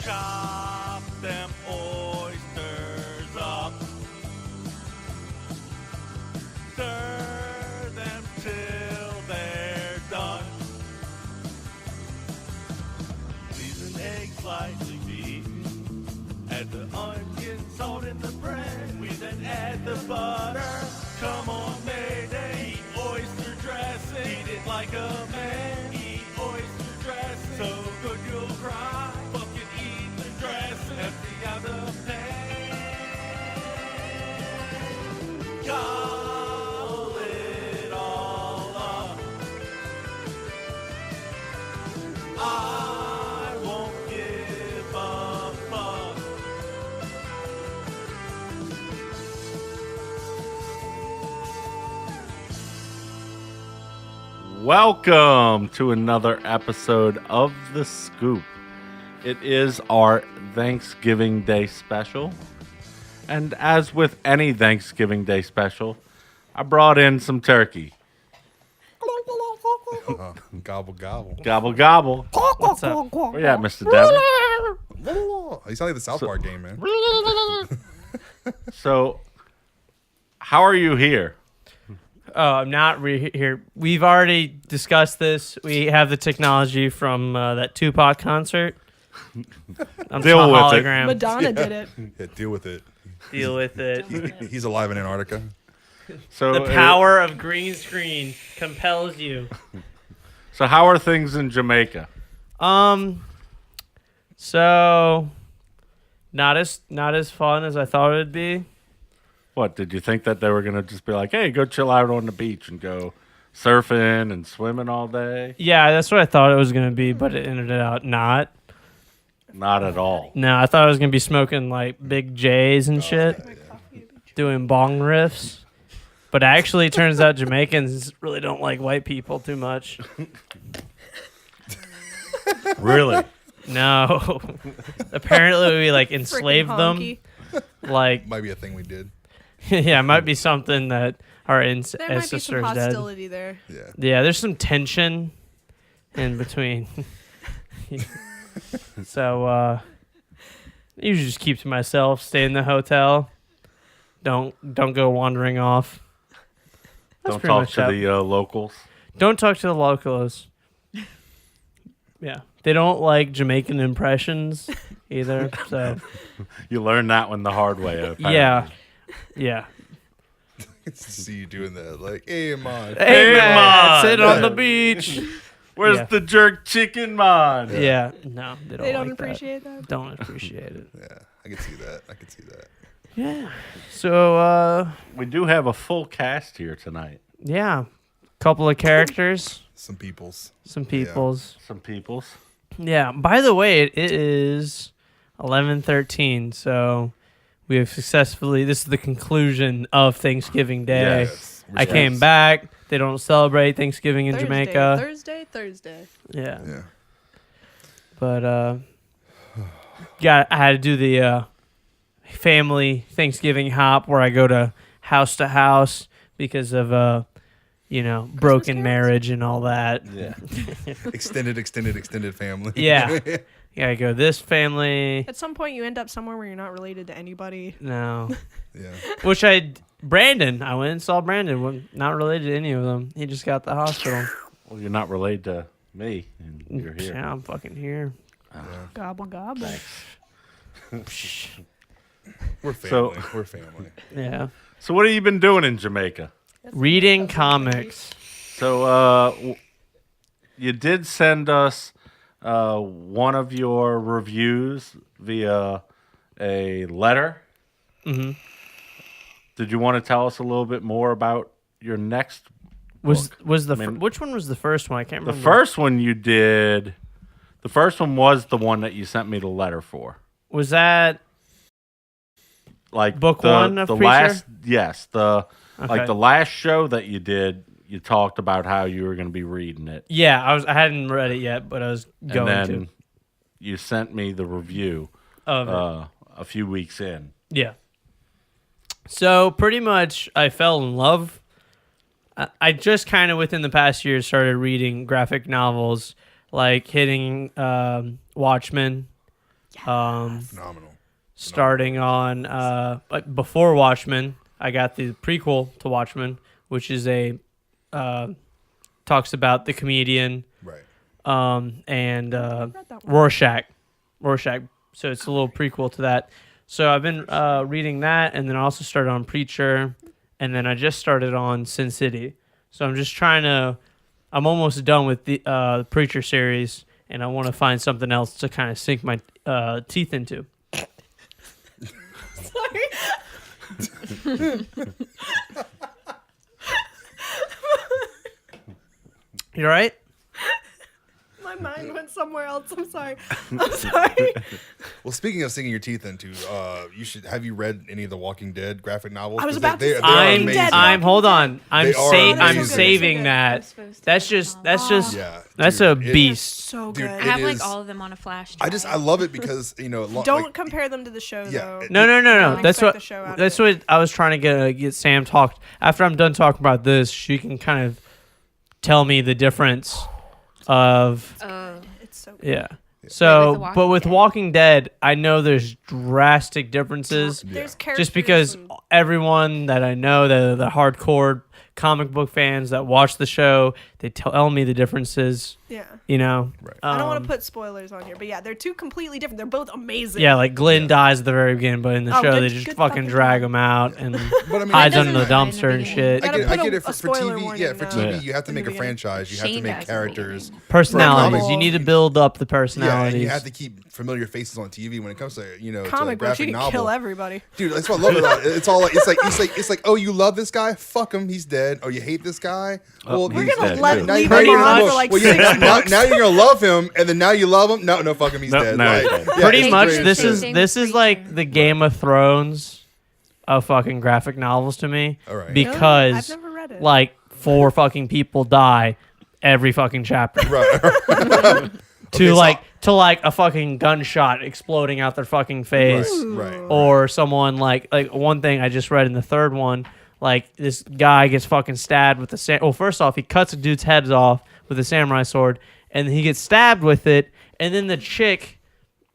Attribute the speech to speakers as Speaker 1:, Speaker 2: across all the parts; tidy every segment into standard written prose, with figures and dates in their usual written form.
Speaker 1: Chop them oysters up. Stir them till they're done. Season egg slightly beaten. Add the onion, salt, and the bread. We then add the butter. Come on, Mayday. Eat oyster dressing. Eat it like a man. Eat oyster dressing. So good you'll cry. Fucking eat the dressing. Empty out the pan. Gobble it all up. I won't give a fuck. Welcome to another episode of The Scoop. It is our Thanksgiving Day special. And as with any Thanksgiving Day special, I brought in some turkey.
Speaker 2: Gobble, gobble.
Speaker 1: Gobble, gobble.
Speaker 3: What's up?
Speaker 1: Where you at, Mr. Devin?
Speaker 2: You sound like the South Park game, man.
Speaker 1: So, how are you here?
Speaker 3: Oh, I'm not here. We've already discussed this. We have the technology from that Tupac concert. I'm
Speaker 1: Deal
Speaker 3: a
Speaker 1: with it.
Speaker 3: hologram.
Speaker 4: Madonna did it.
Speaker 2: Yeah, deal with it.
Speaker 3: Deal with it.
Speaker 2: He's alive in Antarctica.
Speaker 1: So,
Speaker 3: The power of green screen compels you.
Speaker 1: So, how are things in Jamaica?
Speaker 3: So not as fun as I thought it would be.
Speaker 1: What, did you think that they were going to just be like, hey, go chill out on the beach and go surfing and swimming all day?
Speaker 3: Yeah, that's what I thought it was gonna be, but it ended up not.
Speaker 1: Not at all.
Speaker 3: No, I thought I was gonna be smoking like big J's and shit, doing bong riffs. But actually, it turns out Jamaicans really don't like white people too much.
Speaker 1: Really?
Speaker 3: No. Apparently, we like enslaved them.
Speaker 4: honky.
Speaker 3: Like,
Speaker 2: Might be a thing we did.
Speaker 3: yeah, it might be something that our
Speaker 4: There might be some
Speaker 3: ancestors did.
Speaker 4: hostility there.
Speaker 2: Yeah.
Speaker 3: Yeah, there's some tension in between. So, I usually just keep to myself, stay in the hotel. Don't go wandering off. That's
Speaker 1: Don't
Speaker 3: pretty
Speaker 1: talk
Speaker 3: much
Speaker 1: to
Speaker 3: it.
Speaker 1: the locals.
Speaker 3: Don't talk to the locals. Yeah. They don't like Jamaican impressions either. So,
Speaker 1: You learned that one the hard way. Apparently.
Speaker 3: yeah. Yeah.
Speaker 2: See you doing that. Like, hey, man.
Speaker 3: Hey, man,
Speaker 1: man.
Speaker 3: sit on the beach.
Speaker 1: Where's
Speaker 3: Yeah.
Speaker 1: the jerk chicken, man?
Speaker 3: Yeah. No, they don't,
Speaker 4: They don't
Speaker 3: like
Speaker 4: appreciate
Speaker 3: that.
Speaker 4: that.
Speaker 3: Don't appreciate it.
Speaker 2: Yeah, I can see that.
Speaker 3: Yeah. So,
Speaker 1: We do have a full cast here tonight.
Speaker 3: yeah. Couple of characters.
Speaker 2: Some peoples.
Speaker 3: Some peoples.
Speaker 1: Some peoples.
Speaker 3: Yeah. By the way, it is 11:13, so we have successfully. This is the conclusion of Thanksgiving Day.
Speaker 2: Yes.
Speaker 3: I came back. They don't celebrate Thanksgiving in Jamaica.
Speaker 4: Thursday.
Speaker 3: Yeah.
Speaker 2: Yeah.
Speaker 3: But I had to do the family Thanksgiving hop where I go to house because of broken
Speaker 4: carols?
Speaker 3: marriage and all that.
Speaker 1: Yeah.
Speaker 2: Extended family.
Speaker 3: Yeah. Yeah, I go this family.
Speaker 4: At some point, you end up somewhere where you're not related to anybody.
Speaker 3: No.
Speaker 2: Yeah.
Speaker 3: Brandon. I went and saw Brandon. Not related to any of them. He just got the hospital.
Speaker 1: Well, you're not related to me, and you're here.
Speaker 3: Yeah, I'm fucking here.
Speaker 4: Gobble gobble.
Speaker 2: We're family.
Speaker 1: So-
Speaker 2: We're family.
Speaker 3: Yeah.
Speaker 1: So what have you been doing in Jamaica?
Speaker 3: Reading comics.
Speaker 1: So you did send us one of your reviews via a letter.
Speaker 3: Mm-hmm.
Speaker 1: Did you want to tell us a little bit more about your next
Speaker 3: Was
Speaker 1: book?
Speaker 3: which one was the first one? I can't
Speaker 1: The
Speaker 3: remember.
Speaker 1: first one you did. The first one was the one that you sent me the letter for.
Speaker 3: Was that
Speaker 1: Like
Speaker 3: Book one of
Speaker 1: the
Speaker 3: Preacher?
Speaker 1: last, yes,
Speaker 3: okay.
Speaker 1: like the last show that you did. You talked about how you were going to be reading it.
Speaker 3: Yeah, I hadn't read it yet, but I was going
Speaker 1: and then
Speaker 3: to.
Speaker 1: you sent me the review
Speaker 3: Of it.
Speaker 1: a few weeks in.
Speaker 3: Yeah. So pretty much I fell in love. I just kind of within the past year started reading graphic novels, like hitting Watchmen.
Speaker 2: Phenomenal.
Speaker 3: Starting on but before Watchmen, I got the prequel to Watchmen, which is a talks about the comedian
Speaker 2: Right.
Speaker 3: and
Speaker 4: read that one.
Speaker 3: Rorschach. So it's a little prequel to that. So I've been reading that, and then I also started on Preacher, and then I just started on Sin City. So I'm just trying to. I'm almost done with the Preacher series, and I want to find something else to kind of sink my teeth into. You all right?
Speaker 4: My mind went somewhere else. I'm sorry. I'm sorry.
Speaker 2: Well, speaking of sinking your teeth into, you should have you read any of the Walking Dead graphic novels?
Speaker 4: I was
Speaker 2: 'Cause
Speaker 4: about to say,
Speaker 3: I'm
Speaker 4: Walking Dead.
Speaker 3: hold on. I'm
Speaker 2: They are
Speaker 3: I'm
Speaker 2: amazing.
Speaker 3: saving
Speaker 4: So
Speaker 3: that. That's just
Speaker 2: Yeah,
Speaker 3: that's
Speaker 2: dude,
Speaker 3: a
Speaker 2: it-
Speaker 3: beast.
Speaker 4: So
Speaker 2: Dude,
Speaker 4: good.
Speaker 2: it
Speaker 5: I have
Speaker 2: is-
Speaker 5: like all of them on a flash
Speaker 2: I
Speaker 5: drive.
Speaker 2: love it because
Speaker 4: Don't
Speaker 2: like,
Speaker 4: compare them to the show,
Speaker 2: Yeah,
Speaker 4: though.
Speaker 2: it-
Speaker 3: No.
Speaker 4: Don't
Speaker 3: That's
Speaker 4: expect
Speaker 3: what
Speaker 4: the show out of
Speaker 3: that's
Speaker 4: it.
Speaker 3: what I was trying to get Sam talked. After I'm done talking about this, she can kind of tell me the difference of
Speaker 4: It's so good.
Speaker 3: yeah.
Speaker 5: With
Speaker 3: So,
Speaker 5: The Walking
Speaker 3: but with
Speaker 5: Dead.
Speaker 3: Walking Dead, I know there's drastic differences.
Speaker 4: There's characters
Speaker 3: Just because
Speaker 4: and-
Speaker 3: everyone that I know, the hardcore comic book fans that watch the show, they tell me the differences.
Speaker 4: yeah.
Speaker 3: You know,
Speaker 2: Right.
Speaker 4: I don't want to put spoilers on here, but yeah, they're two completely different. They're both amazing.
Speaker 3: yeah, like Glenn
Speaker 2: Yeah.
Speaker 3: dies at the very beginning, but in the
Speaker 4: Oh,
Speaker 3: show
Speaker 4: good-
Speaker 3: they just
Speaker 4: good
Speaker 3: fucking
Speaker 4: fucking
Speaker 3: drag
Speaker 4: job.
Speaker 3: him out and
Speaker 2: But I mean,
Speaker 3: hides
Speaker 5: That
Speaker 3: under the
Speaker 5: doesn't matter in the
Speaker 3: dumpster and
Speaker 5: beginning.
Speaker 3: shit.
Speaker 2: I
Speaker 4: Gotta
Speaker 2: get, I
Speaker 4: put
Speaker 2: get
Speaker 4: a
Speaker 2: it for
Speaker 4: spoiler
Speaker 2: TV.
Speaker 4: warning
Speaker 2: Yeah, for
Speaker 4: now.
Speaker 2: TV,
Speaker 3: Yeah.
Speaker 2: you have to
Speaker 4: In
Speaker 2: make
Speaker 4: the
Speaker 2: a
Speaker 4: beginning.
Speaker 2: franchise. You have to
Speaker 5: Shane
Speaker 2: make
Speaker 5: does in the
Speaker 2: characters.
Speaker 5: beginning.
Speaker 3: Personalities.
Speaker 2: comics,
Speaker 3: You need to build up the
Speaker 2: Yeah, and
Speaker 3: personalities.
Speaker 2: you have to keep familiar faces on TV when it comes to to
Speaker 4: Comic books, you
Speaker 2: graphic
Speaker 4: can
Speaker 2: novel.
Speaker 4: kill everybody.
Speaker 2: Dude, that's what I love about it. It's all like it's like oh, you love this guy? Fuck him, he's dead. Oh, you hate this guy? Well,
Speaker 6: We're
Speaker 2: he's
Speaker 6: gonna
Speaker 2: dead.
Speaker 6: let-
Speaker 2: Now
Speaker 6: leave
Speaker 2: you-
Speaker 3: Pretty
Speaker 2: now you-
Speaker 3: much.
Speaker 4: for like
Speaker 2: well, yeah,
Speaker 4: 6
Speaker 2: now,
Speaker 4: books.
Speaker 2: now you're gonna love him, and then now you love him. No, fuck him, he's
Speaker 6: No,
Speaker 2: dead.
Speaker 6: no,
Speaker 2: Like,
Speaker 6: he's dead.
Speaker 2: yeah,
Speaker 3: Pretty
Speaker 2: it's
Speaker 3: much,
Speaker 2: great
Speaker 3: this
Speaker 2: shit.
Speaker 3: is
Speaker 5: Same
Speaker 3: this
Speaker 5: with
Speaker 3: is like
Speaker 5: Preacher.
Speaker 3: the Game of Thrones of fucking graphic novels to me.
Speaker 2: All right.
Speaker 3: Because
Speaker 4: I've never read it.
Speaker 3: like 4 fucking people die every fucking chapter.
Speaker 2: right. Okay, so-
Speaker 3: to like a fucking gunshot exploding out their fucking face.
Speaker 2: Right.
Speaker 3: Or someone like one thing I just read in the third one, like this guy gets fucking stabbed with the well, first off, he cuts a dude's heads off with a samurai sword, and he gets stabbed with it, and then the chick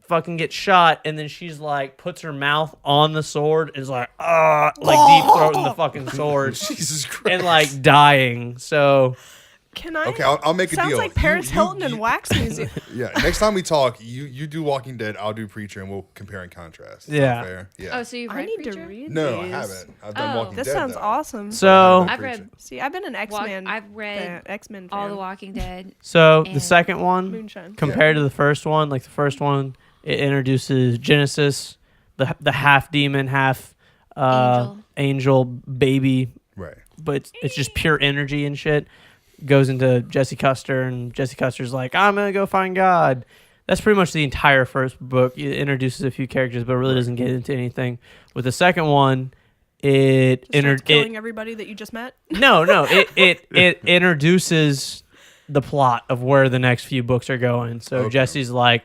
Speaker 3: fucking gets shot, and then she's like puts her mouth on the sword, is like like deep throating the fucking sword,
Speaker 2: Jesus Christ.
Speaker 3: and like dying. So
Speaker 4: Can I?
Speaker 2: Okay, I'll make a
Speaker 4: Sounds
Speaker 2: deal.
Speaker 4: like Paris
Speaker 2: You-
Speaker 4: Hilton and
Speaker 2: you-
Speaker 4: Wax Museum.
Speaker 2: Yeah, next time we talk, you do Walking Dead, I'll do Preacher, and we'll compare and contrast. Is that
Speaker 3: Yeah.
Speaker 2: fair? Yeah.
Speaker 5: Oh, so you've read
Speaker 4: I need
Speaker 5: Preacher?
Speaker 4: to read
Speaker 2: No, I
Speaker 4: these.
Speaker 2: haven't. I've done
Speaker 5: Oh.
Speaker 2: Walking
Speaker 4: This
Speaker 2: Dead.
Speaker 4: sounds
Speaker 2: though.
Speaker 4: awesome.
Speaker 3: so
Speaker 5: I've read
Speaker 4: See, I've been an X-Men.
Speaker 5: I've read
Speaker 4: X-Men
Speaker 5: all
Speaker 4: fan.
Speaker 5: The Walking Dead.
Speaker 3: so the
Speaker 5: And
Speaker 3: second one
Speaker 4: Moonshine.
Speaker 3: compared to the first one, like the first one, it introduces Genesis, the half demon, half angel baby,
Speaker 2: Right.
Speaker 3: but it's just pure energy and shit. Goes into Jesse Custer, and Jesse Custer's like, I'm gonna go find God. That's pretty much the entire first book. It introduces a few characters, but really doesn't get into anything. With the second one, it
Speaker 4: Just starts killing everybody that you just met.
Speaker 3: it introduces the plot of where the next few books are going. So
Speaker 2: Okay.
Speaker 3: Jesse's like,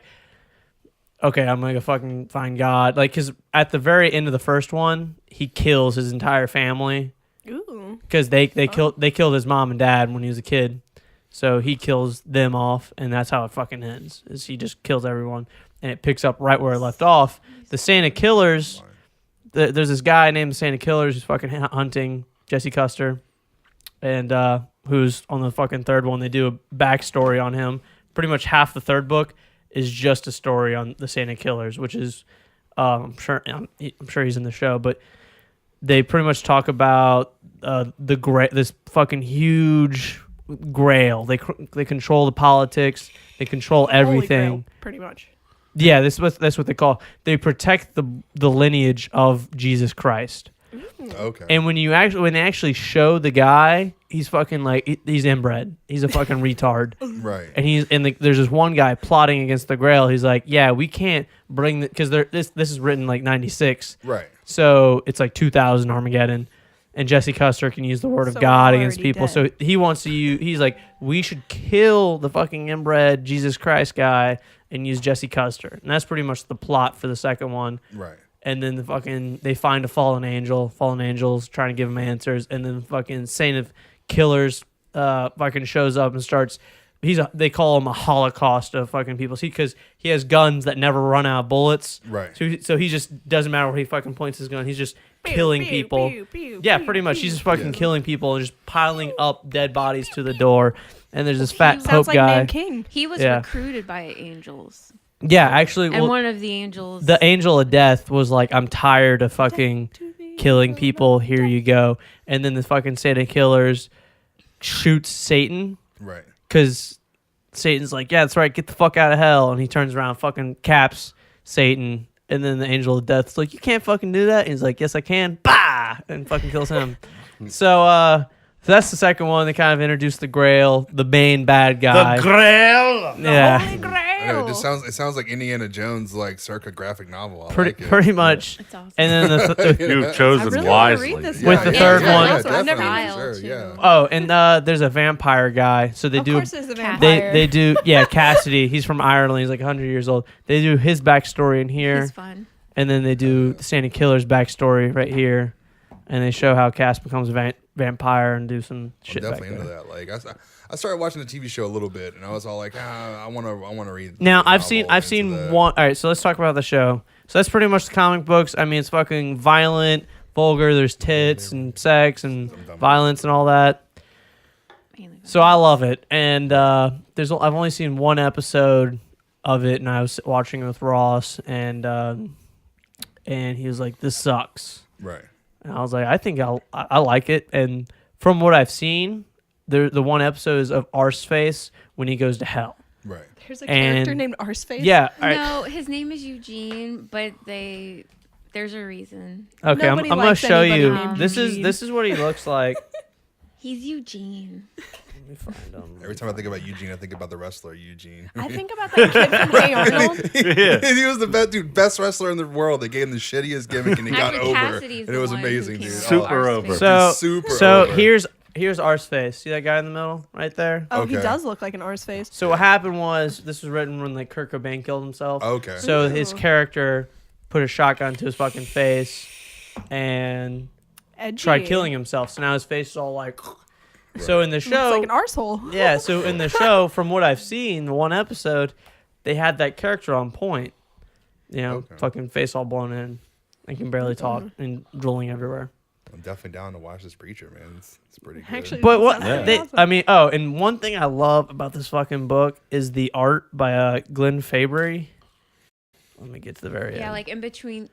Speaker 3: okay, I'm gonna go fucking find God. Like, cause at the very end of the first one, he kills his entire family
Speaker 4: Ooh.
Speaker 3: because they killed his mom and dad when he was a kid. So he kills them off, and that's how it fucking ends. Is he just kills everyone, and it picks up right where it left off. The Santa Killers. There's this guy named Santa Killers who's fucking hunting Jesse Custer, and who's on the fucking third one. They do a backstory on him. Pretty much half the third book is just a story on the Santa Killers, which is I'm sure he's in the show, but they pretty much talk about this fucking huge grail. They control the politics. They control
Speaker 4: Holy
Speaker 3: everything.
Speaker 4: Grail, pretty much.
Speaker 3: Yeah, that's what they call. They protect the lineage of Jesus Christ.
Speaker 2: Okay.
Speaker 3: And when they actually show the guy, he's fucking like he's inbred. He's a fucking retard.
Speaker 2: Right.
Speaker 3: And there's this one guy plotting against the Grail. He's like, yeah, we can't bring because this is written like 96.
Speaker 2: Right.
Speaker 3: So it's like 2000 Armageddon. And Jesse Custer can use the word of
Speaker 4: So
Speaker 3: God
Speaker 4: we're
Speaker 3: against
Speaker 4: already
Speaker 3: people.
Speaker 4: dead.
Speaker 3: So he wants to use, he's like, we should kill the fucking inbred Jesus Christ guy and use Jesse Custer. And that's pretty much the plot for the second one.
Speaker 2: Right.
Speaker 3: And then they find a fallen angel. Fallen angel's trying to give him answers. And then fucking Saint of killers fucking shows up and starts. They call him a holocaust of fucking people because he has guns that never run out of bullets.
Speaker 2: Right.
Speaker 3: So he just doesn't matter where he fucking points his gun. He's just killing people. Yeah, pretty much. He's just fucking killing people and just piling up dead bodies to the door. And there's this fat Pope
Speaker 4: Sounds like
Speaker 3: guy.
Speaker 4: Man King.
Speaker 5: He was
Speaker 3: Yeah.
Speaker 5: recruited by angels.
Speaker 3: Yeah, actually,
Speaker 5: And one of the angels.
Speaker 3: the angel of death was like, I'm tired of fucking killing people. Here you go. And then the fucking Satan killers shoots Satan.
Speaker 2: Right.
Speaker 3: Because Satan's like, yeah, that's right, get the fuck out of hell. And he turns around, fucking caps Satan. And then the angel of death's like, you can't fucking do that. And he's like, yes, I can. Bah! And fucking kills him. So that's the second one. They kind of introduced the Grail, the main bad guy.
Speaker 1: The Grail.
Speaker 3: Yeah,
Speaker 4: Holy Grail.
Speaker 2: I know, it sounds like Indiana Jones like circa graphic novel. I
Speaker 3: pretty
Speaker 2: like it.
Speaker 3: pretty much.
Speaker 5: It's awesome.
Speaker 3: And then
Speaker 1: You've
Speaker 4: I
Speaker 1: chosen
Speaker 4: really want to
Speaker 1: wisely.
Speaker 4: read this.
Speaker 3: With the
Speaker 4: one.
Speaker 3: third
Speaker 4: Yeah,
Speaker 3: one-
Speaker 4: also, I've never
Speaker 2: definitely,
Speaker 5: Style,
Speaker 2: sure,
Speaker 5: too.
Speaker 2: yeah.
Speaker 3: oh, and there's a vampire guy. So they
Speaker 4: Of
Speaker 3: do.
Speaker 4: course, there's a
Speaker 5: Cat-
Speaker 4: vampire.
Speaker 3: They do. Yeah, Cassidy. He's from Ireland. He's like 100 years old. They do his backstory in here,
Speaker 5: He's fun.
Speaker 3: and then they do the Santa Killer's backstory right here, and they show how Cass becomes a vampire and do some
Speaker 2: I'm
Speaker 3: shit back
Speaker 2: definitely into
Speaker 3: there.
Speaker 2: that. Like I started watching the TV show a little bit, and I was all like, I want to read.
Speaker 3: Now
Speaker 2: the
Speaker 3: I've
Speaker 2: novel
Speaker 3: seen
Speaker 2: into the-
Speaker 3: one. All right, so let's talk about the show. So that's pretty much the comic books. I mean, it's fucking violent, vulgar. There's tits and sex and violence and all that.
Speaker 5: Mainly
Speaker 3: So I love it, and I've only seen one episode of it, and I was watching it with Ross, and he was like, "This sucks,"
Speaker 2: Right.
Speaker 3: and I was like, "I think I like it." And from what I've seen, the one episode is of Arseface when he goes to hell.
Speaker 2: Right.
Speaker 4: There's a character
Speaker 3: And-
Speaker 4: named Arseface.
Speaker 3: Yeah. all right.
Speaker 5: No, his name is Eugene, but there's a reason.
Speaker 3: Okay, I'm
Speaker 4: Nobody
Speaker 3: gonna
Speaker 4: likes
Speaker 3: show
Speaker 4: anybody
Speaker 3: you.
Speaker 5: named
Speaker 3: This
Speaker 4: Eugene.
Speaker 3: is what he looks like.
Speaker 5: He's Eugene.
Speaker 3: Let me find him.
Speaker 2: Every time I think about Eugene, I think about the wrestler Eugene.
Speaker 4: I think about that kid from Hey Arnold.
Speaker 2: He was the best wrestler in the world. They gave him the shittiest gimmick, and he got
Speaker 5: Actually,
Speaker 2: over.
Speaker 5: Cassidy's
Speaker 2: And it was
Speaker 5: the one
Speaker 2: amazing,
Speaker 5: who
Speaker 2: dude.
Speaker 5: came
Speaker 1: Super
Speaker 5: up
Speaker 1: over.
Speaker 5: with
Speaker 3: So
Speaker 2: He's super
Speaker 3: so
Speaker 2: over.
Speaker 3: here's Arseface. See that guy in the middle right there?
Speaker 4: Oh, he
Speaker 2: Okay.
Speaker 4: does look like an Arseface.
Speaker 3: So what happened was this was written when like Kurt Cobain killed himself.
Speaker 2: Okay.
Speaker 3: So his
Speaker 4: Ooh.
Speaker 3: character put a shotgun to his fucking face and
Speaker 4: Edgy.
Speaker 3: tried killing himself. So now his face is all like. So in the
Speaker 4: Looks
Speaker 3: show,
Speaker 4: like an arsehole.
Speaker 3: yeah. So in the show, from what I've seen, the one episode, they had that character on point. You know,
Speaker 2: Okay.
Speaker 3: fucking face all blown in, and can barely talk and drooling everywhere.
Speaker 2: I'm definitely down to watch this preacher, man. It's pretty good.
Speaker 4: Actually,
Speaker 3: But what
Speaker 4: Sounds
Speaker 3: they,
Speaker 4: awesome.
Speaker 3: I mean, oh, and one thing I love about this fucking book is the art by Glenn Fabry. Let me get to the very end.
Speaker 5: Yeah, like in between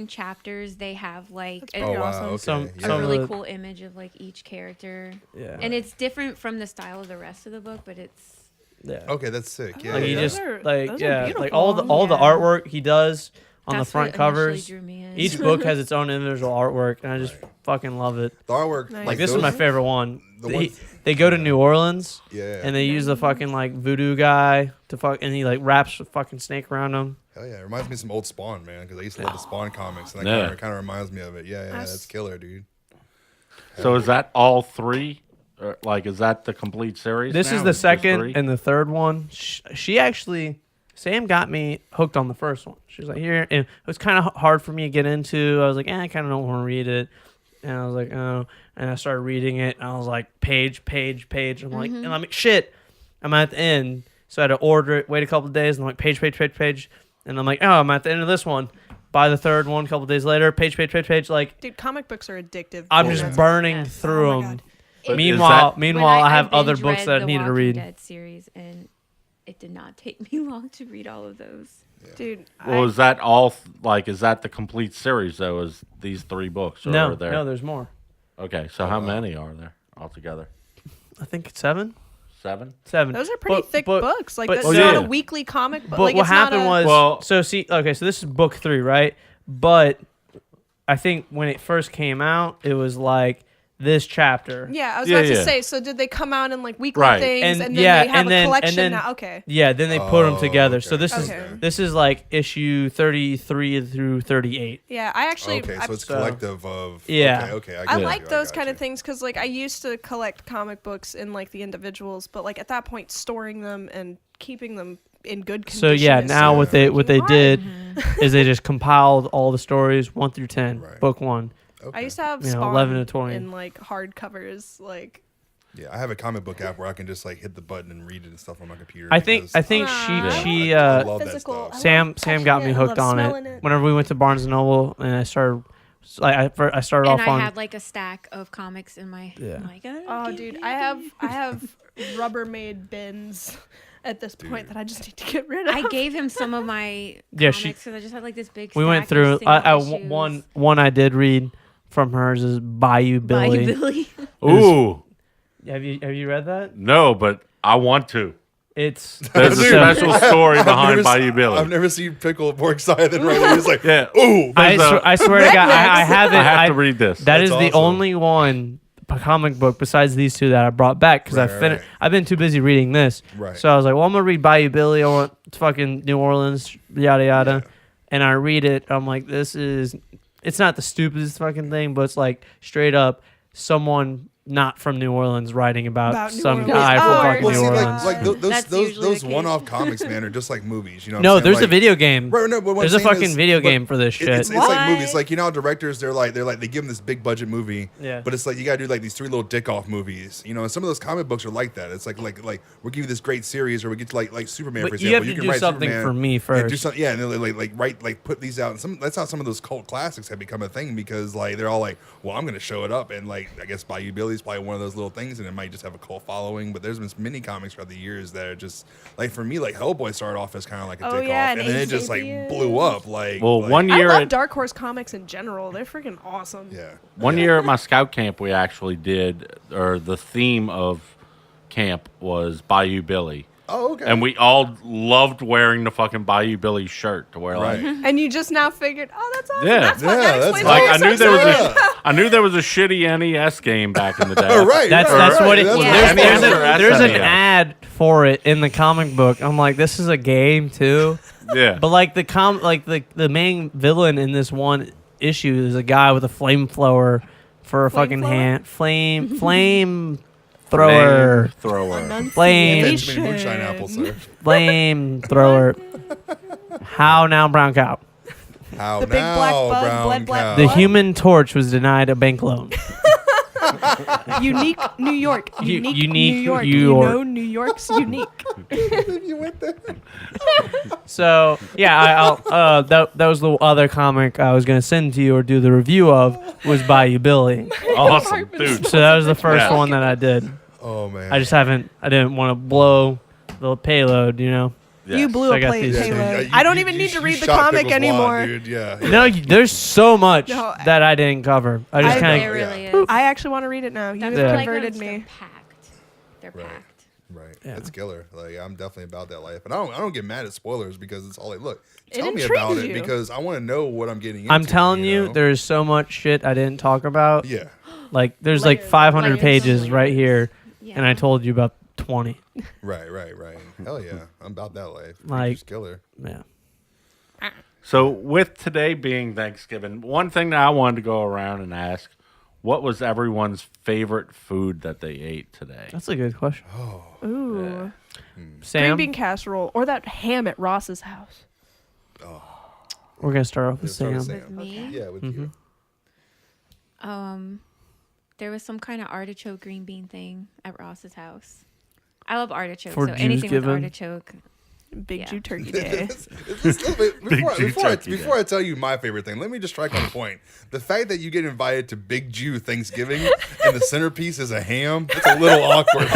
Speaker 5: chapters, they have like
Speaker 4: That's
Speaker 5: a,
Speaker 4: pretty
Speaker 2: oh wow,
Speaker 4: awesome.
Speaker 2: okay.
Speaker 3: Some-
Speaker 2: yeah.
Speaker 5: a
Speaker 3: some-
Speaker 5: really
Speaker 3: of the-
Speaker 5: cool image of like each character,
Speaker 3: yeah,
Speaker 5: and it's different from the style of the rest of the book, but it's
Speaker 3: yeah.
Speaker 2: Okay, that's sick. Yeah,
Speaker 3: Like he
Speaker 2: yeah.
Speaker 3: just
Speaker 4: Those are
Speaker 3: like yeah, like
Speaker 4: beautiful.
Speaker 3: all the
Speaker 5: Yeah.
Speaker 3: artwork he does on
Speaker 5: that's
Speaker 3: the front
Speaker 5: what
Speaker 3: covers.
Speaker 5: initially drew me in.
Speaker 3: Each book has its own individual artwork, and I just fucking love it.
Speaker 2: the artwork.
Speaker 4: Nice.
Speaker 3: Like this is my favorite one.
Speaker 2: the
Speaker 3: They,
Speaker 2: ones-
Speaker 3: they go to New Orleans
Speaker 2: Yeah.
Speaker 3: and they use the fucking like voodoo guy to fuck, and he like wraps a fucking snake around him.
Speaker 2: Hell yeah, it reminds me of some old Spawn, man, because I used to love the Spawn comics, and that
Speaker 1: Yeah.
Speaker 2: kind of reminds me of it. Yeah, that's killer, dude.
Speaker 1: So is that all three? Or, like, is that the complete series?
Speaker 3: This
Speaker 1: now?
Speaker 3: is the
Speaker 1: Just
Speaker 3: second
Speaker 1: three?
Speaker 3: and the third one. She actually, Sam got me hooked on the first one. She was like, here, and it was kind of hard for me to get into. I was like, I kind of don't want to read it. And I was like, oh. And I started reading it, and I was like, page. I'm like, and I'm like, shit, I'm at the end. So I had to order it, wait a couple of days, and I'm like, page. And I'm like, oh, I'm at the end of this one. Buy the third one a couple of days later, page. Like,
Speaker 4: Dude, comic books are addictive.
Speaker 3: I'm
Speaker 2: Oh,
Speaker 3: just
Speaker 2: yeah.
Speaker 3: burning
Speaker 5: Yes.
Speaker 3: through
Speaker 4: Oh my
Speaker 3: them.
Speaker 4: God.
Speaker 1: But
Speaker 3: Meanwhile,
Speaker 1: is
Speaker 5: When
Speaker 3: I have other
Speaker 5: binge
Speaker 3: books
Speaker 5: read
Speaker 3: that I
Speaker 5: the
Speaker 3: need to
Speaker 5: Walking
Speaker 3: read.
Speaker 5: Dead series, and it did not take me long to read all of those.
Speaker 4: Dude,
Speaker 1: Well, is that all? Like, is that the complete series though? Is these three books? Or
Speaker 3: No,
Speaker 1: are there?
Speaker 3: no, there's more.
Speaker 1: Okay, so how many are there altogether?
Speaker 3: I think it's 7.
Speaker 1: 7.
Speaker 4: those are pretty thick books. Like,
Speaker 3: but-
Speaker 4: that's
Speaker 3: oh,
Speaker 4: not
Speaker 1: yeah.
Speaker 4: a weekly comic book.
Speaker 3: But
Speaker 4: Like,
Speaker 3: what
Speaker 4: it's not
Speaker 3: happened
Speaker 4: a,
Speaker 3: was,
Speaker 1: Well-
Speaker 3: so this is book 3, right? But I think when it first came out, it was like this chapter.
Speaker 4: Yeah, I was
Speaker 1: Yeah,
Speaker 4: about to
Speaker 1: yeah.
Speaker 4: say. So did they come out in like weekly
Speaker 1: Right.
Speaker 4: things,
Speaker 3: And,
Speaker 4: and then
Speaker 3: yeah,
Speaker 4: they have
Speaker 3: and
Speaker 4: a
Speaker 3: then-
Speaker 4: collection
Speaker 3: and then-
Speaker 4: now? Okay.
Speaker 3: Yeah, then they put them
Speaker 2: Oh,
Speaker 3: together.
Speaker 2: okay.
Speaker 3: So this
Speaker 4: Okay.
Speaker 3: is like issue 33 through 38.
Speaker 4: Yeah, I actually.
Speaker 2: Okay, so it's
Speaker 3: So-
Speaker 2: collective of.
Speaker 3: Yeah.
Speaker 2: Okay.
Speaker 4: I
Speaker 2: got
Speaker 4: like
Speaker 2: you,
Speaker 4: those
Speaker 2: got
Speaker 4: kind
Speaker 2: you.
Speaker 4: of things because, like, I used to collect comic books in like the individuals, but like at that point, storing them and keeping them in good
Speaker 3: So
Speaker 4: condition.
Speaker 3: yeah,
Speaker 4: is
Speaker 3: now
Speaker 4: so
Speaker 3: what they
Speaker 4: freaking
Speaker 3: did
Speaker 4: hard.
Speaker 3: is they just compiled all the stories 1 through 10,
Speaker 2: Right.
Speaker 3: book 1.
Speaker 2: Okay.
Speaker 4: I used to have
Speaker 3: you know,
Speaker 4: Spawn
Speaker 3: 11 to 20.
Speaker 4: in like hardcovers, like
Speaker 2: Yeah, I have a comic book app where I can just like hit the button and read it and stuff on my computer.
Speaker 3: I think
Speaker 2: because
Speaker 3: she
Speaker 2: I love that
Speaker 4: physical.
Speaker 2: stuff.
Speaker 3: Sam got me hooked on it. Whenever we went to Barnes and Noble and I started I started
Speaker 5: And
Speaker 3: off
Speaker 5: I
Speaker 3: on
Speaker 5: had like a stack of comics in my.
Speaker 3: Yeah.
Speaker 5: I'm like,
Speaker 4: Oh, dude, I have Rubbermaid bins at this point that I just need to get rid of.
Speaker 5: I gave him some of my
Speaker 3: Yeah,
Speaker 5: comics because I just had like this big.
Speaker 3: we
Speaker 5: stack
Speaker 3: went
Speaker 5: of
Speaker 3: through
Speaker 5: single issues.
Speaker 3: one I did read from hers is Bayou Billy.
Speaker 5: Bayou Billy.
Speaker 6: Ooh,
Speaker 3: Have you read that?
Speaker 6: no, but I want to.
Speaker 3: It's
Speaker 6: There's a
Speaker 3: so-
Speaker 6: special story behind Bayou
Speaker 2: I've
Speaker 6: Billy.
Speaker 2: never seen Pickle more excited than right now. He's like,
Speaker 6: Yeah.
Speaker 2: ooh.
Speaker 3: I swear to God, I have it.
Speaker 6: I have to read this.
Speaker 3: That is
Speaker 2: That's
Speaker 3: the
Speaker 2: awesome.
Speaker 3: only one comic book besides these two that I brought back because
Speaker 2: Right.
Speaker 3: I've been too busy reading this.
Speaker 2: Right.
Speaker 3: So I was like, well, I'm gonna read Bayou Billy. I want fucking New Orleans, yada yada.
Speaker 2: Yeah.
Speaker 3: And I read it. I'm like, it's not the stupidest fucking thing, but it's like straight up someone not from New Orleans writing about
Speaker 4: New
Speaker 3: some
Speaker 4: Orleans.
Speaker 3: guy from
Speaker 4: Oh,
Speaker 3: fucking
Speaker 2: Well,
Speaker 3: New
Speaker 2: see,
Speaker 3: Orleans.
Speaker 2: like
Speaker 5: That's
Speaker 2: those
Speaker 5: usually
Speaker 2: those
Speaker 5: the case.
Speaker 2: one-off comics, man, are just like movies. You know? What
Speaker 3: No,
Speaker 2: I'm saying?
Speaker 3: there's a
Speaker 2: Like-
Speaker 3: video game.
Speaker 2: Right, no, but what
Speaker 3: There's
Speaker 2: I'm
Speaker 3: a
Speaker 2: saying
Speaker 3: fucking
Speaker 2: is-
Speaker 3: video
Speaker 2: but
Speaker 3: game for this shit.
Speaker 2: It's like
Speaker 4: What?
Speaker 2: movies. Like, you know how directors they give them this big budget movie.
Speaker 3: Yeah.
Speaker 2: But it's like you gotta do like these 3 little dick off movies. You know, and some of those comic books are like that. It's like we'll give you this great series, or we get to like Superman,
Speaker 3: But
Speaker 2: for
Speaker 3: you
Speaker 2: example.
Speaker 3: have to
Speaker 2: can
Speaker 3: do
Speaker 2: write
Speaker 3: something
Speaker 2: Superman
Speaker 3: for me
Speaker 2: and
Speaker 3: first.
Speaker 2: do something, yeah, and then like put these out. And that's how some of those cult classics have become a thing because like they're all like, well, I'm gonna show it up, and like I guess Bayou Billy's probably one of those little things, and it might just have a cult following. But there's been many comics throughout the years that are just like for me, like Hellboy started off as kind of like a
Speaker 4: Oh,
Speaker 2: dick
Speaker 4: yeah,
Speaker 2: off, and
Speaker 4: and
Speaker 2: then it just like
Speaker 4: Xavier.
Speaker 2: blew up. Like,
Speaker 6: Well,
Speaker 2: like,
Speaker 6: one
Speaker 4: I
Speaker 6: year
Speaker 4: love
Speaker 6: at
Speaker 4: Dark Horse comics in general. They're freaking awesome.
Speaker 2: yeah.
Speaker 6: one year at my scout camp, we actually did, or the theme of camp was Bayou Billy.
Speaker 2: Oh, okay.
Speaker 6: And we all loved wearing the fucking Bayou Billy shirt to wear like.
Speaker 2: Right.
Speaker 4: And you just now figured, oh, that's awesome.
Speaker 6: Yeah.
Speaker 4: That's fun.
Speaker 2: Yeah,
Speaker 4: That
Speaker 2: that's
Speaker 4: explains
Speaker 6: Like
Speaker 4: why
Speaker 6: I
Speaker 4: you're
Speaker 6: knew
Speaker 4: so
Speaker 6: there was
Speaker 4: excited.
Speaker 6: I knew there was a shitty NES game back in the day.
Speaker 2: Oh, right.
Speaker 3: That's
Speaker 2: right,
Speaker 3: what it.
Speaker 2: that's
Speaker 5: Yeah.
Speaker 3: There's an
Speaker 6: SNES.
Speaker 3: ad for it in the comic book. I'm like, this is a game too.
Speaker 6: Yeah.
Speaker 3: But like the main villain in this one issue is a guy with a flamethrower for a fucking
Speaker 4: Flamethrower?
Speaker 3: hand. Flame thrower.
Speaker 6: Thrower.
Speaker 3: Flame
Speaker 2: Too many moonshine apples, sir.
Speaker 3: thrower. How now, brown cow?
Speaker 2: How
Speaker 4: The big
Speaker 2: now,
Speaker 4: black bug,
Speaker 2: brown
Speaker 4: blood black
Speaker 2: cow?
Speaker 3: The Human Torch was denied a bank loan.
Speaker 4: Unique New York.
Speaker 3: Unique
Speaker 4: New York.
Speaker 3: New
Speaker 4: You
Speaker 3: York.
Speaker 4: know New York's unique.
Speaker 2: You went there.
Speaker 3: So yeah, that was the other comic I was gonna send to you or do the review of was Bayou Billy.
Speaker 6: Awesome, dude.
Speaker 3: So that was the first
Speaker 6: Yeah.
Speaker 3: one that I did.
Speaker 2: Oh man.
Speaker 3: I didn't want to blow the payload, you know.
Speaker 6: Yes.
Speaker 4: You blew
Speaker 3: So I
Speaker 4: a
Speaker 3: got
Speaker 4: plate
Speaker 3: these-
Speaker 4: payload. I don't even need to read the
Speaker 2: shot
Speaker 4: comic
Speaker 2: Pickle's
Speaker 4: anymore.
Speaker 2: wand, dude. Yeah.
Speaker 3: No, there's so much
Speaker 4: No,
Speaker 3: that I didn't cover. I just
Speaker 4: I-
Speaker 3: kind
Speaker 5: It
Speaker 3: of
Speaker 5: really
Speaker 2: Yeah.
Speaker 5: is.
Speaker 4: I actually want to read it now. You
Speaker 5: That's
Speaker 3: Yeah.
Speaker 5: like
Speaker 4: converted
Speaker 5: those-
Speaker 4: me.
Speaker 5: They're packed. They're
Speaker 2: Right.
Speaker 5: packed.
Speaker 2: Right.
Speaker 3: Yeah.
Speaker 2: It's killer. Like I'm definitely about that life, and I don't get mad at spoilers because it's all like, look,
Speaker 4: It
Speaker 2: tell me about
Speaker 4: intrigues
Speaker 2: it
Speaker 4: you.
Speaker 2: because I want to know what I'm getting into.
Speaker 3: I'm telling you,
Speaker 2: know?
Speaker 3: there's so much shit I didn't talk about.
Speaker 2: Yeah.
Speaker 3: Like there's like
Speaker 4: Layers.
Speaker 3: 500
Speaker 5: Layers.
Speaker 3: pages right here,
Speaker 5: Yeah.
Speaker 3: and I told you about 20.
Speaker 2: Right. Hell yeah, I'm about that life.
Speaker 3: Like-
Speaker 2: It's killer.
Speaker 3: Yeah.
Speaker 6: So with today being Thanksgiving, one thing that I wanted to go around and ask, what was everyone's favorite food that they ate today?
Speaker 3: That's a good question.
Speaker 4: Ooh. Green
Speaker 3: Sam,
Speaker 4: bean casserole or that ham at Ross's house.
Speaker 3: we're gonna start off with
Speaker 2: Let's start with
Speaker 3: Sam.
Speaker 2: Sam.
Speaker 5: Me?
Speaker 2: Yeah, with
Speaker 3: Mm-hmm.
Speaker 2: you.
Speaker 5: There was some kind of artichoke green bean thing at Ross's house. I love artichoke,
Speaker 3: For
Speaker 5: so
Speaker 3: Jews
Speaker 5: anything with
Speaker 3: given?
Speaker 5: artichoke.
Speaker 4: Big
Speaker 5: Yeah.
Speaker 4: Jew turkey day.
Speaker 2: Before I tell you my favorite thing, let me just strike on a point. The fact that you get invited to Big Jew Thanksgiving and the centerpiece is a ham, it's a little awkward.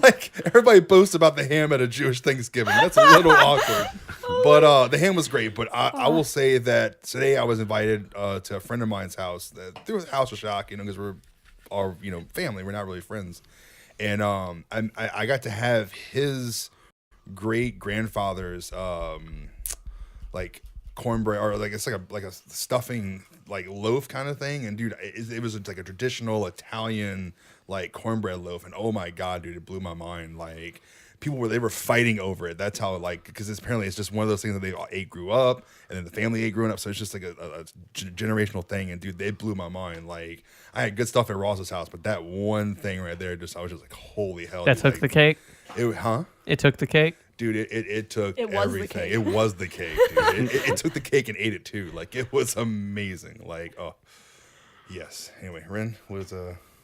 Speaker 2: like everybody posts about the ham at a Jewish Thanksgiving. That's a little awkward. But the ham was great. But I will say that today I was invited to a friend of mine's house through House of Shock, because we're our family. We're not really friends. And I got to have his great grandfather's like cornbread, or like it's like a stuffing like loaf kind of thing. And dude, it was like a traditional Italian like cornbread loaf. And oh my god, dude, it blew my mind. Like they were fighting over it. That's how because apparently it's just one of those things that they all ate, grew up, and then the family ate growing up. So it's just like a generational thing. And dude, they blew my mind. Like I had good stuff at Ross's house, but that one thing right there, I was just like, holy hell.
Speaker 3: That
Speaker 2: dude,
Speaker 3: took
Speaker 2: like,
Speaker 3: the cake.
Speaker 2: It
Speaker 3: It took the cake.
Speaker 2: dude, it took
Speaker 4: It was the
Speaker 2: everything.
Speaker 4: cake.
Speaker 2: It was the cake, dude. It took the cake and ate it too. Like it was amazing. Like, oh yes. Anyway, Ren was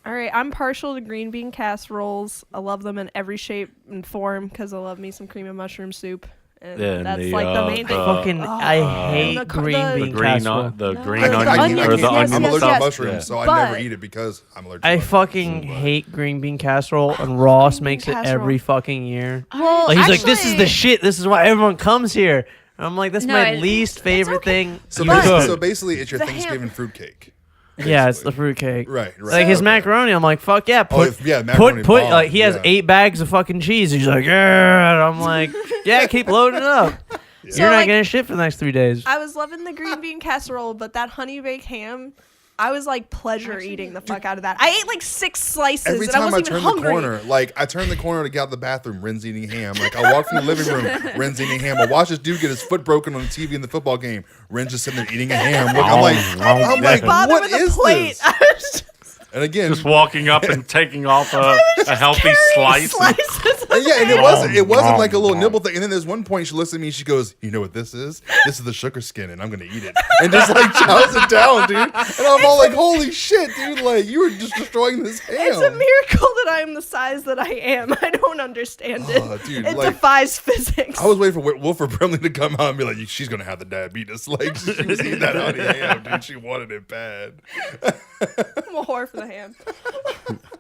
Speaker 4: All right, I'm partial to green bean casseroles. I love them in every shape and form because I love me some cream and mushroom soup. And
Speaker 6: Yeah, and
Speaker 4: that's
Speaker 6: the,
Speaker 4: like the main thing.
Speaker 3: Fucking, I hate
Speaker 4: the
Speaker 3: green
Speaker 4: the
Speaker 3: bean
Speaker 6: green,
Speaker 3: casserole.
Speaker 6: the
Speaker 4: No.
Speaker 6: green
Speaker 4: The
Speaker 6: onion
Speaker 4: onions,
Speaker 6: or the
Speaker 4: yes,
Speaker 6: onion
Speaker 2: I'm
Speaker 4: yes,
Speaker 2: allergic
Speaker 6: stuff.
Speaker 2: to mushrooms,
Speaker 6: Yeah.
Speaker 2: so I
Speaker 4: But-
Speaker 2: never eat it because I'm allergic.
Speaker 3: I
Speaker 2: to
Speaker 3: fucking
Speaker 2: mushrooms.
Speaker 3: hate green bean casserole, and Ross
Speaker 4: Green
Speaker 3: makes
Speaker 4: bean
Speaker 3: it
Speaker 4: casserole.
Speaker 3: every fucking year.
Speaker 4: Well,
Speaker 3: Like he's like, "This is the
Speaker 4: actually-
Speaker 3: shit. This is why everyone comes here." And I'm like, "That's
Speaker 5: No,
Speaker 3: my
Speaker 5: it-
Speaker 3: least favorite
Speaker 4: okay.
Speaker 3: thing."
Speaker 2: So,
Speaker 3: to
Speaker 2: basically,
Speaker 3: cook.
Speaker 2: so basically, it's your
Speaker 4: The ham.
Speaker 2: Thanksgiving fruitcake.
Speaker 3: Yeah, it's the
Speaker 2: basically.
Speaker 3: fruitcake.
Speaker 2: Right, right.
Speaker 3: Like his
Speaker 2: Okay.
Speaker 3: macaroni, I'm like, fuck yeah,
Speaker 2: Oh, macaroni
Speaker 3: put
Speaker 2: bomb,
Speaker 3: like he has
Speaker 2: yeah.
Speaker 3: 8 bags of fucking cheese. He's like, yeah, and I'm like, yeah, keep loading it up.
Speaker 4: So,
Speaker 3: You're not
Speaker 4: like,
Speaker 3: getting shit for the next 3 days.
Speaker 4: I was loving the green bean casserole, but that honey baked ham, I was like pleasure eating the fuck out of that. I ate like 6 slices
Speaker 2: Every
Speaker 4: and I
Speaker 2: time I
Speaker 4: wasn't
Speaker 2: turn
Speaker 4: even
Speaker 2: the
Speaker 4: hungry.
Speaker 2: corner, like I turn the corner to get out of the bathroom, Ren's eating ham. Like I walk from the living room, Ren's eating ham. I watch this dude get his foot broken on the TV in the football game. Ren's just sitting there eating a ham. Like, I'm like,
Speaker 4: Bother
Speaker 2: what
Speaker 4: with the
Speaker 2: is
Speaker 4: plate.
Speaker 2: this?
Speaker 4: I was just
Speaker 2: And again,
Speaker 6: Just walking up and taking off a healthy
Speaker 4: carrying
Speaker 6: slice.
Speaker 4: slices.
Speaker 2: and yeah, and it wasn't like a little nibble thing. And then there's one point she looks at me, and she goes, "You know what this is? This is the sugar skin, and I'm gonna eat it." And just like chows it down, dude. And I'm all like, "Holy shit, dude! Like you were just destroying this ham."
Speaker 4: It's a miracle that I am the size that I am. I don't understand it.
Speaker 2: Oh, dude,
Speaker 4: it
Speaker 2: like-
Speaker 4: defies physics.
Speaker 2: I was waiting for Wilford Brimley to come out and be like, "She's gonna have the diabetes." Like she was eating that honey ham, dude. She wanted it bad.
Speaker 4: I'm a whore for the ham.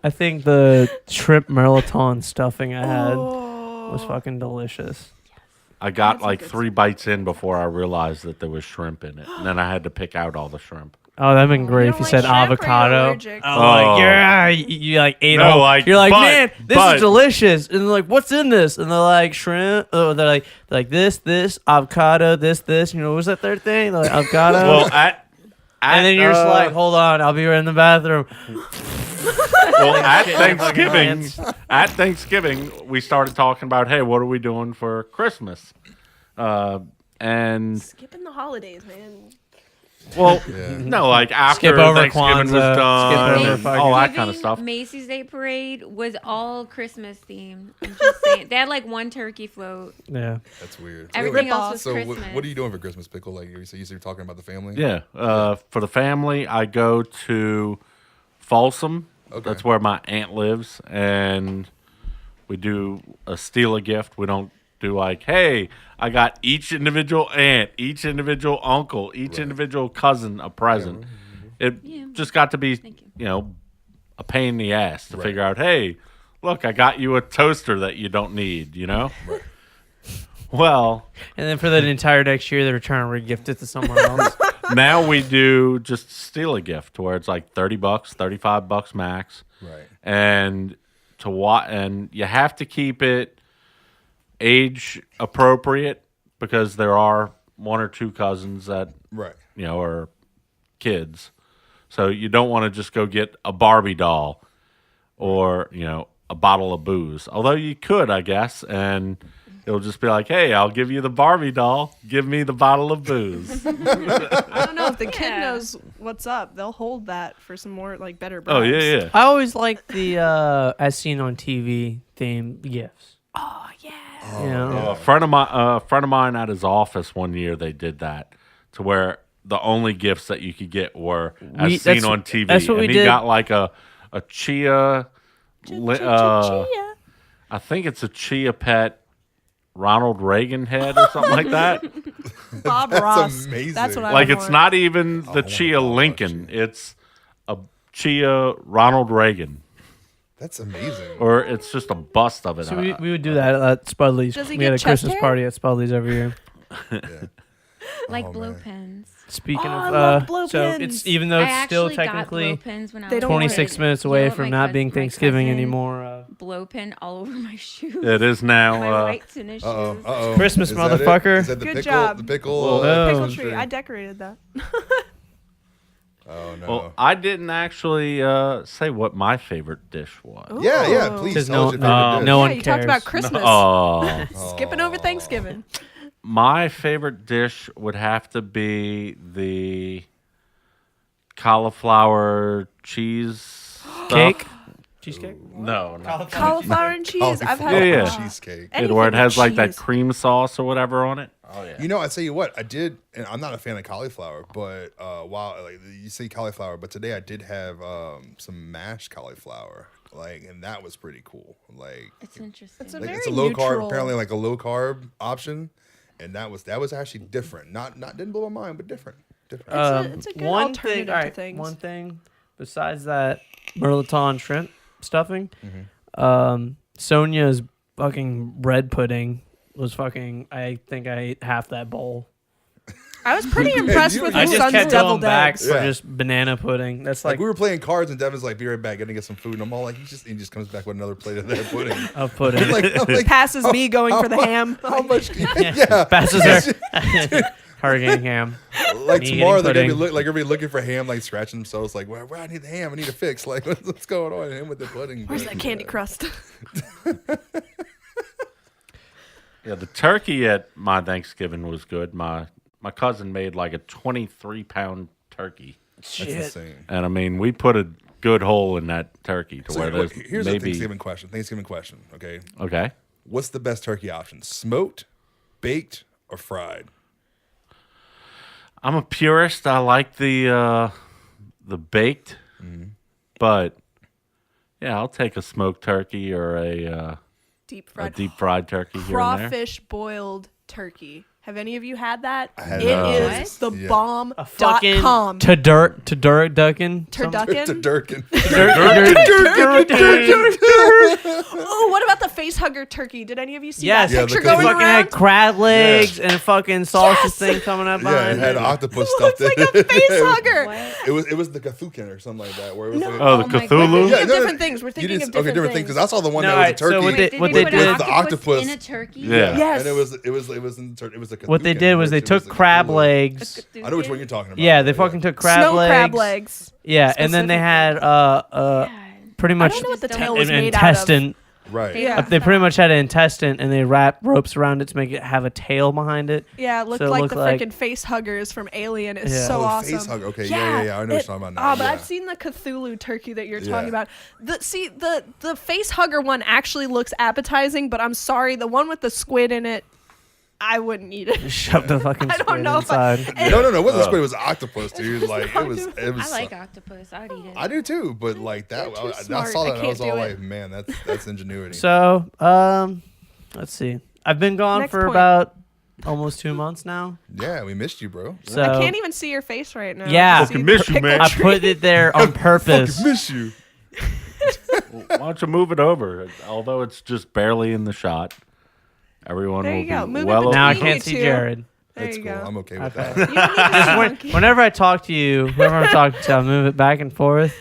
Speaker 3: I think the shrimp merlaton stuffing I had
Speaker 4: Oh.
Speaker 3: was fucking delicious.
Speaker 6: I got
Speaker 4: That's
Speaker 6: like
Speaker 4: good
Speaker 6: 3 bites in before I realized that there was shrimp in it. And then I had to pick out all the shrimp.
Speaker 3: Oh, that'd been great
Speaker 4: You
Speaker 3: if
Speaker 4: don't
Speaker 3: you
Speaker 4: like
Speaker 3: said
Speaker 4: shrimp or you're
Speaker 3: avocado.
Speaker 4: allergic?
Speaker 3: I'm like,
Speaker 6: Oh.
Speaker 3: yeah, you like ate
Speaker 6: No,
Speaker 3: all.
Speaker 6: like,
Speaker 3: you're like,
Speaker 6: but-
Speaker 3: man, this
Speaker 6: but-
Speaker 3: is delicious. And they're like, what's in this? And they're like, shrimp. Oh, they're like this, avocado, this. You know, what was that third thing? They're like avocado.
Speaker 6: Well,
Speaker 3: and then you're just like, hold on, I'll be right in the bathroom.
Speaker 6: at
Speaker 3: Plants.
Speaker 6: Thanksgiving, we started talking about, hey, what are we doing for Christmas? And
Speaker 4: Skipping the holidays, man.
Speaker 6: well,
Speaker 2: Yeah.
Speaker 6: no, like after
Speaker 3: Skip over
Speaker 6: Thanksgiving was
Speaker 3: Kwanzaa,
Speaker 6: done,
Speaker 3: skip over
Speaker 6: and
Speaker 3: fucking-
Speaker 6: all that kind of
Speaker 5: Thanksgiving,
Speaker 6: stuff.
Speaker 5: Macy's Day Parade was all Christmas themed. I'm just saying. They had like one turkey float.
Speaker 3: Yeah.
Speaker 2: That's weird.
Speaker 5: Everything
Speaker 4: Rip
Speaker 5: else
Speaker 4: off.
Speaker 5: was
Speaker 2: So
Speaker 5: Christmas.
Speaker 2: what are you doing for Christmas, Pickle? Like you said, you're talking about the family.
Speaker 6: Yeah, for the family, I go to Folsom.
Speaker 2: Okay.
Speaker 6: That's where my aunt lives, and we do steal a gift. We don't do like, hey, I got each individual aunt, each individual uncle, each individual cousin a present. It
Speaker 5: Yeah.
Speaker 6: just got to be,
Speaker 5: Thank you.
Speaker 6: you know, a pain in the ass to
Speaker 2: Right.
Speaker 6: figure out, hey, look, I got you a toaster that you don't need, you know?
Speaker 2: Right.
Speaker 6: Well,
Speaker 3: And then for the entire next year, they're trying to re-gift it to someone else.
Speaker 6: now we do just steal a gift where it's like $30, $35 max.
Speaker 2: Right.
Speaker 6: And and you have to keep it age appropriate because there are 1 or 2 cousins that
Speaker 2: Right.
Speaker 6: you know are kids, so you don't want to just go get a Barbie doll or a bottle of booze, although you could, I guess, and it'll just be like, hey, I'll give you the Barbie doll, give me the bottle of booze.
Speaker 4: I don't know if the kid
Speaker 5: Yeah.
Speaker 4: knows what's up. They'll hold that for some more like better.
Speaker 6: Oh
Speaker 4: bribes.
Speaker 6: yeah.
Speaker 3: I always like the as seen on TV theme gifts.
Speaker 4: Oh yeah.
Speaker 3: You know?
Speaker 6: A friend of mine at his office one year, they did that to where the only gifts that you could get were as seen
Speaker 3: that's-
Speaker 6: on TV.
Speaker 3: that's what
Speaker 6: and
Speaker 3: we
Speaker 6: he
Speaker 3: did.
Speaker 6: got like a chia.
Speaker 4: Chia.
Speaker 6: I think it's a chia pet Ronald Reagan head or something like that.
Speaker 4: Bob
Speaker 2: That's
Speaker 4: Ross.
Speaker 2: amazing.
Speaker 4: That's what I
Speaker 6: Like
Speaker 4: want.
Speaker 6: it's not even the
Speaker 2: want
Speaker 6: chia
Speaker 2: Bob Ross
Speaker 6: Lincoln. It's a chia Ronald Reagan.
Speaker 2: That's amazing.
Speaker 6: Or it's just a bust of it.
Speaker 3: So we would do that at Spudley's.
Speaker 4: Does he
Speaker 3: We had a
Speaker 4: get chest
Speaker 3: Christmas
Speaker 4: hair?
Speaker 3: party at Spudley's every year.
Speaker 5: Like
Speaker 2: Oh,
Speaker 5: blow
Speaker 2: man.
Speaker 5: pens.
Speaker 3: Speaking
Speaker 4: Oh,
Speaker 3: of,
Speaker 4: I love blow
Speaker 3: so
Speaker 4: pens.
Speaker 3: it's even though
Speaker 5: I
Speaker 3: it's still
Speaker 5: actually got
Speaker 3: technically
Speaker 5: blow pens when I
Speaker 4: They
Speaker 5: was
Speaker 4: don't
Speaker 5: a
Speaker 3: 26
Speaker 5: kid.
Speaker 3: minutes
Speaker 5: You
Speaker 3: away
Speaker 5: know what
Speaker 3: from
Speaker 5: my
Speaker 3: not being
Speaker 5: my
Speaker 3: Thanksgiving
Speaker 5: cousin
Speaker 3: anymore.
Speaker 5: Blow pen all over my shoes.
Speaker 6: It is now.
Speaker 5: My white tennis shoes.
Speaker 2: Uh-oh.
Speaker 3: Christmas,
Speaker 2: Is that it?
Speaker 3: mother-fucker.
Speaker 2: Is that the
Speaker 4: Good
Speaker 2: pickle?
Speaker 4: job.
Speaker 2: The pickle.
Speaker 3: Oh.
Speaker 4: Pickle tree. I decorated that.
Speaker 2: Oh no.
Speaker 6: Well, I didn't actually say what my favorite dish was.
Speaker 2: yeah,
Speaker 4: Ooh.
Speaker 2: please.
Speaker 3: Because
Speaker 2: tell us your favorite dish.
Speaker 3: no
Speaker 4: Yeah,
Speaker 3: one
Speaker 4: you talked about
Speaker 3: cares.
Speaker 4: Christmas.
Speaker 6: Oh.
Speaker 4: Skipping over Thanksgiving.
Speaker 6: My favorite dish would have to be the cauliflower cheese stuff.
Speaker 3: Cake? Cheesecake?
Speaker 6: No, no.
Speaker 4: Cauliflower and cheese. I've had
Speaker 6: Yeah, yeah.
Speaker 2: cheesecake.
Speaker 6: Where it
Speaker 4: anything
Speaker 6: has
Speaker 4: with
Speaker 6: like that
Speaker 4: cheese.
Speaker 6: cream sauce or whatever on it. Oh yeah.
Speaker 2: You know, I tell you what, I did, and I'm not a fan of cauliflower, but while like you say cauliflower, but today I did have some mashed cauliflower, like, and that was pretty cool. Like,
Speaker 5: It's interesting.
Speaker 4: It's a
Speaker 2: like
Speaker 4: very
Speaker 2: it's a low carb,
Speaker 4: neutral.
Speaker 2: apparently like a low carb option, and that was actually different. Not didn't blow my mind, but different.
Speaker 4: It's a good alternative to things.
Speaker 3: One thing besides that Merlaton shrimp stuffing, Sonia's fucking bread pudding was fucking. I think I ate half that bowl.
Speaker 4: I was pretty impressed with
Speaker 3: I
Speaker 4: your
Speaker 3: just
Speaker 4: son's
Speaker 3: kept going
Speaker 4: deviled
Speaker 3: back
Speaker 4: eggs.
Speaker 3: for
Speaker 2: Yeah.
Speaker 3: just banana pudding. That's
Speaker 2: Like
Speaker 3: like
Speaker 2: we were playing cards, and Devin's like, "Be right back, gonna get some food," and I'm all like, "He just comes back with another plate of that pudding."
Speaker 3: a pudding.
Speaker 2: I'm like,
Speaker 4: Passes me going for the ham.
Speaker 2: how much? Yeah,
Speaker 3: Passes her hurricane ham.
Speaker 2: like
Speaker 3: Me
Speaker 2: tomorrow they're
Speaker 3: eating
Speaker 2: gonna be
Speaker 3: pudding.
Speaker 2: everybody looking for ham, like scratching themselves, like, "Where I need the ham? I need a fix." Like, what's going on? Him with the pudding.
Speaker 4: Where's
Speaker 2: but,
Speaker 4: that candy
Speaker 2: yeah.
Speaker 4: crust?
Speaker 6: Yeah, the turkey at my Thanksgiving was good. My cousin made like a 23-pound turkey,
Speaker 2: That's insane.
Speaker 6: and I mean we put a good hole in that turkey to
Speaker 2: So
Speaker 6: where there's
Speaker 2: here's a
Speaker 6: maybe
Speaker 2: Thanksgiving question. Okay,
Speaker 6: okay.
Speaker 2: what's the best turkey option? Smoked, baked, or fried?
Speaker 6: I'm a purist. I like the baked, but yeah, I'll take a smoked turkey or a
Speaker 4: Deep fried.
Speaker 6: deep fried turkey here and there.
Speaker 4: Crawfish boiled turkey. Have any of you had that?
Speaker 2: had
Speaker 4: It
Speaker 2: that.
Speaker 4: is the
Speaker 2: Yeah.
Speaker 4: bomb.
Speaker 3: A fucking
Speaker 4: .com.
Speaker 3: turducken.
Speaker 4: Turducken.
Speaker 2: Durkin.
Speaker 4: Oh, what about the face hugger turkey? Did any of you see
Speaker 3: Yes,
Speaker 4: that
Speaker 2: Yeah,
Speaker 4: picture
Speaker 2: the
Speaker 3: it
Speaker 4: going
Speaker 3: fucking
Speaker 4: around?
Speaker 3: had crab legs and a fucking sausage
Speaker 4: Yes!
Speaker 3: thing coming up
Speaker 2: Yeah,
Speaker 3: behind
Speaker 2: it had
Speaker 3: it.
Speaker 2: an octopus stuffed in
Speaker 4: Looks like a
Speaker 2: it.
Speaker 4: face hugger.
Speaker 5: What?
Speaker 2: It was the Cthulhu or something like that. Where it was
Speaker 4: No.
Speaker 2: like,
Speaker 6: Oh, the
Speaker 5: Oh my
Speaker 6: Cthulhu.
Speaker 5: God.
Speaker 4: We're
Speaker 2: yeah,
Speaker 4: thinking of different things. We're
Speaker 2: you
Speaker 4: thinking
Speaker 2: didn't-
Speaker 4: of different
Speaker 2: things. Because
Speaker 4: things.
Speaker 2: I saw the one
Speaker 3: No,
Speaker 2: that was a
Speaker 3: alright, so
Speaker 2: turkey.
Speaker 3: what
Speaker 5: Wait,
Speaker 3: they- what
Speaker 5: put
Speaker 3: did-
Speaker 5: an
Speaker 2: The octopus.
Speaker 5: in a turkey?
Speaker 6: Yeah.
Speaker 4: Yes.
Speaker 2: And it was in the it was a
Speaker 3: What they
Speaker 2: Cthulhu,
Speaker 3: did was they
Speaker 2: which was
Speaker 3: took
Speaker 2: the
Speaker 3: crab
Speaker 2: Cthulhu.
Speaker 3: legs.
Speaker 2: I know which one you're talking about.
Speaker 3: Yeah, they fucking took crab
Speaker 4: Snow
Speaker 3: legs.
Speaker 4: crab legs.
Speaker 3: Yeah, and then they had
Speaker 5: God.
Speaker 3: pretty
Speaker 4: I
Speaker 3: much
Speaker 4: don't know what the
Speaker 5: Just
Speaker 4: tail
Speaker 5: don't-
Speaker 4: was
Speaker 3: an
Speaker 4: made out of.
Speaker 3: intestine.
Speaker 2: Right.
Speaker 4: Yeah.
Speaker 3: They pretty much had an intestine, and they wrapped ropes around it to make it have a tail behind it.
Speaker 4: Yeah, it looked
Speaker 3: So it
Speaker 4: like
Speaker 3: looked
Speaker 4: the
Speaker 3: like-
Speaker 4: freaking face huggers from Alien. It's
Speaker 3: Yeah.
Speaker 4: so
Speaker 2: Oh,
Speaker 4: awesome.
Speaker 2: face hug. Okay, yeah. I know what you're talking about now.
Speaker 4: Oh, but
Speaker 2: yeah.
Speaker 4: I've seen the Cthulhu turkey that you're talking
Speaker 2: Yeah.
Speaker 4: about. The face hugger one actually looks appetizing, but I'm sorry, the one with the squid in it, I wouldn't eat it.
Speaker 3: Shove the fucking
Speaker 4: I don't
Speaker 3: squid
Speaker 4: know if I-
Speaker 3: inside.
Speaker 2: No, it wasn't squid. It was octopus, dude. Like it was.
Speaker 5: I like octopus. I'd eat it.
Speaker 2: I do too, but like that,
Speaker 4: You're too
Speaker 2: I
Speaker 4: smart.
Speaker 2: saw
Speaker 4: I
Speaker 2: that and I was
Speaker 4: can't
Speaker 2: all
Speaker 4: do
Speaker 2: like,
Speaker 4: it.
Speaker 2: man, that's ingenuity.
Speaker 3: So, let's see. I've been gone
Speaker 4: Next
Speaker 3: for
Speaker 4: point.
Speaker 3: about almost 2 months now.
Speaker 2: Yeah, we missed you, bro.
Speaker 3: So
Speaker 4: I can't even see your face right now.
Speaker 3: Yeah.
Speaker 4: I see
Speaker 6: Fucking
Speaker 4: the
Speaker 6: miss you,
Speaker 4: pickle
Speaker 6: man.
Speaker 3: I
Speaker 4: tree.
Speaker 3: put it there on purpose.
Speaker 2: Miss you.
Speaker 6: Why don't you move it over? Although it's just barely in the shot, everyone
Speaker 4: There
Speaker 6: will
Speaker 4: you go.
Speaker 6: be
Speaker 4: Move it
Speaker 6: well
Speaker 4: between
Speaker 3: Now I
Speaker 6: over.
Speaker 3: can't
Speaker 4: you
Speaker 3: see
Speaker 4: two.
Speaker 3: Jared.
Speaker 4: There
Speaker 2: That's
Speaker 4: you
Speaker 2: cool.
Speaker 4: go.
Speaker 2: I'm okay with
Speaker 3: Okay.
Speaker 2: that.
Speaker 4: You don't need to see monkey.
Speaker 3: Whenever I talk to you, whoever I'm talking to, I move it back and forth.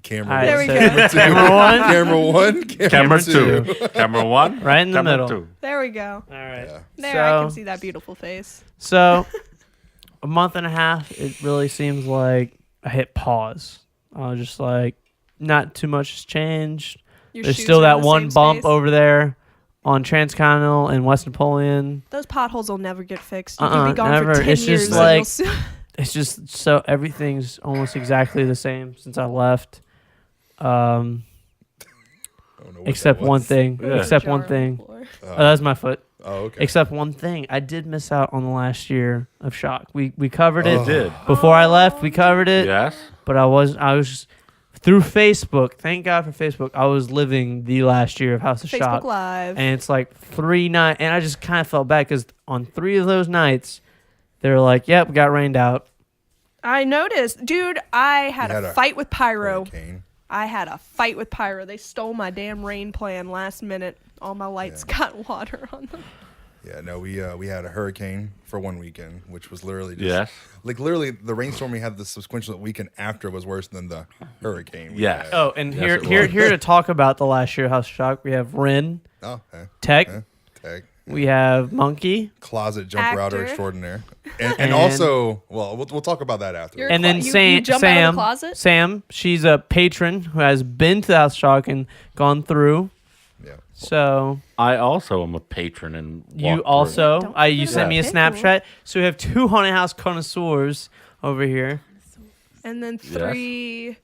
Speaker 2: Camera.
Speaker 3: All right,
Speaker 4: There we
Speaker 3: so
Speaker 4: go.
Speaker 3: Camera one,
Speaker 2: Camera one.
Speaker 6: Camera two. Camera one.
Speaker 3: right in the
Speaker 6: Camera
Speaker 3: middle.
Speaker 6: two.
Speaker 4: There we go.
Speaker 3: All right.
Speaker 2: Yeah.
Speaker 4: There, I can
Speaker 3: So-
Speaker 4: see that beautiful face.
Speaker 3: So, a month and a half, it really seems like I hit pause. I was just like, not too much has changed.
Speaker 4: Your
Speaker 3: There's
Speaker 4: shoes
Speaker 3: still
Speaker 4: are in
Speaker 3: that
Speaker 4: the
Speaker 3: one
Speaker 4: same
Speaker 3: bump
Speaker 4: space.
Speaker 3: over there on Transcontinental and West Napoleon.
Speaker 4: Those potholes will never get fixed. You can be gone
Speaker 3: never.
Speaker 4: for 10
Speaker 3: It's
Speaker 4: years.
Speaker 3: just
Speaker 4: and
Speaker 3: like-
Speaker 4: you'll see-
Speaker 3: It's just so everything's almost exactly the same since I left.
Speaker 2: I don't know what
Speaker 3: Except
Speaker 2: that was.
Speaker 3: one thing.
Speaker 6: Yeah.
Speaker 3: Except
Speaker 4: Jar
Speaker 3: one
Speaker 4: on the
Speaker 3: thing.
Speaker 4: floor.
Speaker 3: Oh, that's my foot.
Speaker 2: Oh, okay.
Speaker 3: Except one thing. I did miss out on the last year of Shock. We covered it
Speaker 2: Oh.
Speaker 6: Did
Speaker 3: before I left. We covered it.
Speaker 6: yes?
Speaker 3: But I was through Facebook. Thank God for Facebook. I was living the last year of House of
Speaker 4: Facebook
Speaker 3: Shock,
Speaker 4: Live.
Speaker 3: and it's like 3 nights, and I just kind of felt bad because on 3 of those nights, they were like, "Yep, got rained out."
Speaker 4: I noticed. Dude, I had
Speaker 2: You had
Speaker 4: a
Speaker 2: a
Speaker 4: fight with Pyro.
Speaker 2: Hurricane.
Speaker 4: I had a fight with Pyro. They stole my damn rain plan last minute. All my lights got water on them.
Speaker 2: Yeah, no, we had a hurricane for one weekend, which was literally just
Speaker 6: Yes.
Speaker 2: like literally the rainstorm we had the sequential weekend after was worse than the hurricane. we
Speaker 6: Yes.
Speaker 2: had.
Speaker 3: Oh, and
Speaker 6: Yes,
Speaker 3: here
Speaker 6: it
Speaker 3: here
Speaker 6: was.
Speaker 3: here to talk about the last year of House of Shock, we have Rin,
Speaker 2: Oh,
Speaker 3: Tech,
Speaker 2: tag.
Speaker 3: we have Monkey,
Speaker 2: Closet jump router
Speaker 4: Actor.
Speaker 2: extraordinaire, and
Speaker 3: And-
Speaker 2: also, well, we'll talk about that after.
Speaker 4: You're-
Speaker 3: and then
Speaker 4: You jump out of the closet?
Speaker 3: Sam, she's a patron who has been to House of Shock and gone through.
Speaker 2: Yeah.
Speaker 3: So
Speaker 6: I also am a patron and
Speaker 3: you
Speaker 6: walk
Speaker 3: also,
Speaker 4: Don't
Speaker 3: you
Speaker 4: forget
Speaker 3: sent me a
Speaker 4: Pickle.
Speaker 3: Snapchat. So we have 2 haunted house connoisseurs over here.
Speaker 4: And then
Speaker 6: Yes.
Speaker 4: 3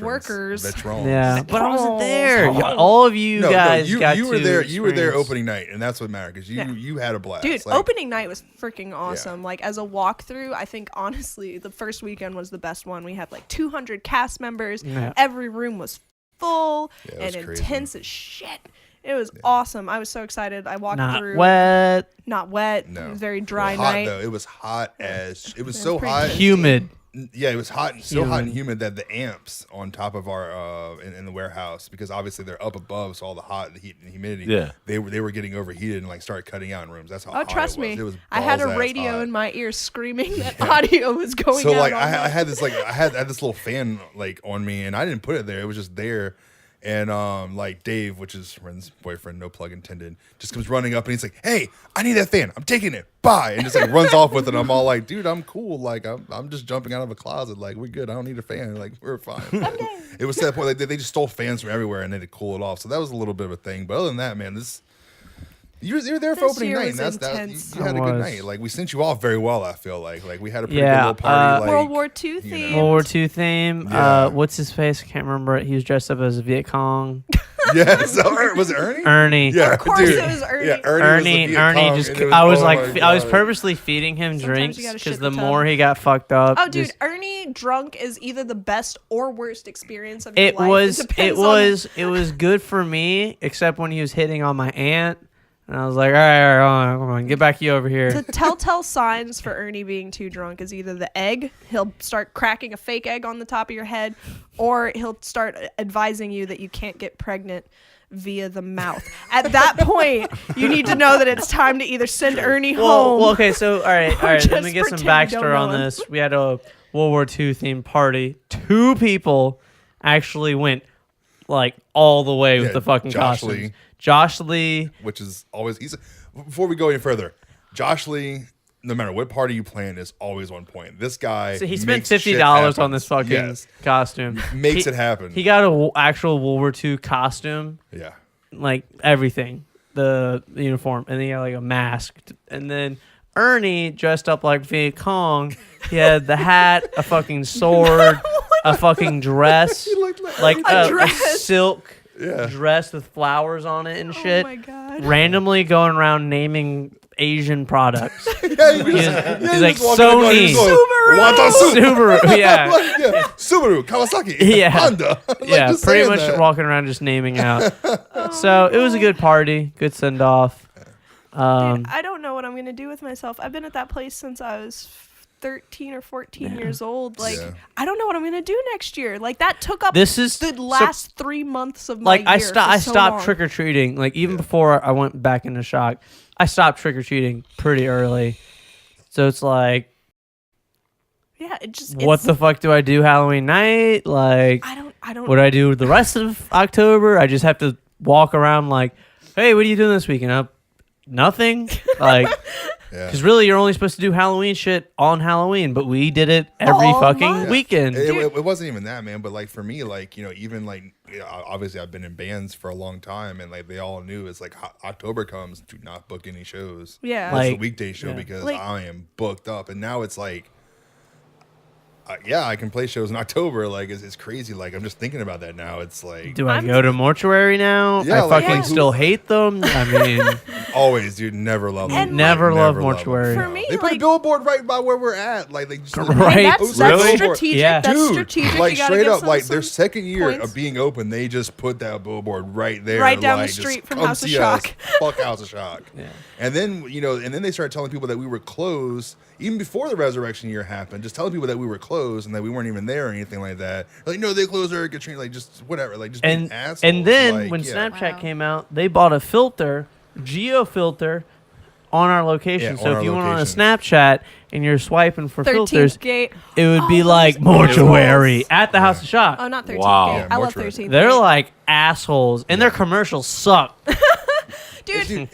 Speaker 4: workers.
Speaker 2: Veterans.
Speaker 3: Yeah, but I wasn't there.
Speaker 4: Oh.
Speaker 3: All of you
Speaker 2: No,
Speaker 3: guys
Speaker 2: you,
Speaker 3: got
Speaker 2: you were
Speaker 3: to
Speaker 2: there. You were there
Speaker 3: experience-
Speaker 2: opening night, and that's what mattered because you had a blast.
Speaker 4: Dude,
Speaker 2: Like,
Speaker 4: opening night was freaking awesome. Like, as a walkthrough, I think, honestly, the first weekend was the best one. We had, like, 200 cast members.
Speaker 3: Yeah.
Speaker 4: Every room was full
Speaker 2: Yeah, it
Speaker 4: and
Speaker 2: was crazy.
Speaker 4: intense as shit. It was awesome. I was so excited. I walked
Speaker 3: Not
Speaker 4: through.
Speaker 3: wet,
Speaker 4: Not wet.
Speaker 2: No.
Speaker 4: It was very dry
Speaker 2: hot
Speaker 4: night.
Speaker 2: though. It was hot as it was
Speaker 4: It
Speaker 2: so
Speaker 4: was pretty
Speaker 2: hot.
Speaker 4: good.
Speaker 3: humid.
Speaker 2: Yeah, it was hot, so hot and
Speaker 3: Humid.
Speaker 2: humid that the amps on top of our in the warehouse, because obviously they're up above, so all the heat and humidity.
Speaker 6: Yeah.
Speaker 2: they were getting overheated and like started cutting out in rooms. That's how.
Speaker 4: Oh,
Speaker 2: hot
Speaker 4: trust
Speaker 2: it was.
Speaker 4: me.
Speaker 2: It was
Speaker 4: I had a
Speaker 2: balls-ass
Speaker 4: radio
Speaker 2: hot.
Speaker 4: in my ear screaming that audio was going
Speaker 2: So
Speaker 4: out.
Speaker 2: like
Speaker 4: all
Speaker 2: I
Speaker 4: night.
Speaker 2: had this like I had this little fan like on me, and I didn't put it there. It was just there. And like Dave, which is Ren's boyfriend, no plug intended, just comes running up and he's like, "Hey, I need that fan. I'm taking it. Bye!" And just like runs off with it. I'm all like, "Dude, I'm cool. Like I'm just jumping out of a closet. Like we're good. I don't need a fan. Like we're fine." It was to that point like they just stole fans from everywhere and they had to cool it off. So that was a little bit of a thing. But other than that, man, you were there for
Speaker 4: This
Speaker 2: opening
Speaker 4: year
Speaker 2: night.
Speaker 4: was
Speaker 2: And you
Speaker 4: intense.
Speaker 2: had a
Speaker 3: It
Speaker 2: good
Speaker 3: was.
Speaker 2: night. Like we sent you off very well. I feel like we had a pretty
Speaker 3: Yeah,
Speaker 2: good little party. Like
Speaker 4: World War II
Speaker 2: you know.
Speaker 4: theme.
Speaker 3: World War II theme.
Speaker 2: Yeah.
Speaker 3: What's his face? I can't remember it. He was dressed up as a Viet Cong.
Speaker 2: Yeah, so, was it Ernie?
Speaker 3: Ernie.
Speaker 2: Yeah,
Speaker 4: Of course
Speaker 2: dude.
Speaker 4: it was Ernie.
Speaker 2: Yeah,
Speaker 3: Ernie just. I was like, I was purposely feeding him
Speaker 4: Sometimes
Speaker 3: drinks
Speaker 4: you gotta
Speaker 3: because
Speaker 4: shit
Speaker 3: the
Speaker 4: the
Speaker 3: more
Speaker 4: tub.
Speaker 3: he got fucked up.
Speaker 4: Oh, dude,
Speaker 3: just-
Speaker 4: Ernie drunk is either the best or worst experience of your
Speaker 3: it
Speaker 4: life.
Speaker 3: was,
Speaker 4: depends
Speaker 3: it was good for me, except when he was hitting on my aunt, and I was like, all right, come on, get back you over here.
Speaker 4: The telltale signs for Ernie being too drunk is either the egg, he'll start cracking a fake egg on the top of your head, or he'll start advising you that you can't get pregnant via the mouth. At that point, you need to know that it's time to either send Ernie home.
Speaker 3: Well, okay, so all right. Let
Speaker 4: just
Speaker 3: me get some
Speaker 4: pretend you don't
Speaker 3: backstory on
Speaker 4: know him.
Speaker 3: this. We had a World War II themed party. 2 people actually went like all the way with
Speaker 2: Yeah,
Speaker 3: the fucking
Speaker 2: Josh
Speaker 3: costumes.
Speaker 2: Lee.
Speaker 3: Josh Lee.
Speaker 2: which is always before we go any further, Josh Lee, no matter what party you plan, is always on point. This guy,
Speaker 3: So he spent
Speaker 2: makes shit
Speaker 3: $50 on
Speaker 2: happen.
Speaker 3: this fucking
Speaker 2: Yes.
Speaker 3: costume.
Speaker 2: Makes
Speaker 3: He-
Speaker 2: it happen.
Speaker 3: He got an actual World War II costume,
Speaker 2: Yeah,
Speaker 3: like everything, the uniform, and then he had like a mask, and then Ernie dressed up like Viet Cong. He had the hat, a fucking sword, a fucking dress, like
Speaker 4: A
Speaker 3: a
Speaker 4: dress.
Speaker 3: silk
Speaker 2: Yeah.
Speaker 3: dress with flowers on it and
Speaker 4: Oh
Speaker 3: shit.
Speaker 4: my God.
Speaker 3: Randomly going around naming Asian products.
Speaker 2: yeah.
Speaker 3: He's like,
Speaker 2: just walking in the car, he's
Speaker 3: Sony.
Speaker 2: going, Watasu.
Speaker 3: Subaru, yeah.
Speaker 2: Like, yeah, Subaru, Kawasaki,
Speaker 3: Yeah.
Speaker 2: Honda. Like,
Speaker 3: Yeah,
Speaker 2: just
Speaker 3: pretty
Speaker 2: saying
Speaker 3: much
Speaker 2: that.
Speaker 3: walking around just naming out. So it was a good party, good send off.
Speaker 4: Dude, I don't know what I'm going to do with myself. I've been at that place since I was 13 or 14 years old. Like,
Speaker 2: Yeah.
Speaker 4: I don't know what I'm going to do next year. Like, that took up
Speaker 3: This is
Speaker 4: the last 3 months of
Speaker 3: like
Speaker 4: my
Speaker 3: I
Speaker 4: year.
Speaker 3: stopped trick or treating. Like even before I went back into shock, I stopped trick or treating pretty early. So it's like,
Speaker 4: Yeah, it just.
Speaker 3: what
Speaker 4: it's-
Speaker 3: the fuck do I do Halloween night? Like,
Speaker 4: I don't.
Speaker 3: what do I do the rest of October? I just have to walk around like, hey, what are you doing this weekend? Nothing. Like,
Speaker 2: Yeah.
Speaker 3: because really, you're only supposed to do Halloween shit on Halloween, but we did it every
Speaker 4: All
Speaker 3: fucking
Speaker 4: month.
Speaker 3: weekend.
Speaker 2: It wasn't even that, man. But like for me, like even like obviously I've been in bands for a long time, and like they all knew it's like October comes, do not book any shows.
Speaker 4: Yeah.
Speaker 2: It's a
Speaker 3: Like-
Speaker 2: weekday show
Speaker 3: yeah.
Speaker 2: because
Speaker 4: Like-
Speaker 2: I am booked up, and now it's like. Yeah, I can play shows in October. Like, it's crazy. Like, I'm just thinking about that now. It's like
Speaker 3: Do I
Speaker 4: I'm-
Speaker 3: go to mortuary now?
Speaker 2: Yeah,
Speaker 3: I
Speaker 2: like,
Speaker 3: fucking
Speaker 2: yeah.
Speaker 3: still hate them. I mean,
Speaker 2: always, dude. Never love them.
Speaker 4: And,
Speaker 3: never
Speaker 2: Like,
Speaker 3: love
Speaker 2: them.
Speaker 3: mortuary.
Speaker 4: For me,
Speaker 2: They put a
Speaker 4: like-
Speaker 2: billboard right by where we're at. Like they just
Speaker 3: Right.
Speaker 4: That's,
Speaker 2: post
Speaker 4: that's
Speaker 2: a billboard.
Speaker 4: strategic.
Speaker 3: Yeah.
Speaker 4: That's
Speaker 2: Dude,
Speaker 4: strategic.
Speaker 2: like
Speaker 4: You gotta
Speaker 2: straight
Speaker 4: give
Speaker 2: up,
Speaker 4: some-
Speaker 2: like their
Speaker 4: some
Speaker 2: second year
Speaker 4: points.
Speaker 2: of being open, they just put that billboard right there,
Speaker 4: Right down the
Speaker 2: like, just
Speaker 4: street from
Speaker 2: come
Speaker 4: House of
Speaker 2: see us.
Speaker 4: Shock.
Speaker 2: Fuck House of Shock.
Speaker 3: Yeah.
Speaker 2: And then they started telling people that we were closed even before the resurrection year happened. Just telling people that we were closed and that we weren't even there or anything like that. Like, no, they closed our Katrina. Like, just whatever. Like, just being
Speaker 3: and
Speaker 2: assholes.
Speaker 3: and then
Speaker 2: Like,
Speaker 3: when
Speaker 2: yeah.
Speaker 3: Snapchat
Speaker 5: Wow.
Speaker 3: came out, they bought a filter, geo filter, on our location.
Speaker 2: Yeah,
Speaker 3: So
Speaker 2: on
Speaker 3: if
Speaker 2: our
Speaker 3: you went on a
Speaker 2: location.
Speaker 3: Snapchat and you're swiping for
Speaker 4: 13th
Speaker 3: filters,
Speaker 4: gate.
Speaker 3: it would be
Speaker 4: Oh,
Speaker 3: like
Speaker 4: those
Speaker 3: mortuary
Speaker 4: assholes.
Speaker 3: at the House of Shock.
Speaker 4: Oh, not 13th
Speaker 6: Wow.
Speaker 4: gate.
Speaker 2: Yeah,
Speaker 4: I love
Speaker 2: mortuary.
Speaker 4: 13th
Speaker 3: They're
Speaker 4: gate.
Speaker 3: like assholes, and their commercials suck.
Speaker 4: Dude,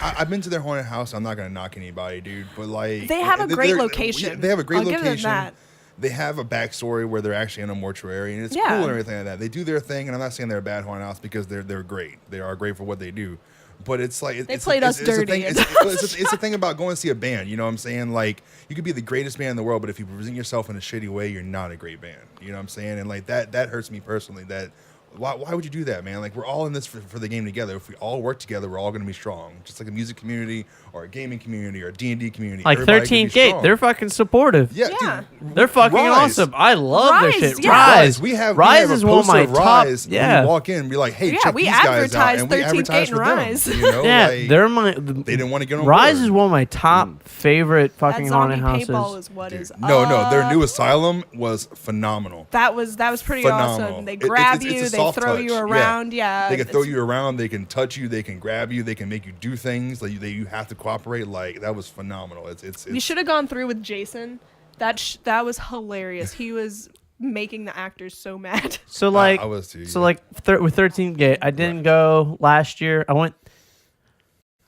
Speaker 2: I've been to their haunted house. I'm not gonna knock anybody, dude. But like,
Speaker 4: They have a great
Speaker 2: they're-
Speaker 4: location.
Speaker 2: They have a great
Speaker 4: I'll give them
Speaker 2: location.
Speaker 4: that.
Speaker 2: They have a backstory where they're actually in a mortuary, and it's
Speaker 4: Yeah.
Speaker 2: cool and everything like that. They do their thing, and I'm not saying they're a bad haunted house because they're great. They are great for what they do. But it's like
Speaker 4: They played us dirty.
Speaker 2: It's the thing about going to see a band. You know what I'm saying? Like you could be the greatest band in the world, but if you present yourself in a shitty way, you're not a great band. You know what I'm saying? And like that hurts me personally. That why would you do that, man? Like we're all in this for the game together. If we all work together, we're all going to be strong. Just like a music community or a gaming community or a D&D community.
Speaker 3: Like 13th Gate, they're fucking supportive.
Speaker 4: Yeah.
Speaker 2: Dude,
Speaker 3: They're fucking
Speaker 2: Rise.
Speaker 3: awesome. I love
Speaker 4: Rise,
Speaker 3: this shit.
Speaker 4: yeah.
Speaker 3: Rise.
Speaker 2: We have
Speaker 3: is
Speaker 2: a
Speaker 3: one of
Speaker 2: poster
Speaker 3: my
Speaker 2: of
Speaker 3: top.
Speaker 2: Rise.
Speaker 3: Yeah.
Speaker 2: When we walk in, we're like, hey,
Speaker 4: Yeah,
Speaker 2: check
Speaker 4: we
Speaker 2: these guys out,
Speaker 4: advertise
Speaker 2: and we
Speaker 4: 13th
Speaker 2: advertise
Speaker 4: Gate
Speaker 2: for
Speaker 4: and
Speaker 2: them.
Speaker 4: Rise.
Speaker 2: You know,
Speaker 3: Yeah,
Speaker 2: like,
Speaker 3: they're my.
Speaker 2: they didn't want to get on
Speaker 3: Rise
Speaker 2: board.
Speaker 3: is one of my top favorite
Speaker 4: That
Speaker 3: fucking
Speaker 4: zombie
Speaker 3: haunted
Speaker 4: paintball
Speaker 3: houses.
Speaker 4: is what
Speaker 2: Dude,
Speaker 4: is.
Speaker 2: no, their new asylum was phenomenal.
Speaker 4: That was pretty
Speaker 2: Phenomenal.
Speaker 4: awesome. They
Speaker 2: It-
Speaker 4: grab
Speaker 2: it's a
Speaker 4: you, they
Speaker 2: soft
Speaker 4: throw
Speaker 2: touch.
Speaker 4: you
Speaker 2: Yeah.
Speaker 4: around. Yeah,
Speaker 2: They can throw
Speaker 4: it's-
Speaker 2: you around. They can touch you. They can grab you. They can make you do things. Like you have to cooperate. Like that was phenomenal. It's
Speaker 4: We should have gone through with Jason. That was hilarious. He was making the actors so mad.
Speaker 3: So like,
Speaker 2: I was too.
Speaker 3: so
Speaker 2: yeah.
Speaker 3: like with 13th Gate, I didn't go last year. I went.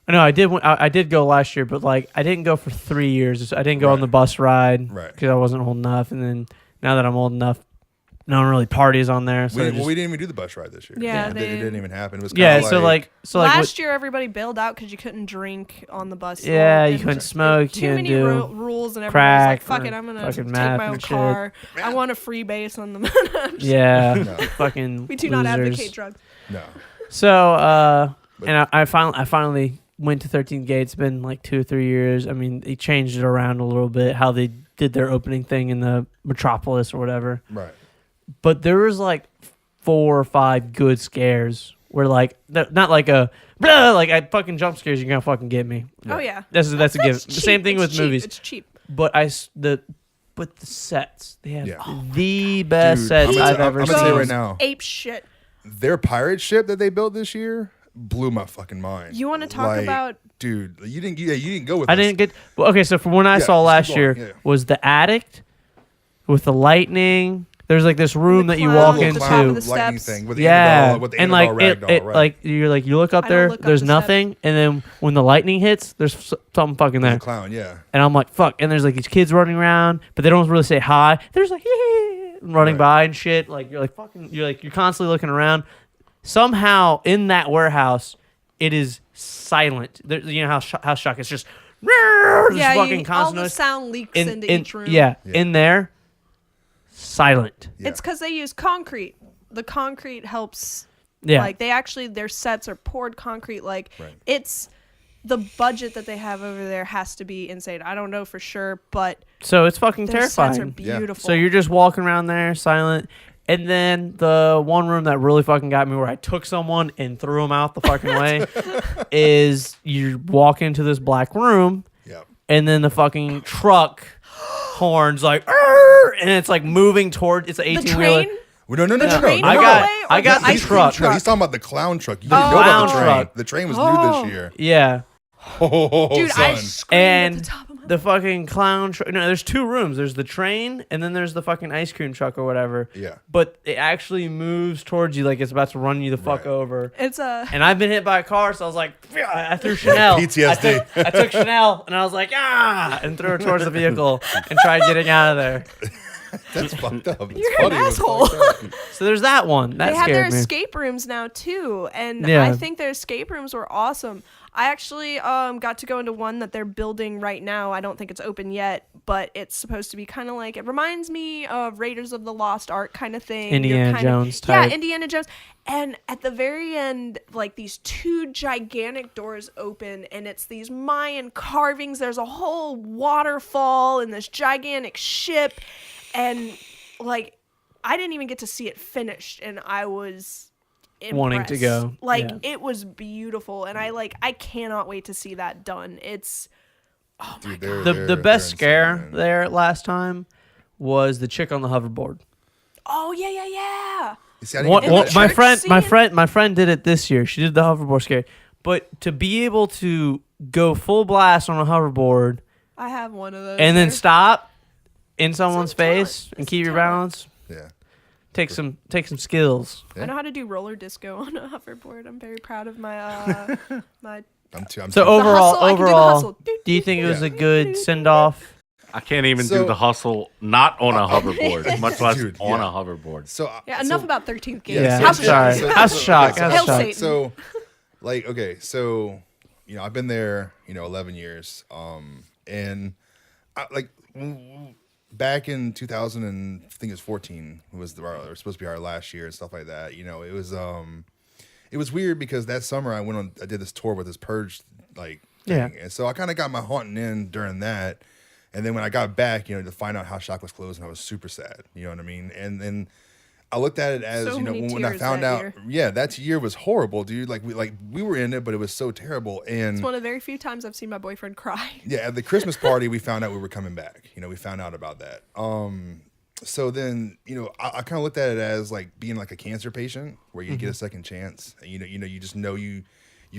Speaker 3: No, I did. I did go last year, but like I didn't go for 3 years. I didn't go on
Speaker 2: Right.
Speaker 3: the bus ride
Speaker 2: Right.
Speaker 3: because I wasn't old enough. And then now that I'm old enough, no one really parties on there. So
Speaker 2: we didn't even do the bus ride this year.
Speaker 4: Yeah,
Speaker 2: it
Speaker 4: they-
Speaker 2: didn't even happen. It was
Speaker 3: yeah.
Speaker 2: kinda
Speaker 3: So like
Speaker 4: Last year, everybody bailed out because you couldn't drink on the bus.
Speaker 3: Yeah,
Speaker 4: And
Speaker 3: you couldn't
Speaker 4: just-
Speaker 3: smoke,
Speaker 4: Too
Speaker 3: you
Speaker 4: many
Speaker 3: couldn't do
Speaker 4: rules, and everybody was
Speaker 3: crack
Speaker 4: like, "Fuck
Speaker 3: or
Speaker 4: it, I'm gonna
Speaker 3: fucking
Speaker 4: take
Speaker 3: meth
Speaker 4: my own
Speaker 3: and shit.
Speaker 4: car. I want a free base on the."
Speaker 3: yeah,
Speaker 2: No.
Speaker 3: fucking.
Speaker 4: We do not
Speaker 3: losers.
Speaker 4: advocate drugs.
Speaker 2: no.
Speaker 3: So
Speaker 2: But-
Speaker 3: and I finally went to 13th Gate. It's been like 2 or 3 years. I mean, they changed it around a little bit how they did their opening thing in the Metropolis or whatever.
Speaker 2: Right.
Speaker 3: But there was like 4 or 5 good scares where like not like a blah, like I fucking jump scares. You're gonna fucking get me.
Speaker 4: Oh yeah,
Speaker 3: That's a given.
Speaker 4: It's
Speaker 3: The same
Speaker 4: cheap.
Speaker 3: thing
Speaker 4: It's
Speaker 3: with
Speaker 4: cheap.
Speaker 3: movies.
Speaker 4: It's cheap.
Speaker 3: But but the sets they have
Speaker 2: Yeah.
Speaker 3: the best
Speaker 2: Dude,
Speaker 3: sets
Speaker 2: I'm
Speaker 3: I've
Speaker 2: gonna
Speaker 3: ever
Speaker 2: tell you
Speaker 3: seen.
Speaker 2: right now.
Speaker 4: Ape shit.
Speaker 2: Their pirate ship that they built this year blew my fucking mind.
Speaker 4: You want to talk about?
Speaker 2: Dude, you didn't go with
Speaker 3: I
Speaker 2: us.
Speaker 3: didn't get. Well, okay, so from when I
Speaker 2: Yeah,
Speaker 3: saw
Speaker 2: just
Speaker 3: last
Speaker 2: keep
Speaker 3: year
Speaker 2: going, yeah.
Speaker 3: was the Addict with the lightning. There's like this room
Speaker 4: The
Speaker 3: that you
Speaker 4: clown
Speaker 3: walk
Speaker 4: at the
Speaker 3: into.
Speaker 4: top of the
Speaker 2: lightning
Speaker 4: steps.
Speaker 2: thing with the
Speaker 3: Yeah,
Speaker 2: Annabelle, with the
Speaker 3: and like
Speaker 2: Annabelle
Speaker 3: it
Speaker 2: ragdoll, right?
Speaker 3: like you look up
Speaker 4: I don't
Speaker 3: there,
Speaker 4: look up
Speaker 3: there's
Speaker 4: the steps.
Speaker 3: nothing, and then when the lightning hits, there's something fucking
Speaker 2: There's
Speaker 3: there,
Speaker 2: a clown, yeah.
Speaker 3: and I'm like fuck, and there's like these kids running around, but they don't really say hi. There's like running
Speaker 2: Right.
Speaker 3: by and shit. Like you're constantly looking around. Somehow in that warehouse, it is silent. There, you know how shock it's just this
Speaker 4: Yeah,
Speaker 3: fucking
Speaker 4: all
Speaker 3: constant
Speaker 4: the
Speaker 3: noise.
Speaker 4: sound leaks into each room.
Speaker 3: Yeah,
Speaker 2: Yeah.
Speaker 3: in there, silent.
Speaker 2: Yeah.
Speaker 4: It's because they use concrete. The concrete helps.
Speaker 3: Yeah,
Speaker 4: Like their sets are poured concrete. Like
Speaker 2: Right.
Speaker 4: it's the budget that they have over there has to be insane. I don't know for sure, but
Speaker 3: so it's fucking
Speaker 4: their sets are
Speaker 3: terrifying.
Speaker 2: Yeah.
Speaker 4: beautiful.
Speaker 3: So you're just walking around there, silent. And then the one room that really fucking got me, where I took someone and threw them out the fucking way, is you walk into this black room,
Speaker 2: Yep.
Speaker 3: and then the fucking truck horns like, "Arr!" and it's like moving toward. It's an
Speaker 4: the
Speaker 3: 18 wheeler.
Speaker 4: train.
Speaker 2: Well, no.
Speaker 4: train
Speaker 3: I
Speaker 4: rollway
Speaker 3: got
Speaker 4: or
Speaker 3: the
Speaker 4: ice cream
Speaker 3: truck.
Speaker 2: No, he's talking about the clown truck. You didn't know
Speaker 3: Clown
Speaker 2: about the train.
Speaker 3: truck.
Speaker 2: The train was new
Speaker 4: Oh.
Speaker 2: this year.
Speaker 3: Yeah,
Speaker 2: Oh,
Speaker 4: Dude, I
Speaker 2: son.
Speaker 4: screamed
Speaker 3: and
Speaker 4: at the top of my
Speaker 3: the fucking clown truck. No, there's 2 rooms. There's the train, and then there's the fucking ice cream truck or whatever.
Speaker 2: Yeah.
Speaker 3: But it actually moves towards you like it's about to run you the fuck
Speaker 2: Right.
Speaker 3: over.
Speaker 4: It's a
Speaker 3: And I've been hit by a car, so I was like, I threw Chanel.
Speaker 2: PTSD.
Speaker 3: I took Chanel, and I was like, and threw her towards the vehicle and tried getting out of there.
Speaker 2: That's fucked up. It's
Speaker 4: You're an
Speaker 2: funny, but it's
Speaker 4: asshole.
Speaker 2: fucked up.
Speaker 3: So there's that one. That
Speaker 4: they have their
Speaker 3: scared me.
Speaker 4: escape rooms now too, and
Speaker 3: Yeah.
Speaker 4: I think their escape rooms were awesome. I actually got to go into one that they're building right now. I don't think it's open yet, but it's supposed to be kind of like, it reminds me of Raiders of the Lost Ark kind of thing. You're
Speaker 3: Indiana
Speaker 4: kinda-
Speaker 3: Jones type.
Speaker 4: Yeah, Indiana Jones. And at the very end, like these 2 gigantic doors open, and it's these Mayan carvings. There's a whole waterfall and this gigantic ship, and like I didn't even get to see it finished, and I was
Speaker 3: Wanting to
Speaker 4: impressed.
Speaker 3: go,
Speaker 4: Like
Speaker 3: yeah.
Speaker 4: it was beautiful, and I cannot wait to see that done. It's
Speaker 2: Dude,
Speaker 3: The best scare
Speaker 2: insane, man.
Speaker 3: there last time was the chick on the hoverboard.
Speaker 4: oh yeah.
Speaker 2: You see, I didn't
Speaker 3: One,
Speaker 2: get to
Speaker 3: one,
Speaker 2: that
Speaker 3: my
Speaker 2: trick.
Speaker 3: friend, my friend did it this year. She did the hoverboard scare, but to be able to go full blast on a hoverboard
Speaker 4: I have one of those.
Speaker 3: and then
Speaker 4: there.
Speaker 3: stop in someone's
Speaker 4: Some talent.
Speaker 3: face and
Speaker 4: It's
Speaker 3: keep
Speaker 4: some
Speaker 3: your
Speaker 4: talent.
Speaker 3: balance
Speaker 2: Yeah.
Speaker 3: take some skills.
Speaker 4: I know how to do roller disco on a hoverboard. I'm very proud of my my.
Speaker 2: I'm too.
Speaker 3: So
Speaker 4: The
Speaker 3: overall,
Speaker 4: hustle, I can do the
Speaker 3: overall,
Speaker 4: hustle.
Speaker 3: do you think it was
Speaker 2: Yeah.
Speaker 3: a good send off?
Speaker 6: I can't even
Speaker 2: So-
Speaker 6: do the hustle not on a hoverboard, much less
Speaker 2: Dude,
Speaker 6: on
Speaker 2: yeah.
Speaker 6: a hoverboard.
Speaker 2: So
Speaker 4: Yeah,
Speaker 2: so-
Speaker 4: enough about 13th Gate.
Speaker 3: Yeah,
Speaker 2: so-
Speaker 4: House
Speaker 2: so-
Speaker 4: of Shock.
Speaker 3: sorry. House of Shock,
Speaker 2: so-
Speaker 3: House
Speaker 4: of
Speaker 2: so-
Speaker 4: Shock.
Speaker 2: So Like, okay, so, I've been there, 11 years. And back in 2000 and I think it's 14 was supposed to be our last year and stuff like that. It was weird because that summer I did this tour with this Purge thing. And so I kind of got my haunting in during that. And then when I got back, to find out House Shock was closed, and I was super sad. You know what I mean? And then I looked at it as, when I found out, that year was horrible, dude. Like we were in it, but it was so terrible. And
Speaker 4: it's one of the very few times I've seen my boyfriend cry.
Speaker 2: Yeah, at the Christmas party, we found out we were coming back. We found out about that. So then, I kind of looked at it as like being like a cancer patient, where you get a second chance. And, you just know you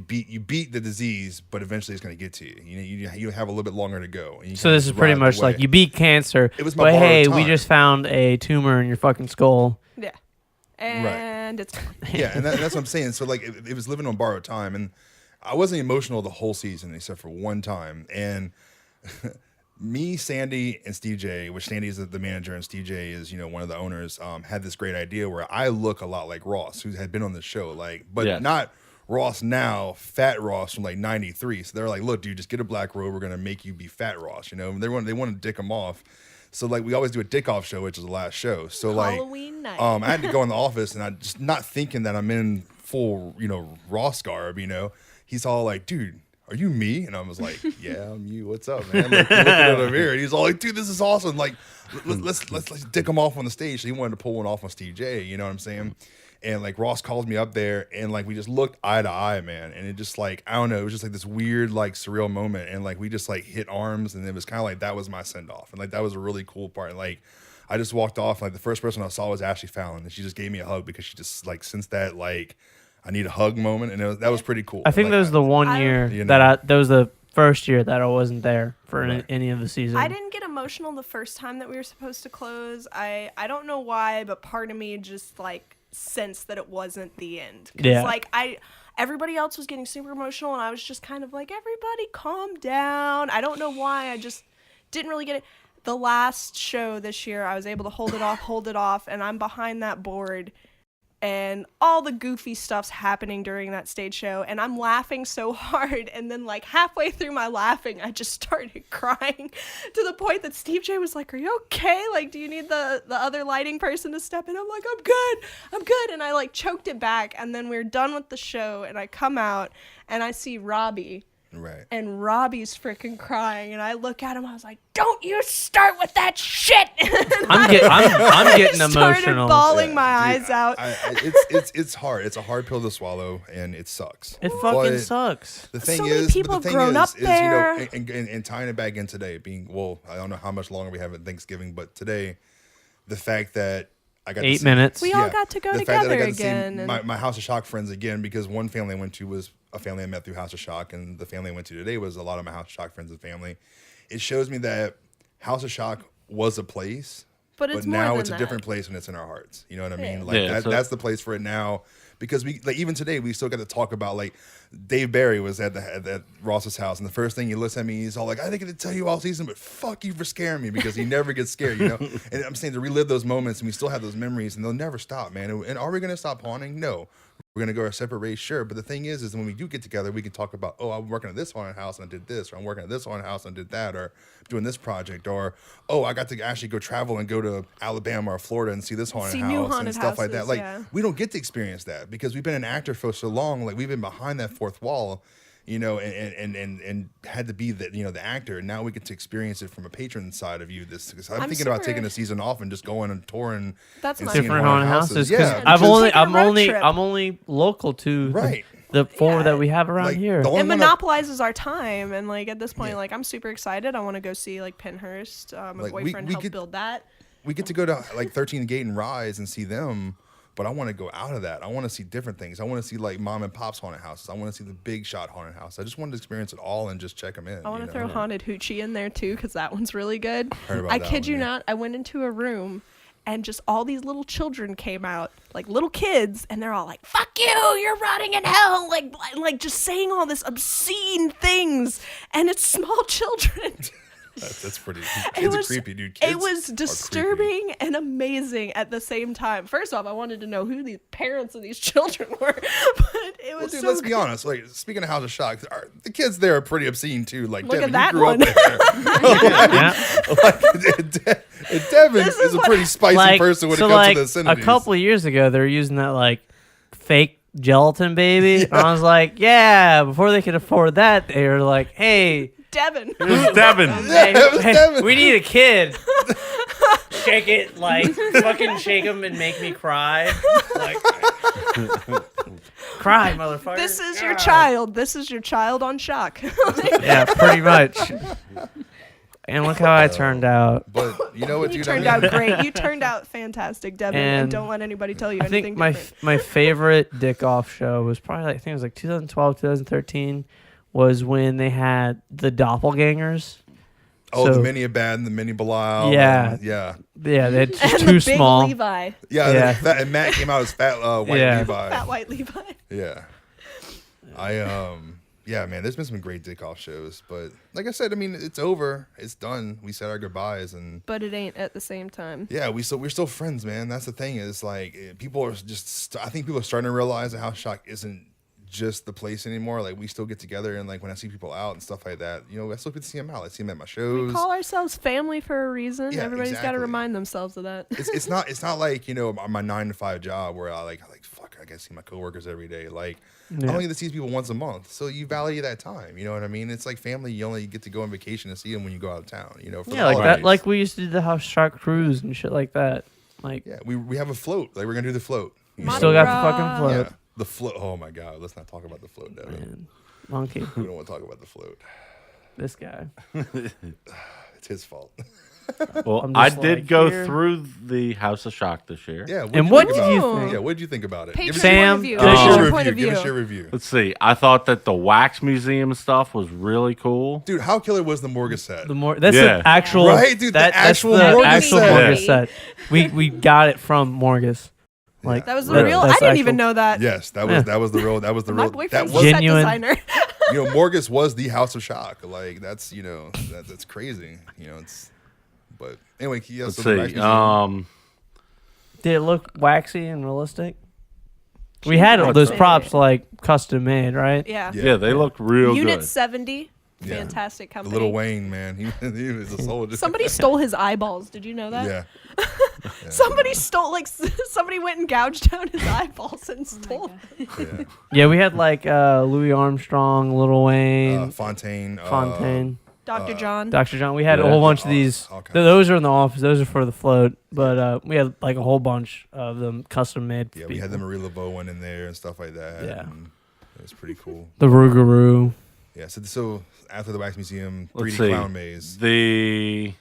Speaker 2: beat the disease, but eventually it's going to get to you. You have a little bit longer to go. And
Speaker 3: so this is pretty much like you beat cancer.
Speaker 2: It was my
Speaker 3: but hey,
Speaker 2: time.
Speaker 3: we just found a tumor in your fucking skull.
Speaker 4: Yeah. And it's gone.
Speaker 2: Yeah, and that's what I'm saying. So like it was living on borrowed time, and I wasn't emotional the whole season except for one time. And me, Sandy, and Steve J, which Sandy is the manager and Steve J is one of the owners, had this great idea where I look a lot like Ross, who had been on the show, but not Ross now, fat Ross from like 93. So they're like, look, dude, just get a black robe. We're going to make you be fat Ross. And they want to dick him off. So like we always do a dick off show, which is the last show. So
Speaker 4: Halloween night.
Speaker 2: I had to go in the office and I just not thinking that I'm in full, Ross garb, he's all like, dude, are you me? And I was like, yeah, I'm you. What's up, man? Like, looking at the mirror and he's all like, dude, this is awesome. Like, let's dick him off on the stage. So he wanted to pull one off on Steve J, you know what I'm saying? And like Ross calls me up there and like we just looked eye to eye, man. And it just like, I don't know, it was just like this weird, like surreal moment. And like we just like hit arms and it was kind of like that was my send off. And like that was a really cool part. And, like I just walked off. Like the first person I saw was Ashley Fallon. And she just gave me a hug because she just like sensed that like I need a hug moment. And that was pretty cool.
Speaker 3: I think
Speaker 2: like,
Speaker 3: that was the one year that was the first year that I wasn't there for any of the season.
Speaker 4: I didn't get emotional the first time that we were supposed to close. I don't know why, but part of me just like sense that it wasn't the end.
Speaker 3: Yeah.
Speaker 4: Like everybody else was getting super emotional and I was just kind of like, everybody calm down. I don't know why. I just didn't really get it. The last show this year, I was able to hold it off, and I'm behind that board and all the goofy stuff's happening during that stage show and I'm laughing so hard, and then like halfway through my laughing I just started crying to the point that Steve J was like, are you okay? Like, do you need the other lighting person to step in? I'm like, I'm good, and I like choked it back. And then we're done with the show and I come out and I see Robbie.
Speaker 2: Right.
Speaker 4: And Robbie's freaking crying, and I look at him. I was like, "Don't you start with that shit!"
Speaker 3: I'm getting
Speaker 4: started
Speaker 3: emotional.
Speaker 4: bawling my eyes out.
Speaker 2: It's hard. It's a hard pill to swallow, and it sucks.
Speaker 3: It fucking sucks.
Speaker 2: The thing
Speaker 4: So
Speaker 2: is,
Speaker 4: many people
Speaker 2: the thing
Speaker 4: have grown
Speaker 2: is,
Speaker 4: up there.
Speaker 2: and tying it back in today, I don't know how much longer we have at Thanksgiving, but today, the fact that I got
Speaker 3: 8 minutes.
Speaker 4: We all got to go
Speaker 2: the fact that
Speaker 4: together
Speaker 2: I got to
Speaker 4: again.
Speaker 2: see my House of Shock friends again, because one family I went to was a family I met through House of Shock, and the family I went to today was a lot of my House of Shock friends and family. It shows me that House of Shock was a place,
Speaker 4: but it's
Speaker 2: now
Speaker 4: more than
Speaker 2: it's a
Speaker 4: that.
Speaker 2: different place when it's in our hearts. You know what I mean?
Speaker 4: Yeah.
Speaker 2: Like that's the place for it now. Because we like even today we still got to talk about like Dave Barry was at Ross's house, and the first thing he looks at me, he's all like, "I didn't get to tell you all season, but fuck you for scaring me," because he never gets scared, And I'm saying to relive those moments, and we still have those memories, and they'll never stop, man. And are we gonna stop haunting? No. We're gonna go our separate ways, sure. But the thing is when we do get together, we can talk about, oh, I'm working at this haunted house and I did this, or I'm working at this haunted house and I did that, or I'm doing this project, or oh, I got to actually go travel and go to Alabama or Florida and see this haunted house and stuff like that. Like we don't get to experience that because we've been an actor for so long. Like we've been behind that fourth wall, and had to be the actor. And now we get to experience it from a patron side of you. Because I'm thinking about taking a season off and just going and touring.
Speaker 4: That's
Speaker 2: and
Speaker 4: my
Speaker 2: seeing
Speaker 3: different haunted houses.
Speaker 2: Yeah,
Speaker 3: I'm
Speaker 4: Take a road
Speaker 3: only
Speaker 4: trip.
Speaker 3: I'm only local to
Speaker 2: right.
Speaker 3: the four that we have around here.
Speaker 4: It monopolizes our time, and like at this point, like I'm super excited. I want to go see like Pinhurst. My boyfriend helped build that.
Speaker 2: We get to go to like 13 Gate and Rise and see them. But I want to go out of that. I want to see different things. I want to see like mom and pop's haunted houses. I want to see the big shot haunted house. I just want to experience it all and just check them in.
Speaker 4: I want to throw Haunted Hoochie in there too, because that one's really good. I kid you not. I went into a room and just all these little children came out, like little kids, and they're all like, "Fuck you, you're rotting in hell," like just saying all this obscene things, and it's small children.
Speaker 2: That's pretty. Kids are creepy, dude. Kids
Speaker 4: It was
Speaker 2: are
Speaker 4: disturbing and amazing at the same time. First off, I wanted to know who the parents of these children were, but it
Speaker 2: Well,
Speaker 4: was
Speaker 2: dude,
Speaker 4: so
Speaker 2: let's be honest. Like, speaking of House of Shock, the kids there are pretty obscene too. Like,
Speaker 4: Look
Speaker 2: Devin,
Speaker 4: at that
Speaker 2: you grew
Speaker 4: one.
Speaker 2: up there.
Speaker 3: Yeah.
Speaker 2: And Devin
Speaker 4: This
Speaker 2: is
Speaker 4: is
Speaker 2: a
Speaker 4: what-
Speaker 2: pretty spicy
Speaker 3: Like,
Speaker 2: person when
Speaker 3: so
Speaker 2: it comes
Speaker 3: like
Speaker 2: to the
Speaker 3: a
Speaker 2: obscenities.
Speaker 3: couple of years ago, they were using that like fake gelatin baby. And I was like, yeah. Before they could afford that, they were like, hey,
Speaker 4: Devin.
Speaker 6: Who's Devin?
Speaker 3: hey,
Speaker 2: it was
Speaker 3: hey,
Speaker 2: Devin.
Speaker 3: we need a kid. Shake it, like fucking shake him and make me cry. Like, cry, motherfucker.
Speaker 4: This is your child. This is your child on shock.
Speaker 3: Yeah, pretty much. And look how I turned out.
Speaker 2: But you know what,
Speaker 4: You
Speaker 2: dude?
Speaker 4: turned
Speaker 2: I mean,
Speaker 4: out great. You turned out fantastic, Devin. And
Speaker 3: And
Speaker 4: don't let anybody tell you
Speaker 3: I
Speaker 4: anything
Speaker 3: think my
Speaker 4: different.
Speaker 3: my favorite Dick Off show was probably like, I think it was like 2012, 2013 was when they had the doppelgangers.
Speaker 2: Oh,
Speaker 3: So-
Speaker 2: the mini Abad and the mini Belial.
Speaker 3: Yeah.
Speaker 2: and- yeah.
Speaker 3: Yeah, they're just
Speaker 4: And
Speaker 3: too
Speaker 4: the big
Speaker 3: small.
Speaker 4: Levi.
Speaker 2: Yeah,
Speaker 3: Yeah.
Speaker 2: and Matt came out as fat white
Speaker 3: Yeah.
Speaker 2: Levi.
Speaker 4: Fat white Levi.
Speaker 2: Yeah. Yeah, man, there's been some great Dick Off shows, but like I said, I mean, it's over. It's done. We said our goodbyes, and
Speaker 4: But it ain't at the same time.
Speaker 2: yeah, we're still friends, man. That's the thing is like people are just. I think people are starting to realize that House Shock isn't just the place anymore. Like we still get together, and like when I see people out and stuff like that, you know, I still get to see them out. I see them at my
Speaker 4: We
Speaker 2: shows.
Speaker 4: call ourselves family for a reason.
Speaker 2: Yeah,
Speaker 4: Everybody's got to
Speaker 2: exactly.
Speaker 4: remind themselves of that.
Speaker 2: It's not like, you know, my 9 to 5 job where I like fuck, I gotta see my coworkers every day. Like I only get to see these people once a month, so you value that time. You know what I mean? It's like family. You only get to go on vacation and see them when you go out of town. You know, for the
Speaker 3: Yeah, like that.
Speaker 2: holidays.
Speaker 3: Like we used to do the House Shark cruise and shit like that. Like
Speaker 2: Yeah, we have a float. Like we're gonna do the float. You
Speaker 3: we
Speaker 2: know?
Speaker 3: still got the
Speaker 4: Mardi
Speaker 3: fucking
Speaker 4: Gras.
Speaker 3: float.
Speaker 2: Yeah, the float. Oh my god, let's not talk about the float, Devin.
Speaker 3: Man, monkey,
Speaker 2: We don't want to talk about the float.
Speaker 3: this guy.
Speaker 2: It's his fault.
Speaker 6: Well,
Speaker 3: I'm
Speaker 6: I
Speaker 3: just
Speaker 6: did
Speaker 3: like,
Speaker 6: go
Speaker 3: here.
Speaker 6: through the House of Shock this year.
Speaker 2: Yeah.
Speaker 3: And what
Speaker 2: think
Speaker 3: did
Speaker 2: about
Speaker 3: you
Speaker 2: it?
Speaker 3: think?
Speaker 2: Yeah, what did you think about it?
Speaker 4: Patron
Speaker 3: Sam,
Speaker 4: point of view.
Speaker 3: give us
Speaker 2: Give us
Speaker 3: your
Speaker 2: your
Speaker 4: Point of
Speaker 2: review. Give us
Speaker 4: view.
Speaker 2: your review.
Speaker 6: Let's see. I thought that the wax museum stuff was really cool.
Speaker 2: Dude, how killer was the Morgue set?
Speaker 3: The more that's
Speaker 6: Yeah.
Speaker 3: the actual
Speaker 2: Right, dude, the actual
Speaker 3: that's the
Speaker 2: Morgus
Speaker 3: actual
Speaker 2: set.
Speaker 3: Morgus
Speaker 6: Yeah.
Speaker 3: set. We got it from Morgus. Like
Speaker 4: That was the
Speaker 3: that-
Speaker 4: real. I
Speaker 3: that's
Speaker 4: didn't
Speaker 3: actual-
Speaker 4: even know that.
Speaker 2: Yes, that
Speaker 3: Yeah.
Speaker 2: was the real. That was the
Speaker 4: My
Speaker 2: real. That
Speaker 4: boyfriend's
Speaker 2: was
Speaker 4: a set
Speaker 3: Genuine.
Speaker 4: designer.
Speaker 2: you know, Morgus was the House of Shock. Like that's, you know, that's crazy. You know, it's. But anyway, yeah.
Speaker 6: Let's
Speaker 2: So the Wax
Speaker 6: see.
Speaker 2: Museum-
Speaker 3: Did it look waxy and realistic? We had
Speaker 6: What's
Speaker 3: those
Speaker 6: up?
Speaker 3: props like custom made, right?
Speaker 4: Yeah.
Speaker 6: Yeah, they look real
Speaker 4: Unit
Speaker 6: good.
Speaker 4: 70.
Speaker 2: Yeah.
Speaker 4: Fantastic
Speaker 2: the
Speaker 4: company.
Speaker 2: Little Wayne man, he was a soldier.
Speaker 4: Somebody stole his eyeballs. Did you know that?
Speaker 2: Yeah.
Speaker 4: Somebody stole somebody went and gouged out his eyeballs and stole them.
Speaker 2: Yeah.
Speaker 3: Yeah, we had like Louis Armstrong, Lil Wayne,
Speaker 2: Fontaine.
Speaker 3: Fontaine,
Speaker 4: Dr. John.
Speaker 3: Dr. John. We had a
Speaker 6: Yeah.
Speaker 3: whole bunch of
Speaker 2: All-
Speaker 3: these.
Speaker 2: all kinds.
Speaker 3: Those are in the office. Those are for the float. But we had like a whole bunch of them custom made. For
Speaker 2: Yeah, we had the
Speaker 3: people.
Speaker 2: Marie Laveau one in there and stuff like that.
Speaker 3: Yeah.
Speaker 2: and it was pretty cool.
Speaker 3: The Rougarou.
Speaker 2: Yeah. So after the Wax Museum, 3D
Speaker 6: Let's see.
Speaker 2: Clown Maze.
Speaker 6: The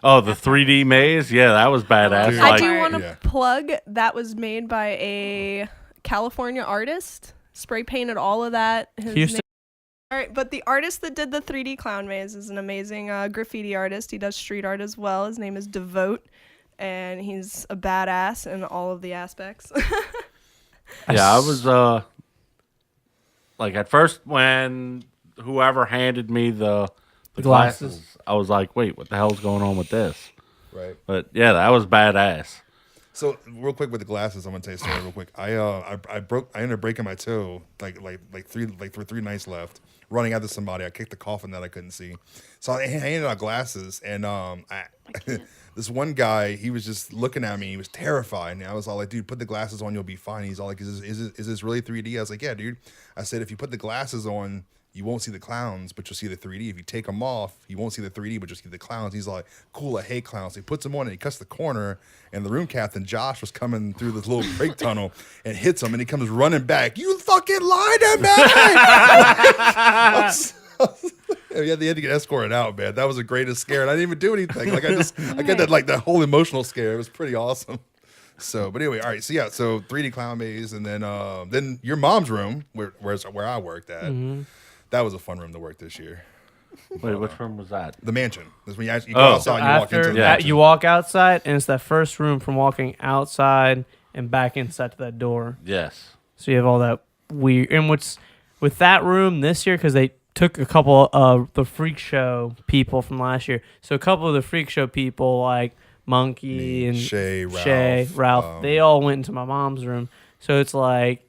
Speaker 6: 3D maze. Yeah, that was badass.
Speaker 2: Dude.
Speaker 4: I
Speaker 6: Like,
Speaker 4: do want to
Speaker 2: Yeah.
Speaker 4: plug that was made by a California artist. Spray painted all of that. His
Speaker 3: Houston.
Speaker 4: All right, but the artist that did the 3D clown maze is an amazing graffiti artist. He does street art as well. His name is Devote, and he's a badass in all of the aspects.
Speaker 6: yeah, I was like at first when whoever handed me the
Speaker 3: Glasses.
Speaker 6: glasses, I was like, wait, what the hell's going on with this?
Speaker 2: Right.
Speaker 6: But yeah, that was badass.
Speaker 2: So real quick with the glasses, I'm gonna tell you a story real quick. I ended up breaking my toe like three nights left, running after somebody. I kicked the coffin that I couldn't see, so I handed out glasses, and this one guy, he was just looking at me. He was terrified, and I was all like, "Dude, put the glasses on, you'll be fine." He's all like, "Is this really 3D?" I was like, "Yeah, dude." I said, "If you put the glasses on, you won't see the clowns, but you'll see the 3D. If you take them off, you won't see the 3D, but you'll see the clowns." He's like, "Cool, I hate clowns." He puts them on and he cuts the corner, and the room captain, Josh, was coming through this little brake tunnel and hits him, and he comes running back. "You fucking lied to me!" Yeah, they had to get escorted out, man. That was the greatest scare, and I didn't even do anything. Like I got that whole emotional scare. It was pretty awesome. So, but anyway, all right. So yeah, so 3D clown maze, and then your mom's room, where I worked at.
Speaker 3: Mm-hmm.
Speaker 2: That was a fun room to work this year.
Speaker 6: Wait, which room was that?
Speaker 2: The mansion. That's when you actually go
Speaker 6: Oh.
Speaker 2: outside and you walk into
Speaker 3: After
Speaker 2: the
Speaker 6: Yeah.
Speaker 2: mansion.
Speaker 3: you walk outside, and it's that first room from walking outside and back inside to that door.
Speaker 6: Yes.
Speaker 3: So you have all that weird. And what's with that room this year, because they took a couple of the freak show people from last year. So a couple of the freak show people like Monkey
Speaker 2: Me,
Speaker 3: and
Speaker 2: Shay,
Speaker 3: Ralph, they all went into my mom's room. So it's like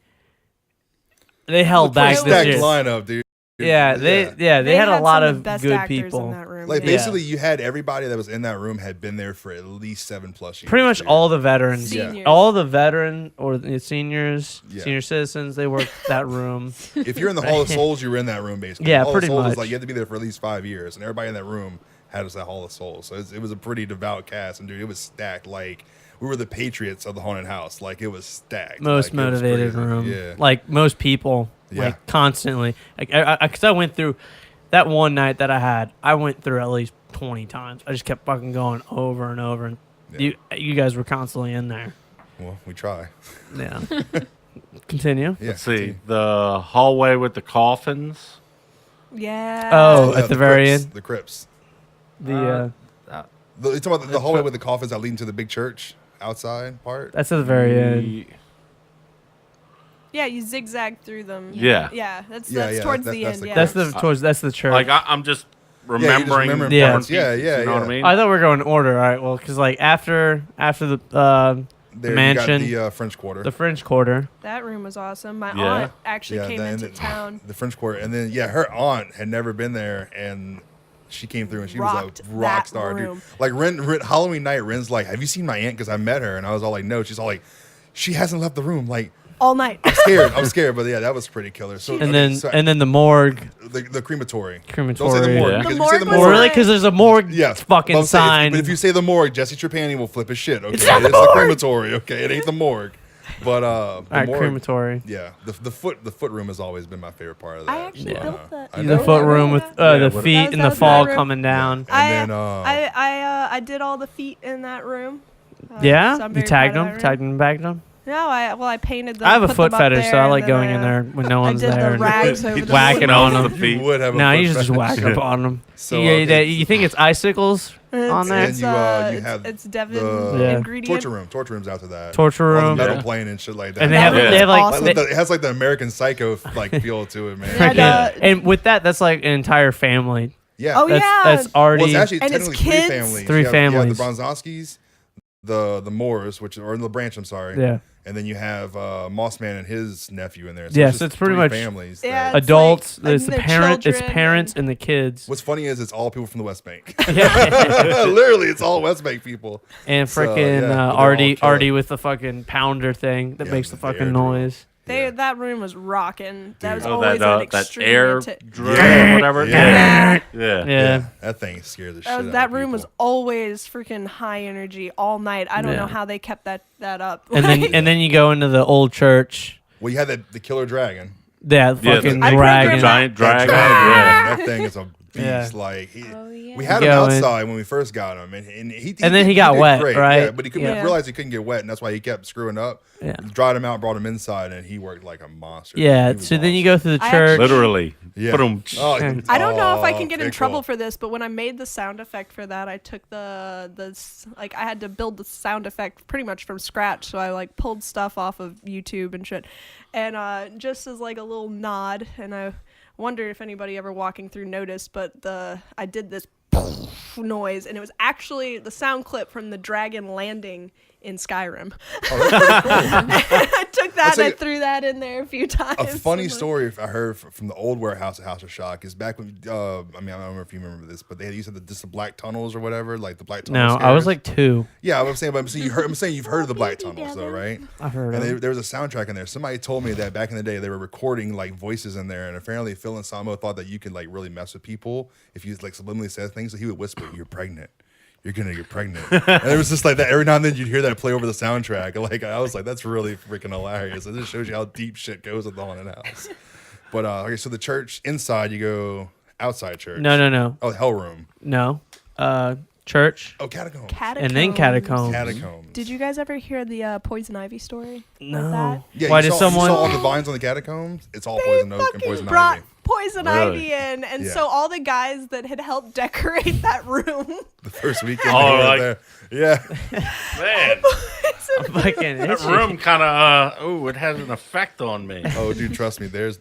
Speaker 3: they held
Speaker 2: Pretty
Speaker 3: back this
Speaker 2: stacked
Speaker 3: year.
Speaker 2: lineup, dude.
Speaker 3: Yeah, they had a lot
Speaker 4: some
Speaker 3: of
Speaker 4: the best
Speaker 3: good
Speaker 4: actors
Speaker 3: people.
Speaker 4: in that room.
Speaker 2: Like
Speaker 4: yeah.
Speaker 2: basically, you had everybody that was in that room had been there for at least 7+ years.
Speaker 3: Pretty much
Speaker 2: dude.
Speaker 3: all the veterans,
Speaker 4: Seniors.
Speaker 3: all the veteran or the seniors,
Speaker 2: Yeah.
Speaker 3: senior citizens, they worked that room.
Speaker 2: If you're in the Hall of Souls, you were in that room basically.
Speaker 3: Yeah,
Speaker 2: Hall of
Speaker 3: pretty
Speaker 2: Souls
Speaker 3: much.
Speaker 2: is like you had to be there for at least 5 years, and everybody in that room had us at Hall of Souls. So it was a pretty devout cast, and dude, it was stacked. Like we were the Patriots of the haunted house. Like it was stacked.
Speaker 3: Most
Speaker 2: Like, it was
Speaker 3: motivated
Speaker 2: crazy.
Speaker 3: room.
Speaker 2: Yeah.
Speaker 3: Like most people,
Speaker 2: Yeah.
Speaker 3: like constantly. Like, because I went through that one night that I went through at least 20 times. I just kept fucking going over and over. And
Speaker 2: Yeah.
Speaker 3: you guys were constantly in there.
Speaker 2: Well, we try.
Speaker 3: Yeah. Continue.
Speaker 2: Yeah.
Speaker 6: Let's see the hallway with the coffins.
Speaker 4: Yeah.
Speaker 3: Oh, at the very
Speaker 2: crypts,
Speaker 3: end?
Speaker 2: The crypts.
Speaker 3: The
Speaker 2: You talking about the hallway with the coffins that lead into the big church outside part?
Speaker 3: that's at the very end.
Speaker 4: Yeah, you zigzag through them.
Speaker 6: Yeah.
Speaker 4: Yeah, that's
Speaker 2: Yeah,
Speaker 4: towards
Speaker 2: that's
Speaker 4: the
Speaker 2: the
Speaker 4: end. Yeah.
Speaker 3: That's that's the church.
Speaker 6: Like I'm just remembering.
Speaker 2: remembering
Speaker 3: Yeah.
Speaker 6: parts.
Speaker 2: Yeah,
Speaker 6: You
Speaker 2: yeah,
Speaker 6: know what I
Speaker 2: yeah.
Speaker 6: mean?
Speaker 3: I thought we were going in order. All right. Well, because like after the
Speaker 2: There
Speaker 3: mansion,
Speaker 2: you got the French Quarter.
Speaker 3: the French Quarter.
Speaker 4: That room was awesome. My
Speaker 6: Yeah.
Speaker 4: aunt actually
Speaker 2: Yeah,
Speaker 4: came
Speaker 2: the-
Speaker 4: into
Speaker 2: the-
Speaker 4: town.
Speaker 2: The French Quarter, and then her aunt had never been there, and she came through, and she was
Speaker 4: Rocked
Speaker 2: a rock
Speaker 4: that
Speaker 2: star, dude.
Speaker 4: room.
Speaker 2: Like Ren, Halloween night, Ren's like, "Have you seen my aunt?" Because I met her, and I was all like, "No." She's all like, "She hasn't left the room." Like,
Speaker 4: All night.
Speaker 2: I'm scared, but yeah, that was pretty killer. So
Speaker 3: And then the morgue.
Speaker 2: the crematory.
Speaker 3: Crematory.
Speaker 2: Don't say the morgue
Speaker 6: Yeah.
Speaker 2: because
Speaker 4: The
Speaker 2: if you say
Speaker 4: morgue
Speaker 2: the
Speaker 4: was
Speaker 2: morgue,
Speaker 3: Really? Because there's a morgue
Speaker 2: yeah,
Speaker 3: fucking
Speaker 2: but I'm saying,
Speaker 3: sign.
Speaker 2: But if you say the morgue, Jesse Trapani will flip his shit. Okay, it's
Speaker 3: not the
Speaker 2: the
Speaker 3: morgue!
Speaker 2: crematory. Okay, it ain't the morgue. But the
Speaker 3: All right,
Speaker 2: morgue,
Speaker 3: crematory.
Speaker 2: yeah, the foot room has always been my favorite part of that.
Speaker 4: I actually
Speaker 3: Yeah.
Speaker 4: built that.
Speaker 2: I
Speaker 3: The
Speaker 2: know.
Speaker 3: foot room with
Speaker 6: Yeah,
Speaker 3: the
Speaker 6: what-
Speaker 3: feet
Speaker 4: That
Speaker 3: and the
Speaker 4: was
Speaker 3: fall
Speaker 4: my room.
Speaker 3: coming down.
Speaker 2: And then
Speaker 4: I did all the feet in that room.
Speaker 3: Yeah,
Speaker 4: so I'm
Speaker 3: you
Speaker 4: very
Speaker 3: tagged
Speaker 4: proud of
Speaker 3: them,
Speaker 4: that
Speaker 3: tagged
Speaker 4: room.
Speaker 3: them, bagged them.
Speaker 4: No, I painted them.
Speaker 3: I have a
Speaker 4: put
Speaker 3: foot
Speaker 4: them up
Speaker 3: fetish, so
Speaker 4: there,
Speaker 3: I
Speaker 4: and
Speaker 3: like
Speaker 4: then
Speaker 3: going in there when no
Speaker 4: I
Speaker 3: one's
Speaker 4: did
Speaker 3: there.
Speaker 4: the rags over
Speaker 2: He
Speaker 4: the
Speaker 2: just
Speaker 3: whack it
Speaker 2: went
Speaker 3: on
Speaker 2: over
Speaker 3: them.
Speaker 2: the feet. You would have a
Speaker 3: No,
Speaker 2: foot
Speaker 3: you just
Speaker 2: fetish.
Speaker 3: whack up on them.
Speaker 2: So,
Speaker 3: You think it's icicles on there?
Speaker 4: It's,
Speaker 2: you have
Speaker 4: it's Devin
Speaker 2: the
Speaker 3: Yeah.
Speaker 4: ingredient.
Speaker 2: torture rooms after that.
Speaker 3: Torture
Speaker 2: On the
Speaker 3: room.
Speaker 2: metal
Speaker 6: Yeah.
Speaker 2: plane and shit like that.
Speaker 3: And they
Speaker 4: That
Speaker 3: have
Speaker 4: room
Speaker 3: they have like,
Speaker 4: awesome.
Speaker 3: they-
Speaker 2: it has like the American Psycho like feel to it, man.
Speaker 4: And,
Speaker 3: and with that, that's like an entire family.
Speaker 2: Yeah.
Speaker 4: Oh,
Speaker 3: That's
Speaker 4: yeah.
Speaker 3: that's already.
Speaker 2: Well, it's actually
Speaker 4: And it's
Speaker 2: technically three
Speaker 4: kids?
Speaker 2: families.
Speaker 3: Three
Speaker 2: You have
Speaker 3: families.
Speaker 2: the Bronzowskis, the Moores, or the Branch. I'm sorry.
Speaker 3: Yeah.
Speaker 2: And then you have Mossman and his nephew in there.
Speaker 3: Yeah,
Speaker 2: it's
Speaker 3: so
Speaker 2: just
Speaker 3: it's pretty
Speaker 2: three
Speaker 3: much
Speaker 2: families.
Speaker 4: Yeah.
Speaker 2: that-
Speaker 4: It's
Speaker 3: adults.
Speaker 4: like-
Speaker 3: There's
Speaker 4: and
Speaker 3: the
Speaker 4: their
Speaker 3: parent. It's
Speaker 4: children
Speaker 3: parents and the kids.
Speaker 2: What's funny is it's all people from the West Bank.
Speaker 3: Yeah.
Speaker 2: Literally, it's all West Bank people.
Speaker 3: And
Speaker 2: So,
Speaker 3: freaking
Speaker 2: yeah, but they're all
Speaker 3: Artie
Speaker 2: killer.
Speaker 3: with the fucking pounder thing that
Speaker 2: Yeah,
Speaker 3: makes the
Speaker 2: the air
Speaker 3: fucking
Speaker 2: drill.
Speaker 3: noise.
Speaker 4: That room was rocking. That was
Speaker 2: Dude.
Speaker 6: Oh,
Speaker 4: always
Speaker 6: that
Speaker 4: an
Speaker 6: that
Speaker 4: extreme
Speaker 6: air drill or whatever.
Speaker 2: Yeah.
Speaker 6: Yeah.
Speaker 3: Yeah.
Speaker 2: That thing scares the shit out
Speaker 4: that
Speaker 2: of
Speaker 4: room was
Speaker 2: people.
Speaker 4: always freaking high energy all night. I don't
Speaker 3: Yeah.
Speaker 4: know how they kept that up.
Speaker 3: And then you go into the old church.
Speaker 2: Well, you had the killer dragon.
Speaker 3: Yeah,
Speaker 6: Yeah,
Speaker 3: fucking
Speaker 6: the-
Speaker 4: I
Speaker 3: dragon.
Speaker 4: programmed
Speaker 6: Giant dragon.
Speaker 2: That thing is a beast.
Speaker 3: Yeah.
Speaker 2: Like
Speaker 5: Oh, yeah.
Speaker 2: we had him
Speaker 3: Go in.
Speaker 2: outside when we first got him, and he
Speaker 3: And then he got
Speaker 2: did
Speaker 3: wet,
Speaker 2: great.
Speaker 3: right?
Speaker 2: Yeah, but he couldn't
Speaker 3: Yeah.
Speaker 2: realize he couldn't get wet, and that's why he kept screwing up.
Speaker 3: Yeah.
Speaker 2: Dried him out, brought him inside, and he worked like a monster.
Speaker 3: Yeah.
Speaker 2: He was
Speaker 3: So then you
Speaker 2: awesome.
Speaker 3: go through the
Speaker 4: I
Speaker 3: church.
Speaker 6: Literally.
Speaker 2: Yeah.
Speaker 6: Ba-dum.
Speaker 2: Oh,
Speaker 4: I don't know if I
Speaker 2: oh,
Speaker 4: can get in
Speaker 2: Pickle.
Speaker 4: trouble for this, but when I made the sound effect for that, I took like I had to build the sound effect pretty much from scratch. So I like pulled stuff off of YouTube and shit, and just as like a little nod, and I wondered if anybody ever walking through noticed, but I did this noise, and it was actually the sound clip from the dragon landing in Skyrim.
Speaker 2: Oh, that's pretty cool.
Speaker 4: I took that
Speaker 2: I'll tell
Speaker 4: and I
Speaker 2: you-
Speaker 4: threw that in there a few times.
Speaker 2: A funny
Speaker 4: I'm like,
Speaker 2: story I heard from the old warehouse at House of Shock is back when I don't know if you remember this, but they used to have the black tunnels or whatever, like the black tunnels.
Speaker 3: No, I was like 2.
Speaker 2: yeah, I'm saying you've heard of the black tunnels though, right?
Speaker 3: I've heard
Speaker 2: And
Speaker 3: of it.
Speaker 2: there was a soundtrack in there. Somebody told me that back in the day they were recording like voices in there, and apparently Phil Anselmo thought that you could like really mess with people if you like subliminally said things. So he would whisper, "You're pregnant. You're gonna get pregnant." And it was just like that. Every now and then you'd hear that play over the soundtrack. Like I was like, that's really freaking hilarious. It just shows you how deep shit goes at the haunted house. But okay, so the church inside, you go outside church.
Speaker 3: No.
Speaker 2: Oh, hell room.
Speaker 3: No. Church.
Speaker 2: Oh, catacombs.
Speaker 3: And then catacombs.
Speaker 2: Catacombs.
Speaker 4: Did you guys ever hear the Poison Ivy story?
Speaker 3: No.
Speaker 4: that?
Speaker 2: Yeah,
Speaker 3: Why
Speaker 2: you
Speaker 3: did
Speaker 2: saw,
Speaker 3: someone?
Speaker 2: You saw all the vines on the catacombs? It's all poison oak and
Speaker 4: Fucking
Speaker 2: poison
Speaker 4: brought
Speaker 2: ivy.
Speaker 4: Poison
Speaker 6: Really?
Speaker 4: Ivy in, and
Speaker 2: Yeah.
Speaker 4: so all the guys that had helped decorate that room.
Speaker 2: The first weekend
Speaker 6: Oh,
Speaker 2: they were
Speaker 6: like-
Speaker 2: there. Yeah.
Speaker 6: Man,
Speaker 3: I'm fucking
Speaker 6: that
Speaker 3: itchy.
Speaker 6: room kind of, it has an effect on me.
Speaker 2: Oh, dude, trust me. There's,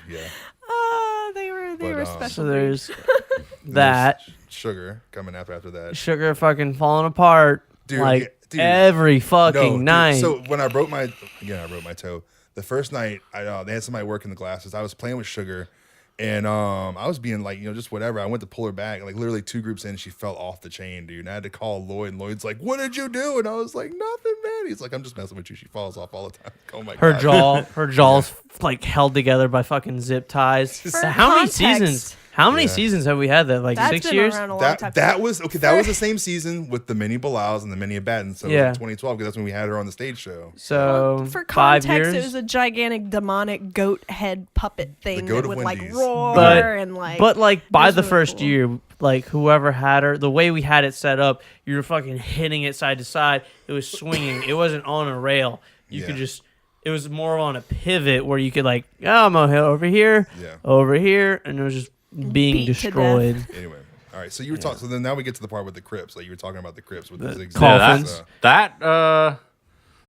Speaker 2: yeah.
Speaker 4: They were
Speaker 2: But,
Speaker 4: special.
Speaker 3: So there's
Speaker 2: Then
Speaker 3: that.
Speaker 2: there's Sugar coming after that.
Speaker 3: Sugar fucking falling apart.
Speaker 2: Dude,
Speaker 3: like
Speaker 2: yeah, dude.
Speaker 3: every fucking
Speaker 2: No, dude,
Speaker 3: night.
Speaker 2: so when I broke my toe. The first night, they had somebody working the glasses. I was playing with Sugar, and I was being like, just whatever. I went to pull her back, like literally 2 groups in, she fell off the chain, dude. And I had to call Lloyd, and Lloyd's like, "What did you do?" And I was like, "Nothing, man." He's like, "I'm just messing with you. She falls off all the time." Oh my
Speaker 3: her
Speaker 2: god.
Speaker 3: her jaw's like held together by fucking zip ties.
Speaker 4: For
Speaker 3: So how many
Speaker 4: context,
Speaker 3: seasons? How many
Speaker 2: Yeah.
Speaker 3: seasons have we had that? Like
Speaker 4: That's
Speaker 3: 6
Speaker 4: been
Speaker 3: years?
Speaker 4: around a long time.
Speaker 2: That was okay. That was the same season with the mini Bilaus and the mini Abaddon. So it
Speaker 3: Yeah.
Speaker 2: was in 2012 because that's when we had her on the stage show.
Speaker 3: So
Speaker 4: For
Speaker 3: 5
Speaker 4: context,
Speaker 3: years.
Speaker 4: it was a gigantic demonic goat head puppet thing
Speaker 2: goat
Speaker 4: that
Speaker 2: of
Speaker 4: would like
Speaker 2: Wendy's.
Speaker 4: roar
Speaker 3: But-
Speaker 4: and like.
Speaker 3: But like by
Speaker 4: was
Speaker 3: the
Speaker 4: really
Speaker 3: first
Speaker 4: cool.
Speaker 3: year, like whoever had her, the way we had it set up, you were fucking hitting it side to side. It was swinging. It wasn't on a rail. You could
Speaker 2: Yeah.
Speaker 3: just. It was more on a pivot where you could like, oh, I'm gonna hit over here,
Speaker 2: Yeah.
Speaker 3: over here, and it was just being
Speaker 4: Beat to
Speaker 3: destroyed.
Speaker 2: Anyway, all right. So you were talking. So then now we get to the part with the Crips. Like you were talking about the Crips with the zigzag.
Speaker 3: coffins.
Speaker 6: That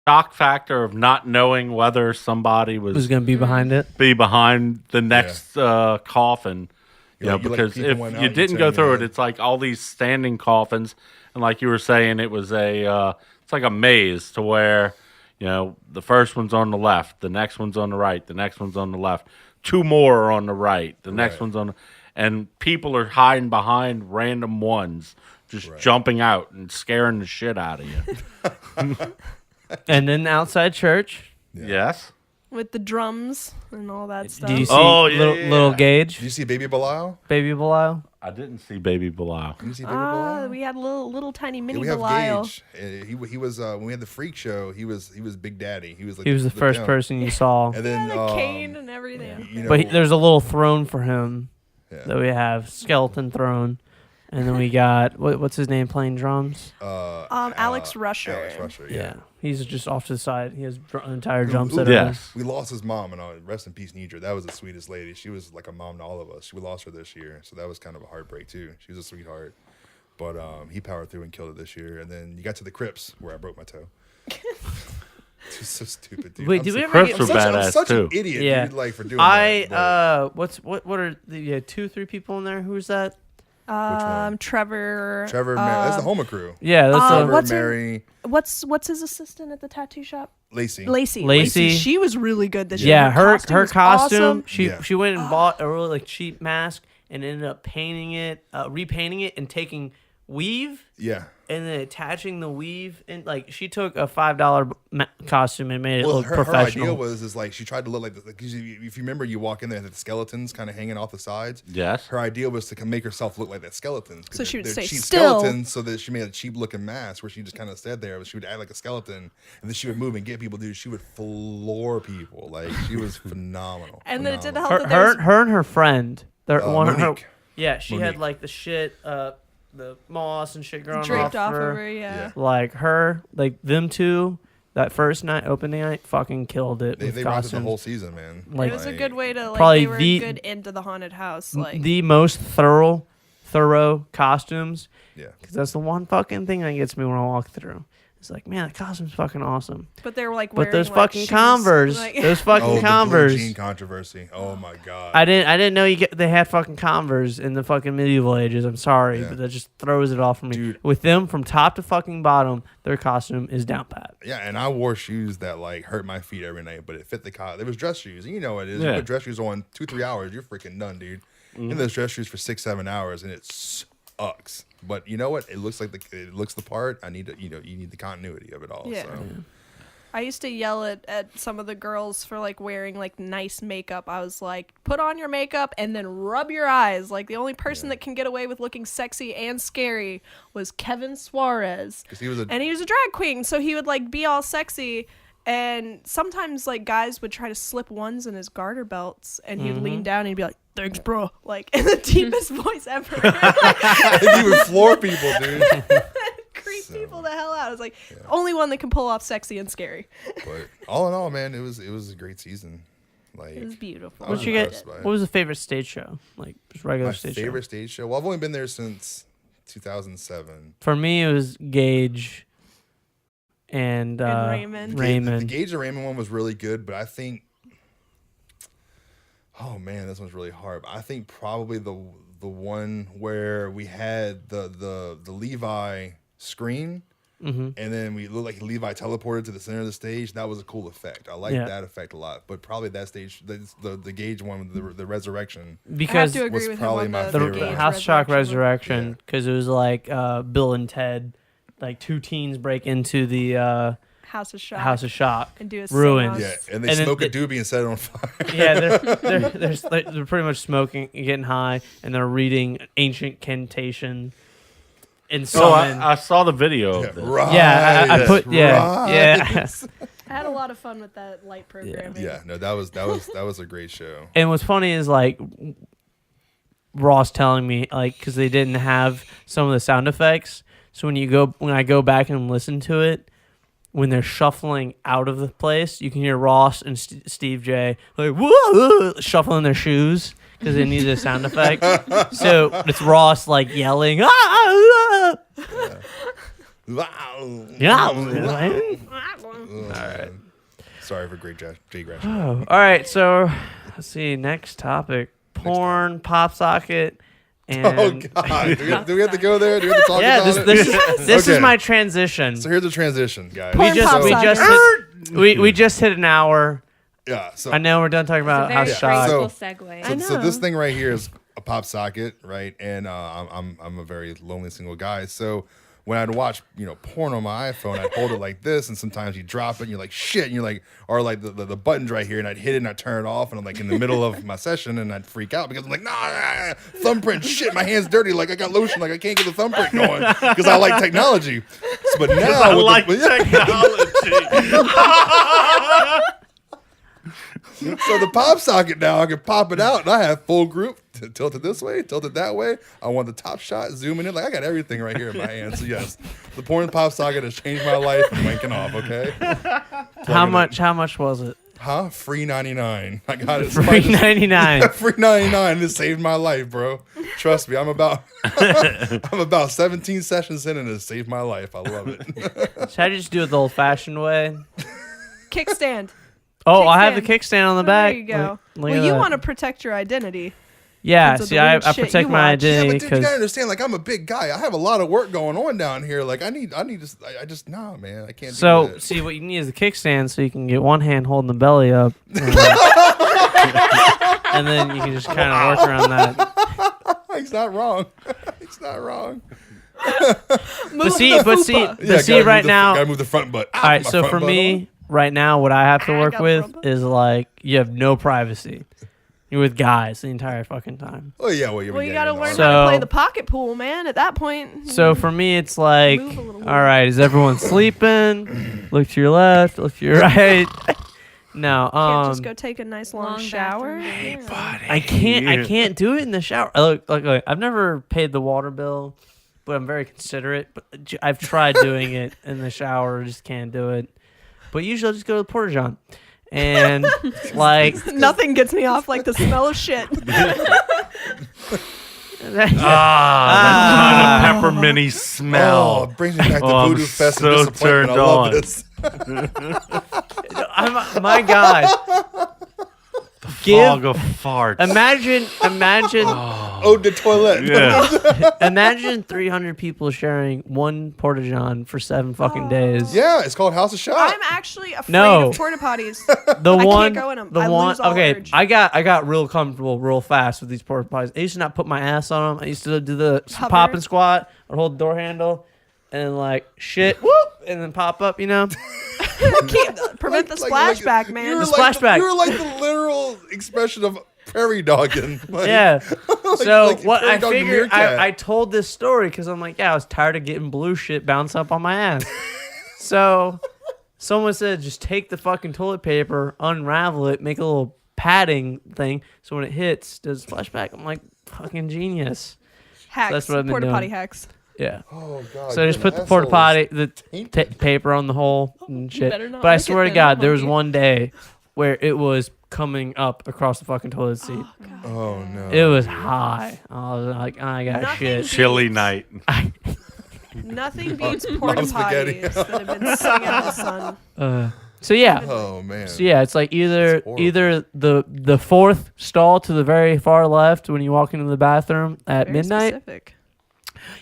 Speaker 6: shock factor of not knowing whether somebody
Speaker 3: Who's
Speaker 6: was
Speaker 3: gonna be behind it?
Speaker 6: be behind the next coffin.
Speaker 2: You like
Speaker 6: Because
Speaker 2: people
Speaker 6: if
Speaker 2: went out,
Speaker 6: you
Speaker 2: you
Speaker 6: didn't
Speaker 2: turn
Speaker 6: go
Speaker 2: your
Speaker 6: through it,
Speaker 2: head.
Speaker 6: it's like all these standing coffins, and like you were saying, it was it's like a maze to where the first one's on the left, the next one's on the right, the next one's on the left, 2 more are on the right, the next
Speaker 2: Right.
Speaker 6: one's on, and people are hiding behind random ones, just
Speaker 2: Right.
Speaker 6: jumping out and scaring the shit out of you.
Speaker 3: And then outside church,
Speaker 6: Yes.
Speaker 4: with the drums and all that stuff.
Speaker 3: did you see
Speaker 6: Oh, yeah,
Speaker 3: little
Speaker 6: yeah.
Speaker 3: Gage,
Speaker 2: Did you see Baby Belial?
Speaker 3: baby Belial?
Speaker 6: I didn't see Baby Bilal.
Speaker 2: Did you see Baby Belial?
Speaker 4: We had little tiny
Speaker 2: Yeah,
Speaker 4: mini
Speaker 2: we have
Speaker 4: Belial.
Speaker 2: Gage. He was when we had the freak show. He was Big Daddy. He was like
Speaker 3: He was the first
Speaker 2: pimp.
Speaker 3: person you saw.
Speaker 2: And then
Speaker 4: Yeah, the cane and everything.
Speaker 2: you know,
Speaker 3: But there's a little throne for him
Speaker 2: yeah.
Speaker 3: that we have, skeleton throne, and then we got what's his name playing drums?
Speaker 4: Alex Rusher.
Speaker 2: Alex Rusher. Yeah.
Speaker 3: He's just off to the side. He has an entire
Speaker 2: Who-
Speaker 3: drum
Speaker 2: who-
Speaker 3: set.
Speaker 6: Yes.
Speaker 2: We lost his mom, and rest in peace, Nidra. That was the sweetest lady. She was like a mom to all of us. We lost her this year, so that was kind of a heartbreak too. She was a sweetheart, but he powered through and killed it this year. And then you got to the Crips where I broke my toe. It's so stupid, dude.
Speaker 3: Wait,
Speaker 2: I'm
Speaker 3: did we
Speaker 2: so-
Speaker 3: ever
Speaker 6: Crips
Speaker 3: get?
Speaker 6: were
Speaker 2: I'm such, I'm
Speaker 6: badass,
Speaker 2: such
Speaker 6: too.
Speaker 2: an idiot,
Speaker 3: Yeah.
Speaker 2: dude, like for doing that. but
Speaker 3: What are the 2-3 people in there? Who's that?
Speaker 2: one?
Speaker 4: Trevor.
Speaker 2: Trevor, that's the Homa crew.
Speaker 3: Yeah, that's
Speaker 2: Trevor,
Speaker 4: what's her-
Speaker 2: Mary,
Speaker 4: What's his assistant at the tattoo shop?
Speaker 2: Lacey.
Speaker 3: Lacey.
Speaker 4: She was really good this
Speaker 3: yeah.
Speaker 4: year.
Speaker 3: Her
Speaker 4: was
Speaker 3: costume.
Speaker 4: awesome.
Speaker 3: She
Speaker 2: Yeah.
Speaker 3: she went and bought a really like cheap mask and ended up painting it, repainting it, and taking weave
Speaker 2: Yeah.
Speaker 3: and then attaching the weave. And like she took a $5 costume and made it
Speaker 2: Well,
Speaker 3: look
Speaker 2: her
Speaker 3: professional.
Speaker 2: idea was like she tried to look like because if you remember, you walk in there, the skeletons kind of hanging off the sides.
Speaker 6: Yes.
Speaker 2: Her idea was to make herself look like that skeleton.
Speaker 4: So she would
Speaker 2: they're
Speaker 4: stay
Speaker 2: cheap
Speaker 4: still.
Speaker 2: skeletons, so that she made a cheap looking mask where she just kind of stood there. But she would act like a skeleton, and then she would move and get people. Dude, she would floor people. Like she was phenomenal.
Speaker 4: And then it didn't
Speaker 2: Phenomenal.
Speaker 4: help that there's
Speaker 3: her and her friend. They're one of her.
Speaker 2: Monique.
Speaker 3: Yeah, she had
Speaker 2: Monique.
Speaker 3: like the shit, the moss and shit growing
Speaker 4: draped off
Speaker 3: her.
Speaker 4: of her. Yeah.
Speaker 3: Like her, like them two. That first night, opening night, fucking killed it.
Speaker 2: They
Speaker 3: with
Speaker 2: rocked it the
Speaker 3: costumes.
Speaker 2: whole season, man.
Speaker 3: Like-
Speaker 4: It was a good way to like.
Speaker 3: Probably
Speaker 4: They were
Speaker 3: the-
Speaker 4: good into the haunted house. Like
Speaker 3: The most thorough costumes.
Speaker 2: Yeah.
Speaker 3: Because that's the one fucking thing that gets me when I walk through. It's like, man, the costume's fucking awesome.
Speaker 4: but they were like.
Speaker 3: But
Speaker 4: Wearing,
Speaker 3: those
Speaker 4: like,
Speaker 3: fucking
Speaker 4: shoes,
Speaker 3: Converse,
Speaker 4: like-
Speaker 3: those fucking
Speaker 2: Oh, the blue
Speaker 3: Converse.
Speaker 2: jean controversy. Oh my god.
Speaker 3: I didn't know they had fucking Converse in the fucking medieval ages. I'm sorry,
Speaker 2: Yeah.
Speaker 3: but that just throws it off for me.
Speaker 2: Dude.
Speaker 3: With them from top to fucking bottom, their costume is down pat.
Speaker 2: Yeah, and I wore shoes that like hurt my feet every night, but it fit the There was dress shoes, and you know what it is.
Speaker 6: Yeah.
Speaker 2: You put dress shoes on 2-3 hours, you're freaking done, dude. In those dress shoes for 6-7 hours, and it sucks. But you know what? It looks like it looks the part. I need to, you need the continuity of it all.
Speaker 4: Yeah.
Speaker 2: So.
Speaker 4: I used to yell at some of the girls for like wearing like nice makeup. I was like, put on your makeup and then rub your eyes. Like the only person that can get away with looking sexy and scary was Kevin Suarez.
Speaker 2: 'Cause he was a
Speaker 4: And he was a drag queen, so he would like be all sexy. And sometimes like guys would try to slip ones in his garter belts, and he'd lean down and he'd be like, "Thanks, bro," like in the deepest voice ever.
Speaker 2: he would floor people, dude.
Speaker 4: Creep people the hell out. I was like, only one that can pull off sexy and scary.
Speaker 2: But all in all, man, it was a great season. Like
Speaker 4: It was beautiful.
Speaker 2: I was
Speaker 3: What you get?
Speaker 2: impressed by it.
Speaker 3: What was the favorite stage show? Like just regular
Speaker 2: my
Speaker 3: stage
Speaker 2: favorite
Speaker 3: show.
Speaker 2: stage show. Well, I've only been there since 2007.
Speaker 3: For me, it was Gage and
Speaker 4: Raymond.
Speaker 2: The
Speaker 3: Raymond.
Speaker 2: Gage and Raymond one was really good, but I think Oh man, this one's really hard. I think probably the one where we had the Levi screen, and then we looked like Levi teleported to the center of the stage. That was a cool effect. I like that effect a lot. But probably that stage, the Gage one, the resurrection.
Speaker 3: Because
Speaker 4: I have to agree
Speaker 2: was
Speaker 4: with
Speaker 2: probably
Speaker 4: him
Speaker 2: my
Speaker 4: on
Speaker 2: favorite
Speaker 3: the
Speaker 2: one.
Speaker 3: House Shock
Speaker 4: one.
Speaker 3: Resurrection, because it was like Bill and Ted, like two teens break into the
Speaker 4: House of Shock.
Speaker 3: House of Shock,
Speaker 4: And do a
Speaker 3: ruins.
Speaker 4: seance.
Speaker 2: Yeah, and they
Speaker 3: And then
Speaker 2: smoke a doobie and set it on fire.
Speaker 3: Yeah, they're pretty much smoking, getting high, and they're reading ancient cantation. And
Speaker 6: So
Speaker 3: summon.
Speaker 6: I saw the video of this.
Speaker 2: Right.
Speaker 3: Yeah, I put yeah.
Speaker 4: I had a lot of fun with that light programming.
Speaker 2: Yeah, no, that was a great show.
Speaker 3: And what's funny is like Ross telling me like because they didn't have some of the sound effects, so when I go back and listen to it. When they're shuffling out of the place, you can hear Ross and Steve J like whoa, shuffling their shoes because they needed a sound effect. So it's Ross like yelling, ah! Yeah.
Speaker 2: All right. Sorry for great Jay Grash.
Speaker 3: Oh, all right, so let's see. Next topic: porn, pop socket, and
Speaker 2: Oh God! Do we have to go there? Do we have to talk
Speaker 3: yeah,
Speaker 2: about
Speaker 3: this is
Speaker 2: Okay.
Speaker 3: my transition.
Speaker 2: So here's the transition, guys.
Speaker 4: Porn pop socket.
Speaker 3: We just hit an hour.
Speaker 2: Yeah. So
Speaker 3: I know we're done talking
Speaker 5: It's a
Speaker 3: about
Speaker 5: very
Speaker 3: House Shock.
Speaker 2: So-
Speaker 5: graceful segue.
Speaker 4: I
Speaker 2: So
Speaker 4: know.
Speaker 2: this thing right here is a pop socket, right? And I'm a very lonely single guy. So when I'd watch porn on my iPhone, I'd hold it like this, and sometimes you drop it, and you're like shit, and you're like, or like the button's right here, and I'd hit it and I'd turn it off, and I'm like in the middle of my session, and I'd freak out because I'm like, nah, thumbprint, shit, my hand's dirty, like I got lotion, like I can't get the thumbprint going because I like technology. So, but now
Speaker 6: I
Speaker 2: with
Speaker 6: like technology.
Speaker 2: So the pop socket now, I can pop it out, and I have full group. Tilt it this way, tilt it that way. I want the top shot, zooming in. Like I got everything right here in my hand. So yes, the porn pop socket has changed my life. I'm wanking off. Okay.
Speaker 3: How much was it?
Speaker 2: Huh? Free 99. I got it.
Speaker 3: $3.99.
Speaker 2: Free 99. This saved my life, bro. Trust me. I'm about 17 sessions in, and it saved my life. I love it.
Speaker 3: Should I just do it the old-fashioned way?
Speaker 4: Kickstand.
Speaker 3: Oh, I have the
Speaker 4: Kickstand.
Speaker 3: kickstand on the back.
Speaker 4: There you go.
Speaker 3: Look
Speaker 4: Well,
Speaker 3: at
Speaker 4: you
Speaker 3: that.
Speaker 4: want to protect your identity.
Speaker 3: Yeah,
Speaker 4: because of
Speaker 3: see,
Speaker 4: the
Speaker 3: I
Speaker 4: weird shit
Speaker 3: protect
Speaker 4: you
Speaker 3: my
Speaker 4: watch.
Speaker 2: Yeah,
Speaker 3: identity
Speaker 2: but dude, you gotta
Speaker 3: because
Speaker 2: understand. Like I'm a big guy. I have a lot of work going on down here. Like I need to. I just nah, man. I can't. do
Speaker 3: so
Speaker 2: that.
Speaker 3: see what you need is the kickstand so you can get one hand holding the belly up, and then you can just kind of work around that.
Speaker 2: He's not wrong. He's not wrong.
Speaker 3: But see,
Speaker 2: Gotta
Speaker 3: right
Speaker 2: move
Speaker 3: now.
Speaker 2: gotta move the front butt.
Speaker 3: All right, so for me, right now, what I have to
Speaker 4: I
Speaker 3: work
Speaker 4: got
Speaker 3: with
Speaker 4: rumble.
Speaker 3: is like you have no privacy. You're with guys the entire fucking time.
Speaker 2: Oh yeah, well,
Speaker 4: Well, you got to learn
Speaker 3: So-
Speaker 4: how to play the pocket pool, man. At that point.
Speaker 3: So for me, it's like,
Speaker 4: Move a little
Speaker 3: all right, is everyone sleeping? Look to your left, look to your right. No,
Speaker 4: can't just go take a nice long,
Speaker 5: Long
Speaker 4: shower.
Speaker 5: bathroom breaks.
Speaker 4: Yeah.
Speaker 3: I can't do it in the shower. Look, I've never paid the water bill, but I'm very considerate. But I've tried doing it in the shower, just can't do it. But usually I'll just go to the porta john, and like
Speaker 4: Nothing gets me off like the smell of shit.
Speaker 6: That kind of pepperminty smell.
Speaker 2: Oh, it brings me back to
Speaker 6: I'm
Speaker 2: Voodoo Fest
Speaker 6: so
Speaker 2: and disappointment.
Speaker 6: turned
Speaker 2: I love
Speaker 6: on.
Speaker 2: this.
Speaker 3: my God.
Speaker 6: Fog of farts.
Speaker 3: Imagine,
Speaker 2: Oh, the toilet.
Speaker 6: yeah.
Speaker 3: imagine 300 people sharing one porta john for 7 fucking days.
Speaker 2: Yeah, it's called House of Shop.
Speaker 4: I'm actually afraid
Speaker 3: No.
Speaker 4: of porta potties.
Speaker 3: The
Speaker 4: I
Speaker 3: one,
Speaker 4: can't go in 'em.
Speaker 3: the
Speaker 4: I
Speaker 3: one.
Speaker 4: lose all
Speaker 3: Okay,
Speaker 4: urge.
Speaker 3: I got real comfortable real fast with these porta potties. I used to not put my ass on them. I used to do the
Speaker 4: Hover.
Speaker 3: pop and squat. I'd hold the door handle and like shit, whoop, and then pop up. You know.
Speaker 4: Prevent the
Speaker 2: Like,
Speaker 4: splashback,
Speaker 2: you
Speaker 4: man.
Speaker 2: were
Speaker 3: The
Speaker 2: like
Speaker 3: splashback.
Speaker 2: You were like the literal expression of prairie dogging. Like,
Speaker 3: Yeah. So
Speaker 2: like
Speaker 3: what
Speaker 2: prairie
Speaker 3: I
Speaker 2: dog to
Speaker 3: figured,
Speaker 2: meerkat.
Speaker 3: I told this story because I'm like, yeah, I was tired of getting blue shit bounce up on my ass. So someone said, just take the fucking toilet paper, unravel it, make a little padding thing, so when it hits, does flashback. I'm like, fucking genius.
Speaker 4: Hacks.
Speaker 3: that's what I've been
Speaker 4: porta
Speaker 3: doing.
Speaker 4: potty hacks.
Speaker 3: Yeah.
Speaker 2: Oh god.
Speaker 3: So I just
Speaker 2: your
Speaker 3: put the porta
Speaker 2: asshole
Speaker 3: potty,
Speaker 2: is
Speaker 3: the
Speaker 2: tainted.
Speaker 3: paper on the hole and shit.
Speaker 4: better not
Speaker 3: But I
Speaker 4: lick it
Speaker 3: swear to
Speaker 4: then,
Speaker 3: God, there was
Speaker 4: monkey.
Speaker 3: one day where it was coming up across the fucking toilet seat.
Speaker 2: Oh no.
Speaker 3: It was high. I was like, I got
Speaker 4: Nothing
Speaker 3: shit.
Speaker 6: Chilly night.
Speaker 4: Nothing beats porta
Speaker 2: Mom spaghetti.
Speaker 4: potties that have been sitting out in the sun.
Speaker 3: So yeah.
Speaker 2: Oh man.
Speaker 3: So yeah, it's like either
Speaker 2: That's
Speaker 3: the fourth stall to the very far left when you walk into the bathroom at
Speaker 4: Very
Speaker 3: midnight.
Speaker 4: specific.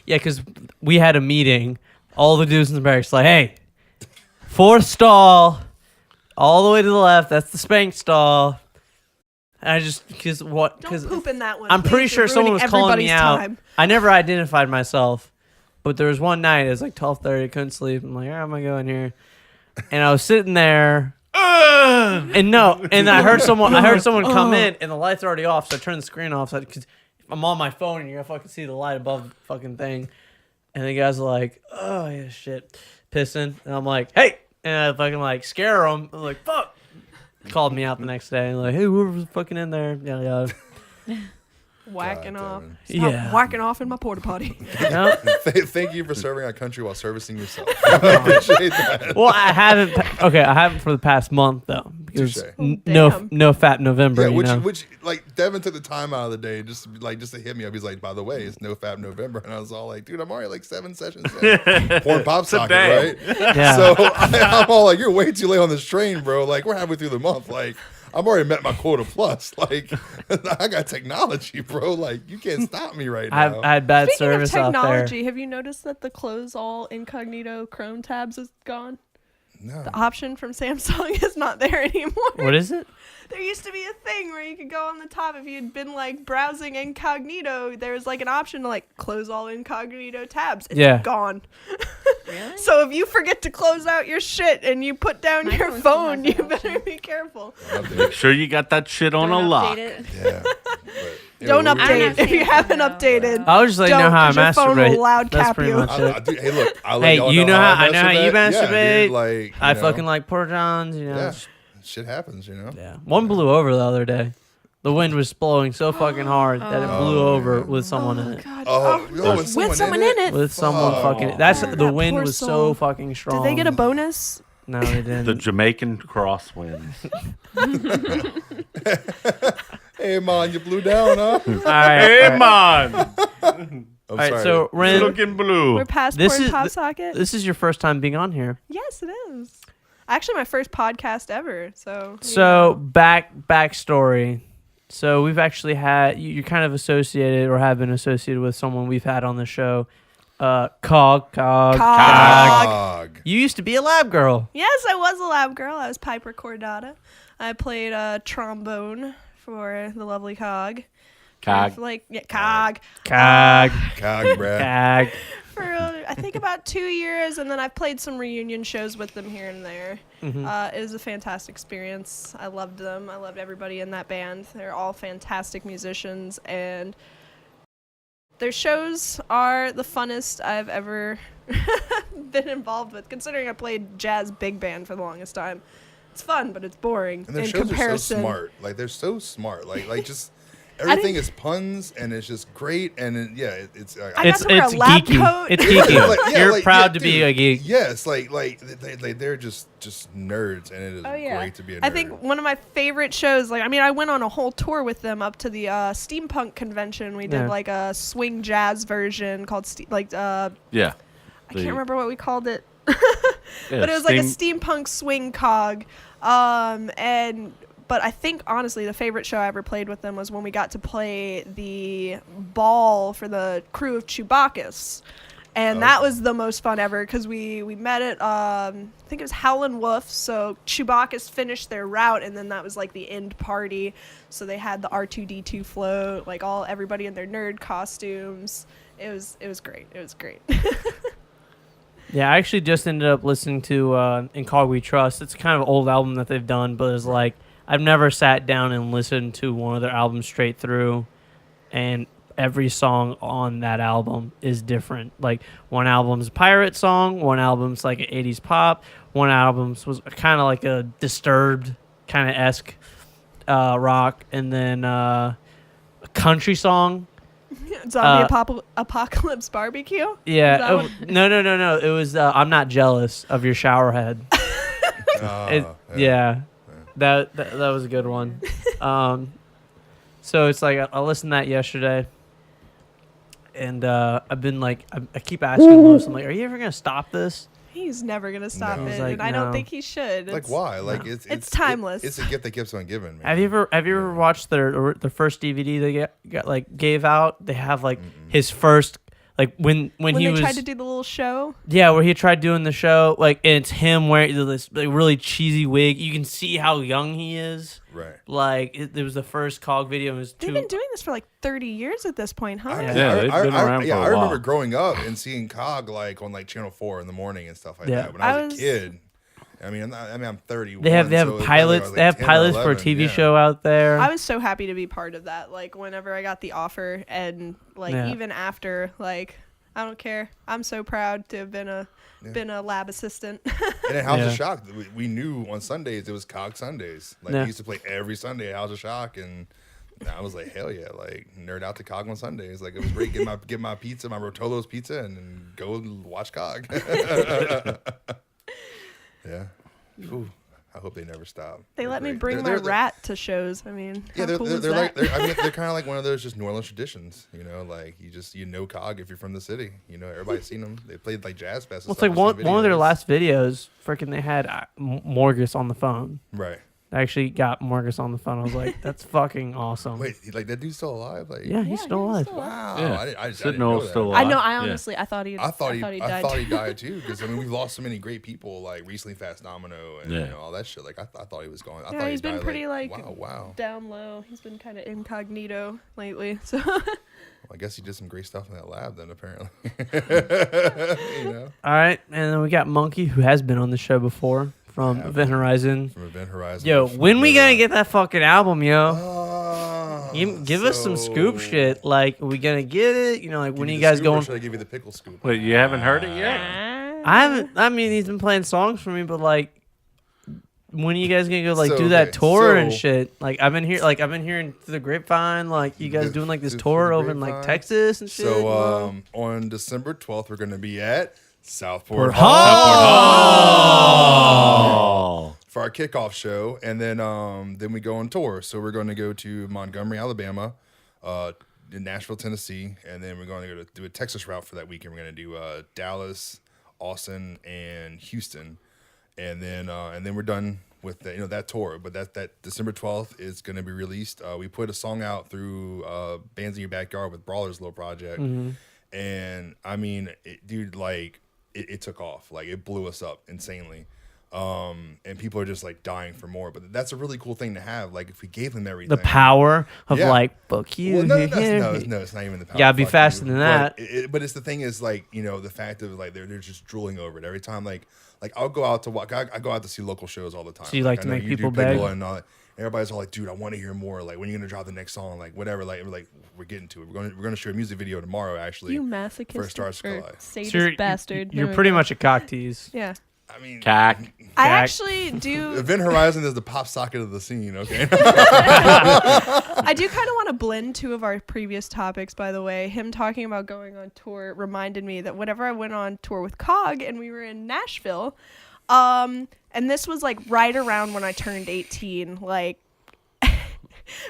Speaker 3: Yeah, because we had a meeting. All the dudes in the barracks like, hey, fourth stall, all the way to the left. That's the spank stall. And I just because
Speaker 4: Don't poop in that one.
Speaker 3: I'm pretty
Speaker 4: please.
Speaker 3: sure
Speaker 4: You're
Speaker 3: someone was
Speaker 4: ruining
Speaker 3: calling me
Speaker 4: everybody's
Speaker 3: out.
Speaker 4: time.
Speaker 3: I never identified myself, but there was one night. It was like 12:30. I couldn't sleep. I'm like, where am I going here? And I was sitting there. And I heard someone come in, and the lights are already off. So I turned the screen off. So because I'm on my phone, and you're gonna fucking see the light above the fucking thing. And the guys are like, "Oh yeah, shit," pissing, and I'm like, "Hey!" And I fucking like scare them. I'm like, "Fuck!" Called me out the next day, and like, "Hey, whoever's fucking in there, yada yada."
Speaker 4: Whacking off.
Speaker 2: Devin.
Speaker 4: Stop
Speaker 3: Yeah.
Speaker 4: whacking off in my porta potty.
Speaker 3: No?
Speaker 2: Thank you for serving our country while servicing yourself. I appreciate that.
Speaker 3: Well, I haven't. Okay, I haven't for the past month though, because
Speaker 2: Touche.
Speaker 3: no fat November.
Speaker 2: Yeah,
Speaker 3: you know?
Speaker 2: which like Devin took the time out of the day just to hit me up. He's like, by the way, it's no Fab November, and I was all like, dude, I'm already like 7 sessions in. Porn pop socket,
Speaker 6: Today.
Speaker 2: right?
Speaker 3: Yeah.
Speaker 2: So I'm all like, you're way too late on this train, bro. Like we're halfway through the month. Like I'm already met my quota plus. Like I got technology, bro. Like you can't stop me right now.
Speaker 3: I had bad
Speaker 4: Speaking of
Speaker 3: service out there.
Speaker 4: technology, have you noticed that the close all incognito Chrome tabs is gone?
Speaker 2: No.
Speaker 4: The option from Samsung is not there anymore.
Speaker 3: What is it?
Speaker 4: There used to be a thing where you could go on the top if you'd been like browsing incognito. There was like an option to like close all incognito tabs. It's
Speaker 3: Yeah.
Speaker 4: gone.
Speaker 5: Really?
Speaker 4: So if you forget to close out your shit and you put down
Speaker 5: My
Speaker 4: your
Speaker 5: phone still
Speaker 4: phone,
Speaker 5: has
Speaker 4: you
Speaker 5: that
Speaker 4: better
Speaker 5: option.
Speaker 4: be careful.
Speaker 6: Make sure you got that shit on
Speaker 5: Don't
Speaker 6: a
Speaker 5: update
Speaker 6: lock.
Speaker 5: it.
Speaker 2: Yeah.
Speaker 4: Don't
Speaker 2: we're-
Speaker 4: update
Speaker 5: not
Speaker 4: if you
Speaker 5: Samsung,
Speaker 4: haven't
Speaker 5: though,
Speaker 4: updated.
Speaker 5: but-
Speaker 3: I was just letting you know
Speaker 4: Don't,
Speaker 3: how I
Speaker 4: 'cause your phone will
Speaker 3: masturbate.
Speaker 4: loud
Speaker 3: That's
Speaker 4: cap
Speaker 3: pretty
Speaker 4: you.
Speaker 3: much it.
Speaker 2: Hey, look. I'll let
Speaker 3: Hey,
Speaker 2: y'all
Speaker 3: you know how I know how you
Speaker 2: masturbate.
Speaker 3: masturbate.
Speaker 2: Dude, like,
Speaker 3: I
Speaker 2: you know,
Speaker 3: fucking like porta johns, you know.
Speaker 2: Yeah. Shit happens, you know.
Speaker 3: Yeah. One blew over the other day. The wind was blowing so fucking hard that it blew
Speaker 2: Oh,
Speaker 3: over
Speaker 2: man.
Speaker 3: with someone in it.
Speaker 4: God.
Speaker 2: Oh, yo,
Speaker 4: with someone in it.
Speaker 3: With someone
Speaker 2: Oh.
Speaker 3: fucking. That's
Speaker 4: Oh,
Speaker 3: the
Speaker 4: that
Speaker 3: wind
Speaker 4: poor
Speaker 3: was so
Speaker 4: soul.
Speaker 3: fucking strong.
Speaker 4: Did they get a bonus?
Speaker 3: No, they didn't.
Speaker 6: The Jamaican crosswinds.
Speaker 2: Hey, man, you blew down, huh?
Speaker 3: All right.
Speaker 6: Hey,
Speaker 3: all right.
Speaker 6: man.
Speaker 2: I'm
Speaker 3: All right,
Speaker 2: sorry.
Speaker 3: so Ren,
Speaker 6: Looking blue.
Speaker 4: We're past
Speaker 3: This
Speaker 4: porn
Speaker 3: is
Speaker 4: pop
Speaker 3: the-
Speaker 4: socket.
Speaker 3: this is your first time being on here.
Speaker 4: Yes, it is. Actually, my first podcast ever. So. you
Speaker 3: So
Speaker 4: know.
Speaker 3: backstory. So we've actually had you're kind of associated or have been associated with someone we've had on the show. Cog.
Speaker 2: Cog.
Speaker 3: You used to be a lab girl.
Speaker 4: Yes, I was a lab girl. I was Piper Cordata. I played trombone for the lovely Cog.
Speaker 6: Cog.
Speaker 4: For Cog.
Speaker 3: Cog.
Speaker 2: Cog, bruh.
Speaker 3: Cog.
Speaker 4: For I think about 2 years, and then I've played some reunion shows with them here and there.
Speaker 3: Mhm.
Speaker 4: It was a fantastic experience. I loved them. I loved everybody in that band. They're all fantastic musicians, and their shows are the funnest I've ever been involved with, considering I played jazz big band for the longest time. It's fun, but it's boring
Speaker 2: And their
Speaker 4: in
Speaker 2: shows
Speaker 4: comparison.
Speaker 2: are so smart. Like they're so smart. Like just everything is puns and it's just great. And it's
Speaker 4: I got
Speaker 3: It's
Speaker 4: to wear a lab
Speaker 3: geeky.
Speaker 4: coat.
Speaker 3: It's geeky.
Speaker 2: Like, yeah,
Speaker 3: You're
Speaker 2: like,
Speaker 3: proud
Speaker 2: yeah,
Speaker 3: to be
Speaker 2: dude.
Speaker 3: a geek.
Speaker 2: Yes, they're just nerds, and it is
Speaker 4: Oh, yeah.
Speaker 2: great to be a nerd.
Speaker 4: I think one of my favorite shows, I went on a whole tour with them up to the steampunk convention. We did
Speaker 3: Yeah.
Speaker 4: like a swing jazz version called
Speaker 6: Yeah.
Speaker 4: I can't remember what we called it,
Speaker 6: Yeah,
Speaker 4: but it was like a
Speaker 6: Steam-
Speaker 4: steampunk swing cog. But I think honestly the favorite show I ever played with them was when we got to play the ball for the crew of Chewbacca's. And that was the most fun ever because we met at I think it was Howlin' Wolf. So Chewbacca's finished their route, and then that was like the end party. So they had the R2D2 float, like everybody in their nerd costumes. It was great. It was great.
Speaker 3: Yeah, I actually just ended up listening to In Cog We Trust. It's kind of an old album that they've done, but it's like I've never sat down and listened to one of their albums straight through, and every song on that album is different. Like one album's a pirate song, one album's like an 80s pop, one album's was kind of like a Disturbed kind of esque rock, and then a country song.
Speaker 4: Zombie apocalypse barbecue.
Speaker 3: Yeah.
Speaker 4: that
Speaker 3: Oh,
Speaker 4: one?
Speaker 3: no. It was I'm Not Jealous of Your Shower Head. Yeah. That was a good one. So it's like I listened to that yesterday, and I've been like I keep asking Lewis, I'm like, are you ever gonna stop this?
Speaker 4: He's never gonna stop
Speaker 2: No.
Speaker 4: it,
Speaker 3: He's like,
Speaker 4: and I don't
Speaker 3: no.
Speaker 4: think he should.
Speaker 2: Like
Speaker 4: It's-
Speaker 2: why? Like
Speaker 4: It's timeless.
Speaker 2: It's a gift that keeps on giving. Man.
Speaker 3: Have you ever watched their first DVD they gave out? They have like his first like when
Speaker 4: when
Speaker 3: he
Speaker 4: they
Speaker 3: was
Speaker 4: tried to do the little show.
Speaker 3: yeah, where he tried doing the show, like, and it's him wearing this like really cheesy wig. You can see how young he is.
Speaker 2: Right.
Speaker 3: Like it was the first Cog video. It was
Speaker 4: They've been doing this for like 30 years at this point, huh?
Speaker 6: Yeah, they've been around for a
Speaker 2: I remember
Speaker 6: while.
Speaker 2: growing up and seeing Cog like on like Channel 4 in the morning and stuff like
Speaker 3: Yeah.
Speaker 2: that. When I was a kid. I mean, I'm 31.
Speaker 3: They have
Speaker 2: so it's
Speaker 3: pilots.
Speaker 2: like
Speaker 3: They have
Speaker 2: 10 or
Speaker 3: pilots for a
Speaker 2: 11,
Speaker 3: TV
Speaker 2: yeah.
Speaker 3: show out there.
Speaker 4: I was so happy to be part of that. Like whenever I got the offer, and like
Speaker 3: Yeah.
Speaker 4: even after, like I don't care. I'm so proud to have been a lab assistant.
Speaker 2: And at House
Speaker 3: Yeah.
Speaker 2: of Shock, we knew on Sundays it was Cog Sundays. Like
Speaker 3: Yeah.
Speaker 2: we used to play every Sunday at House of Shock, and I was like, hell yeah, like nerd out to Cog on Sundays. Like it was great. Get my pizza, my Rotolo's pizza, and then go and watch Cog. Yeah. Ooh, I hope they never stop.
Speaker 4: They
Speaker 2: They're
Speaker 4: let me
Speaker 2: great.
Speaker 4: bring
Speaker 2: They're-
Speaker 4: my
Speaker 2: they're-
Speaker 4: rat to shows. I mean,
Speaker 2: Yeah,
Speaker 4: how
Speaker 2: they're,
Speaker 4: cool
Speaker 2: they're,
Speaker 4: is
Speaker 2: they're
Speaker 4: that?
Speaker 2: like I mean they're kind of like one of those just New Orleans traditions, you know. Like you know Cog if you're from the city, you know. Everybody's seen them. They played like jazz fest.
Speaker 3: Well, it's like one of their last videos. Freaking, they had Morgus on the phone.
Speaker 2: Right.
Speaker 3: I actually got Morgus on the phone. I was like, "That's fucking awesome."
Speaker 2: Wait, like that dude's still alive? Like
Speaker 3: Yeah, he's still alive.
Speaker 2: wow.
Speaker 6: Yeah.
Speaker 2: I
Speaker 6: Sid
Speaker 2: didn't know
Speaker 6: Noel's
Speaker 2: that.
Speaker 6: still
Speaker 4: I
Speaker 6: alive.
Speaker 4: know. I
Speaker 6: Yeah.
Speaker 4: honestly, I thought he
Speaker 2: I thought he
Speaker 4: died.
Speaker 2: died too because I mean we've lost so many great people like recently Fast Domino and
Speaker 6: Yeah.
Speaker 2: you know all that shit. Like I thought he was gone. I
Speaker 4: Yeah,
Speaker 2: thought he
Speaker 4: he's been
Speaker 2: died,
Speaker 4: pretty, like,
Speaker 2: wow.
Speaker 4: Down low. He's been kind of incognito lately. So
Speaker 2: Well, I guess he did some great stuff in that lab then apparently. You know,
Speaker 3: All right, and then we got Monkey, who has been on the show before from
Speaker 2: Yeah.
Speaker 3: Event Horizon.
Speaker 2: from Event Horizon.
Speaker 3: Yo, when we gonna get that fucking album, yo?
Speaker 2: Oh,
Speaker 3: Give us some scoop shit. Like, are we gonna get it? You know, like, when are you guys going?
Speaker 2: Should I give you the pickle scoop?
Speaker 6: Wait, you haven't heard it yet?
Speaker 3: I haven't. I mean, he's been playing songs for me, but like, when are you guys gonna go like
Speaker 2: So,
Speaker 3: do that
Speaker 2: okay,
Speaker 3: tour and
Speaker 2: so-
Speaker 3: shit? Like, I've been hearing through the grapevine, like you guys doing like this
Speaker 2: through
Speaker 3: tour
Speaker 2: the
Speaker 3: over in like
Speaker 2: grapevine?
Speaker 3: Texas and shit. you know?
Speaker 2: So on December 12th, we're gonna be at Southport
Speaker 3: Port
Speaker 6: Oh.
Speaker 2: for our kickoff show, and then we go on tour. So we're going to go to Montgomery, Alabama, in Nashville, Tennessee, and then we're going to go to do a Texas route for that weekend. We're going to do Dallas, Austin, and Houston, and then we're done with that tour. But that December 12th is going to be released. We put a song out through Bands in Your Backyard with Brawler's little project, and I mean, dude, like it took off, like it blew us up insanely. And people are just like dying for more, but that's a really cool thing to have. Like if we gave them everything,
Speaker 3: The power of
Speaker 2: Yeah.
Speaker 3: like fuck you.
Speaker 2: well, no,
Speaker 3: here.
Speaker 2: it's not even the power.
Speaker 3: Gotta be
Speaker 2: fuck
Speaker 3: faster
Speaker 2: you.
Speaker 3: than that.
Speaker 2: But it's the thing is like the fact of like they're just drooling over it every time. Like I'll go out to walk. I go out to see local shows all the time.
Speaker 3: So you like
Speaker 2: I
Speaker 3: to
Speaker 2: know
Speaker 3: make
Speaker 2: you do
Speaker 3: people
Speaker 2: Pickle
Speaker 3: beg?
Speaker 2: and all that. Everybody's all like, dude, I want to hear more. Like when are you gonna drop the next song? Like whatever. Like we're getting to it. We're gonna shoot a music video tomorrow. Actually,
Speaker 4: you masochist
Speaker 2: for Star
Speaker 4: or
Speaker 2: Sky.
Speaker 4: sadist
Speaker 3: So
Speaker 4: bastard.
Speaker 3: You're
Speaker 4: There we
Speaker 3: pretty
Speaker 4: go.
Speaker 3: much a cock tease.
Speaker 4: Yeah.
Speaker 2: I mean,
Speaker 6: Cack.
Speaker 4: I
Speaker 3: Jack.
Speaker 4: actually do.
Speaker 2: Event Horizon is the pop socket of the scene. Okay.
Speaker 4: I do kind of want to blend two of our previous topics, by the way. Him talking about going on tour reminded me that whenever I went on tour with Cog and we were in Nashville, and this was like right around when I turned 18, like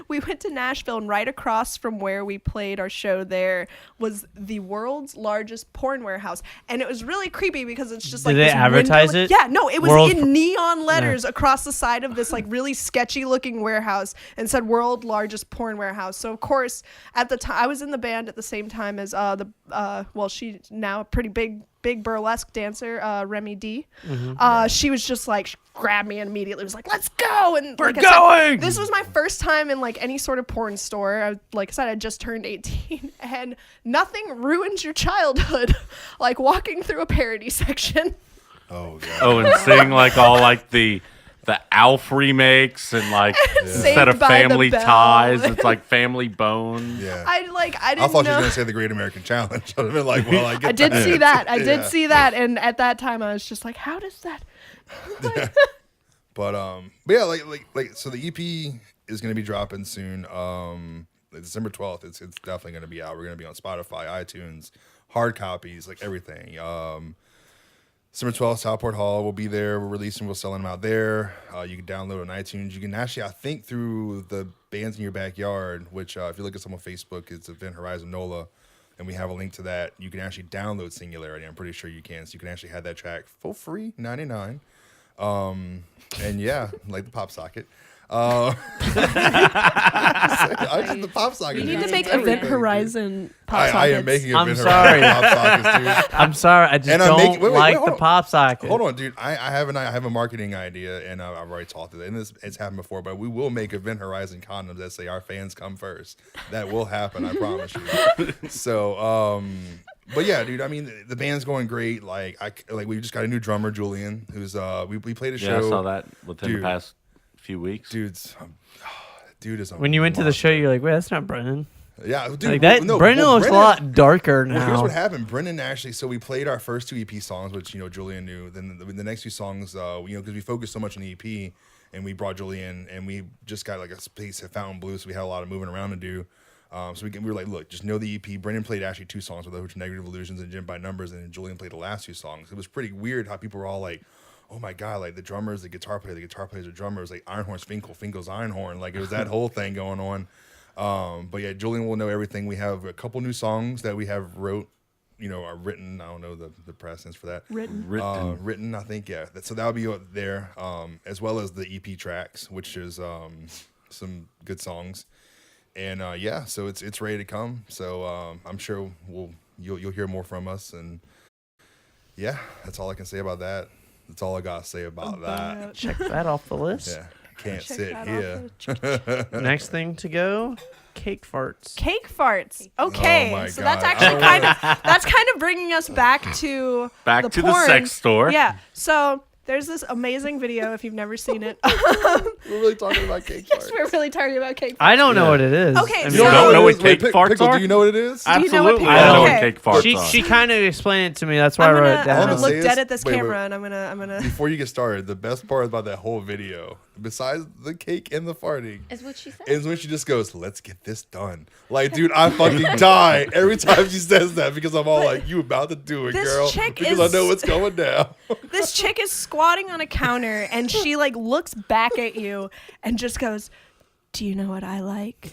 Speaker 4: we went to Nashville, and right across from where we played our show there was the world's largest porn warehouse. And it was really creepy because it's just like
Speaker 3: Did they
Speaker 4: this
Speaker 3: advertise
Speaker 4: window-
Speaker 3: it?
Speaker 4: Yeah, no, it was
Speaker 3: World
Speaker 4: in neon letters across the side of this like really sketchy looking warehouse and said world largest porn warehouse. So of course at the time I was in the band at the same time as she's now a pretty big burlesque dancer, Remy D. She was just like grabbed me and immediately was like, let's go. And
Speaker 3: We're
Speaker 4: like I said,
Speaker 3: going!
Speaker 4: this was my first time in like any sort of porn store. Like I said, I just turned 18 and nothing ruins your childhood like walking through a parody section.
Speaker 2: Oh god.
Speaker 6: Oh, and seeing like all like the Alf remakes and like instead
Speaker 4: Saved
Speaker 6: of
Speaker 4: by the
Speaker 6: Family
Speaker 4: Bell.
Speaker 6: Ties, it's like Family Bones.
Speaker 2: Yeah.
Speaker 4: I didn't
Speaker 2: I thought she was
Speaker 4: know.
Speaker 2: gonna say the Great American Challenge. I'd have been like, well, I get
Speaker 4: I did
Speaker 2: that.
Speaker 4: see that. I did
Speaker 2: Yeah.
Speaker 4: see that. And at that time I was just like, how does that?
Speaker 2: But yeah, like so the EP is gonna be dropping soon. December 12th. It's definitely gonna be out. We're gonna be on Spotify, iTunes, hard copies, like everything. December 12th, Southport Hall. We'll be there. We're releasing. We're selling them out there. You can download on iTunes. You can actually, I think, through the Bands in Your Backyard, which if you look at some on Facebook, it's Event Horizon NOLA. and we have a link to that. You can actually download Singularity. I'm pretty sure you can. So you can actually have that track for free, 99. And yeah, like the pop socket. I just the pop socket.
Speaker 4: You need
Speaker 2: dude.
Speaker 4: to make
Speaker 2: It's everything,
Speaker 4: Event
Speaker 2: dude.
Speaker 4: Horizon pop
Speaker 2: I
Speaker 4: sockets.
Speaker 2: am making
Speaker 3: I'm
Speaker 2: Event
Speaker 3: sorry.
Speaker 2: Horizon pop sockets, dude.
Speaker 3: I'm sorry, I just
Speaker 2: And I'm
Speaker 3: don't
Speaker 2: making- wait,
Speaker 3: like
Speaker 2: hold
Speaker 3: the
Speaker 2: on.
Speaker 3: pop socket.
Speaker 2: Hold on, dude. I have a marketing idea, and I've already talked to it. And it's happened before, but we will make Event Horizon condoms that say our fans come first. That will happen, I promise you. So, but yeah, dude. I mean, the band's going great. Like we just got a new drummer, Julian, who's we played a
Speaker 6: Yeah,
Speaker 2: show.
Speaker 6: I saw that within
Speaker 2: Dude.
Speaker 6: the past few weeks.
Speaker 2: Dude is a
Speaker 3: When you went to the show,
Speaker 2: monster.
Speaker 3: you're like, wait, that's not Brennan.
Speaker 2: Yeah, dude.
Speaker 3: Like that,
Speaker 2: no,
Speaker 3: Brennan
Speaker 2: well,
Speaker 3: looks
Speaker 2: Brennan-
Speaker 3: a lot darker
Speaker 2: Well, here's
Speaker 3: now.
Speaker 2: what happened. Brendan actually. So we played our first 2 EP songs, which Julian knew. Then the next 2 songs, because we focused so much on the EP, and we brought Julian, and we just got like a space at Fountain Blue, so we had a lot of moving around to do. So we were like, look, just know the EP. Brendan played actually 2 songs with which Negative Illusions and Gym by Numbers, and then Julian played the last 2 songs. It was pretty weird how people were all like, oh my god, like the drummers, the guitar players, the drummers, like Ironhorn's Finkel's Ironhorn, like it was that whole thing going on. But yeah, Julian will know everything. We have a couple new songs that we have are written. I don't know the presence for that. Written, I think, yeah. So that'll be up there, as well as the EP tracks, which is some good songs. And yeah, so it's ready to come. So I'm sure you'll hear more from us. And yeah, that's all I can say about that. That's all I gotta say about that.
Speaker 3: Check that off the list.
Speaker 2: Yeah, can't
Speaker 4: Check
Speaker 2: sit
Speaker 4: that
Speaker 2: here.
Speaker 4: off
Speaker 3: Next thing to go, cake farts.
Speaker 4: Cake farts. Okay,
Speaker 2: Oh my
Speaker 4: so
Speaker 2: God.
Speaker 4: that's actually kind of bringing us back to
Speaker 6: Back
Speaker 4: the
Speaker 6: to the
Speaker 4: porn.
Speaker 6: sex store.
Speaker 4: Yeah. So there's this amazing video if you've never seen it.
Speaker 2: We're really talking about cake
Speaker 4: Yes,
Speaker 2: farts.
Speaker 4: we're really talking about cake farts.
Speaker 3: I don't know
Speaker 6: Yeah.
Speaker 3: what it is.
Speaker 4: Okay,
Speaker 3: I mean,
Speaker 4: so-
Speaker 6: You don't know what
Speaker 2: Wait,
Speaker 6: cake farts
Speaker 2: Pickle,
Speaker 6: are?
Speaker 2: do you know what it is?
Speaker 4: Do you know what
Speaker 6: Absolutely.
Speaker 4: people-
Speaker 6: I know what
Speaker 4: Okay.
Speaker 6: cake farts
Speaker 3: she
Speaker 6: are.
Speaker 3: she kind of explained it to me. That's why I
Speaker 4: I'm
Speaker 3: wrote it
Speaker 4: gonna
Speaker 3: down.
Speaker 2: Honestly,
Speaker 4: look
Speaker 2: say
Speaker 4: dead
Speaker 2: this-
Speaker 4: at this
Speaker 2: wait,
Speaker 4: camera
Speaker 2: wait.
Speaker 4: and I'm gonna.
Speaker 2: Before you get started, the best part about that whole video, besides the cake and the farting,
Speaker 5: Is what she said.
Speaker 2: is when she just goes, "Let's get this done." Like, dude, I fucking die every time she says that because I'm all like, "You about to do it,
Speaker 4: This
Speaker 2: girl?"
Speaker 4: chick
Speaker 2: Because
Speaker 4: is-
Speaker 2: I know what's going down.
Speaker 4: This chick is squatting on a counter and she like looks back at you and just goes, "Do you know what I like?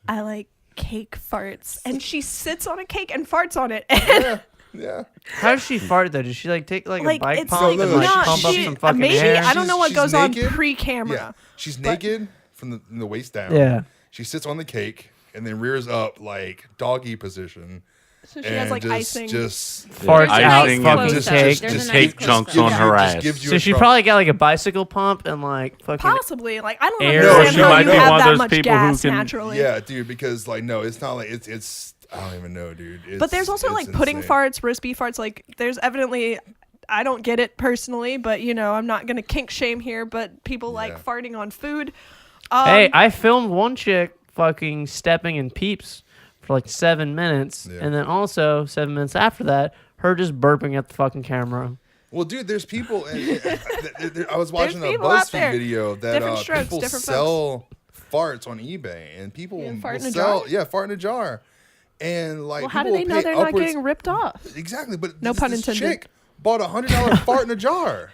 Speaker 4: I like cake farts." And she sits on a cake and farts on it. And
Speaker 2: Yeah.
Speaker 3: How does she fart though? Does she like take like a
Speaker 4: like
Speaker 3: bike
Speaker 4: it's
Speaker 3: pump
Speaker 4: like
Speaker 2: no,
Speaker 3: and
Speaker 2: no,
Speaker 3: like
Speaker 4: not
Speaker 3: pump up
Speaker 4: she,
Speaker 3: some fucking
Speaker 4: maybe
Speaker 3: air?
Speaker 4: I don't know what
Speaker 2: She's
Speaker 4: goes on
Speaker 2: naked.
Speaker 4: pre-camera.
Speaker 2: Yeah, she's naked from the waist down.
Speaker 3: Yeah.
Speaker 2: She sits on the cake and then rears up like doggy position.
Speaker 4: So she has like
Speaker 2: just,
Speaker 4: icing.
Speaker 2: Just
Speaker 3: Farts
Speaker 6: There's
Speaker 3: out
Speaker 6: icing
Speaker 3: fucking
Speaker 6: and
Speaker 2: just-
Speaker 3: cake.
Speaker 5: There's
Speaker 6: just
Speaker 5: a
Speaker 6: cake
Speaker 5: nice
Speaker 6: chunks
Speaker 5: crisp-
Speaker 6: on her
Speaker 2: just
Speaker 6: ass.
Speaker 2: gives you
Speaker 3: So
Speaker 2: a
Speaker 3: she
Speaker 2: trump.
Speaker 3: probably got like a bicycle pump and like fucking.
Speaker 4: Possibly. Like I don't
Speaker 3: Air.
Speaker 4: understand
Speaker 2: No,
Speaker 4: how
Speaker 2: she
Speaker 4: you
Speaker 2: might be
Speaker 4: have
Speaker 6: one of
Speaker 4: that
Speaker 6: those
Speaker 4: much
Speaker 6: people who
Speaker 4: gas
Speaker 6: can-
Speaker 4: naturally.
Speaker 2: Yeah, dude, because like no, it's not like it's I don't even know, dude.
Speaker 4: But there's also like pudding
Speaker 2: insane.
Speaker 4: farts, roast beef farts. Like there's evidently, I don't get it personally, but I'm not gonna kink shame here. But people like
Speaker 2: Yeah.
Speaker 4: farting on food.
Speaker 3: Hey, I filmed one chick fucking stepping in Peeps for like 7 minutes,
Speaker 2: Yeah.
Speaker 3: and then also 7 minutes after that, her just burping at the fucking camera.
Speaker 2: Well, dude, there's people. I was watching a
Speaker 4: people out
Speaker 2: BuzzFeed
Speaker 4: there.
Speaker 2: video that
Speaker 4: Different strokes,
Speaker 2: people
Speaker 4: different
Speaker 2: sell farts on eBay, and people
Speaker 4: Yeah,
Speaker 2: will
Speaker 4: fart in a
Speaker 2: sell.
Speaker 4: jar?
Speaker 2: Yeah, fart in a jar, and like
Speaker 4: Well, how do
Speaker 2: people
Speaker 4: they
Speaker 2: will
Speaker 4: know
Speaker 2: pay
Speaker 4: they're not
Speaker 2: upwards-
Speaker 4: getting ripped off?
Speaker 2: Exactly, but
Speaker 4: No pun
Speaker 2: this
Speaker 4: intended.
Speaker 2: chick bought $100 fart in a jar,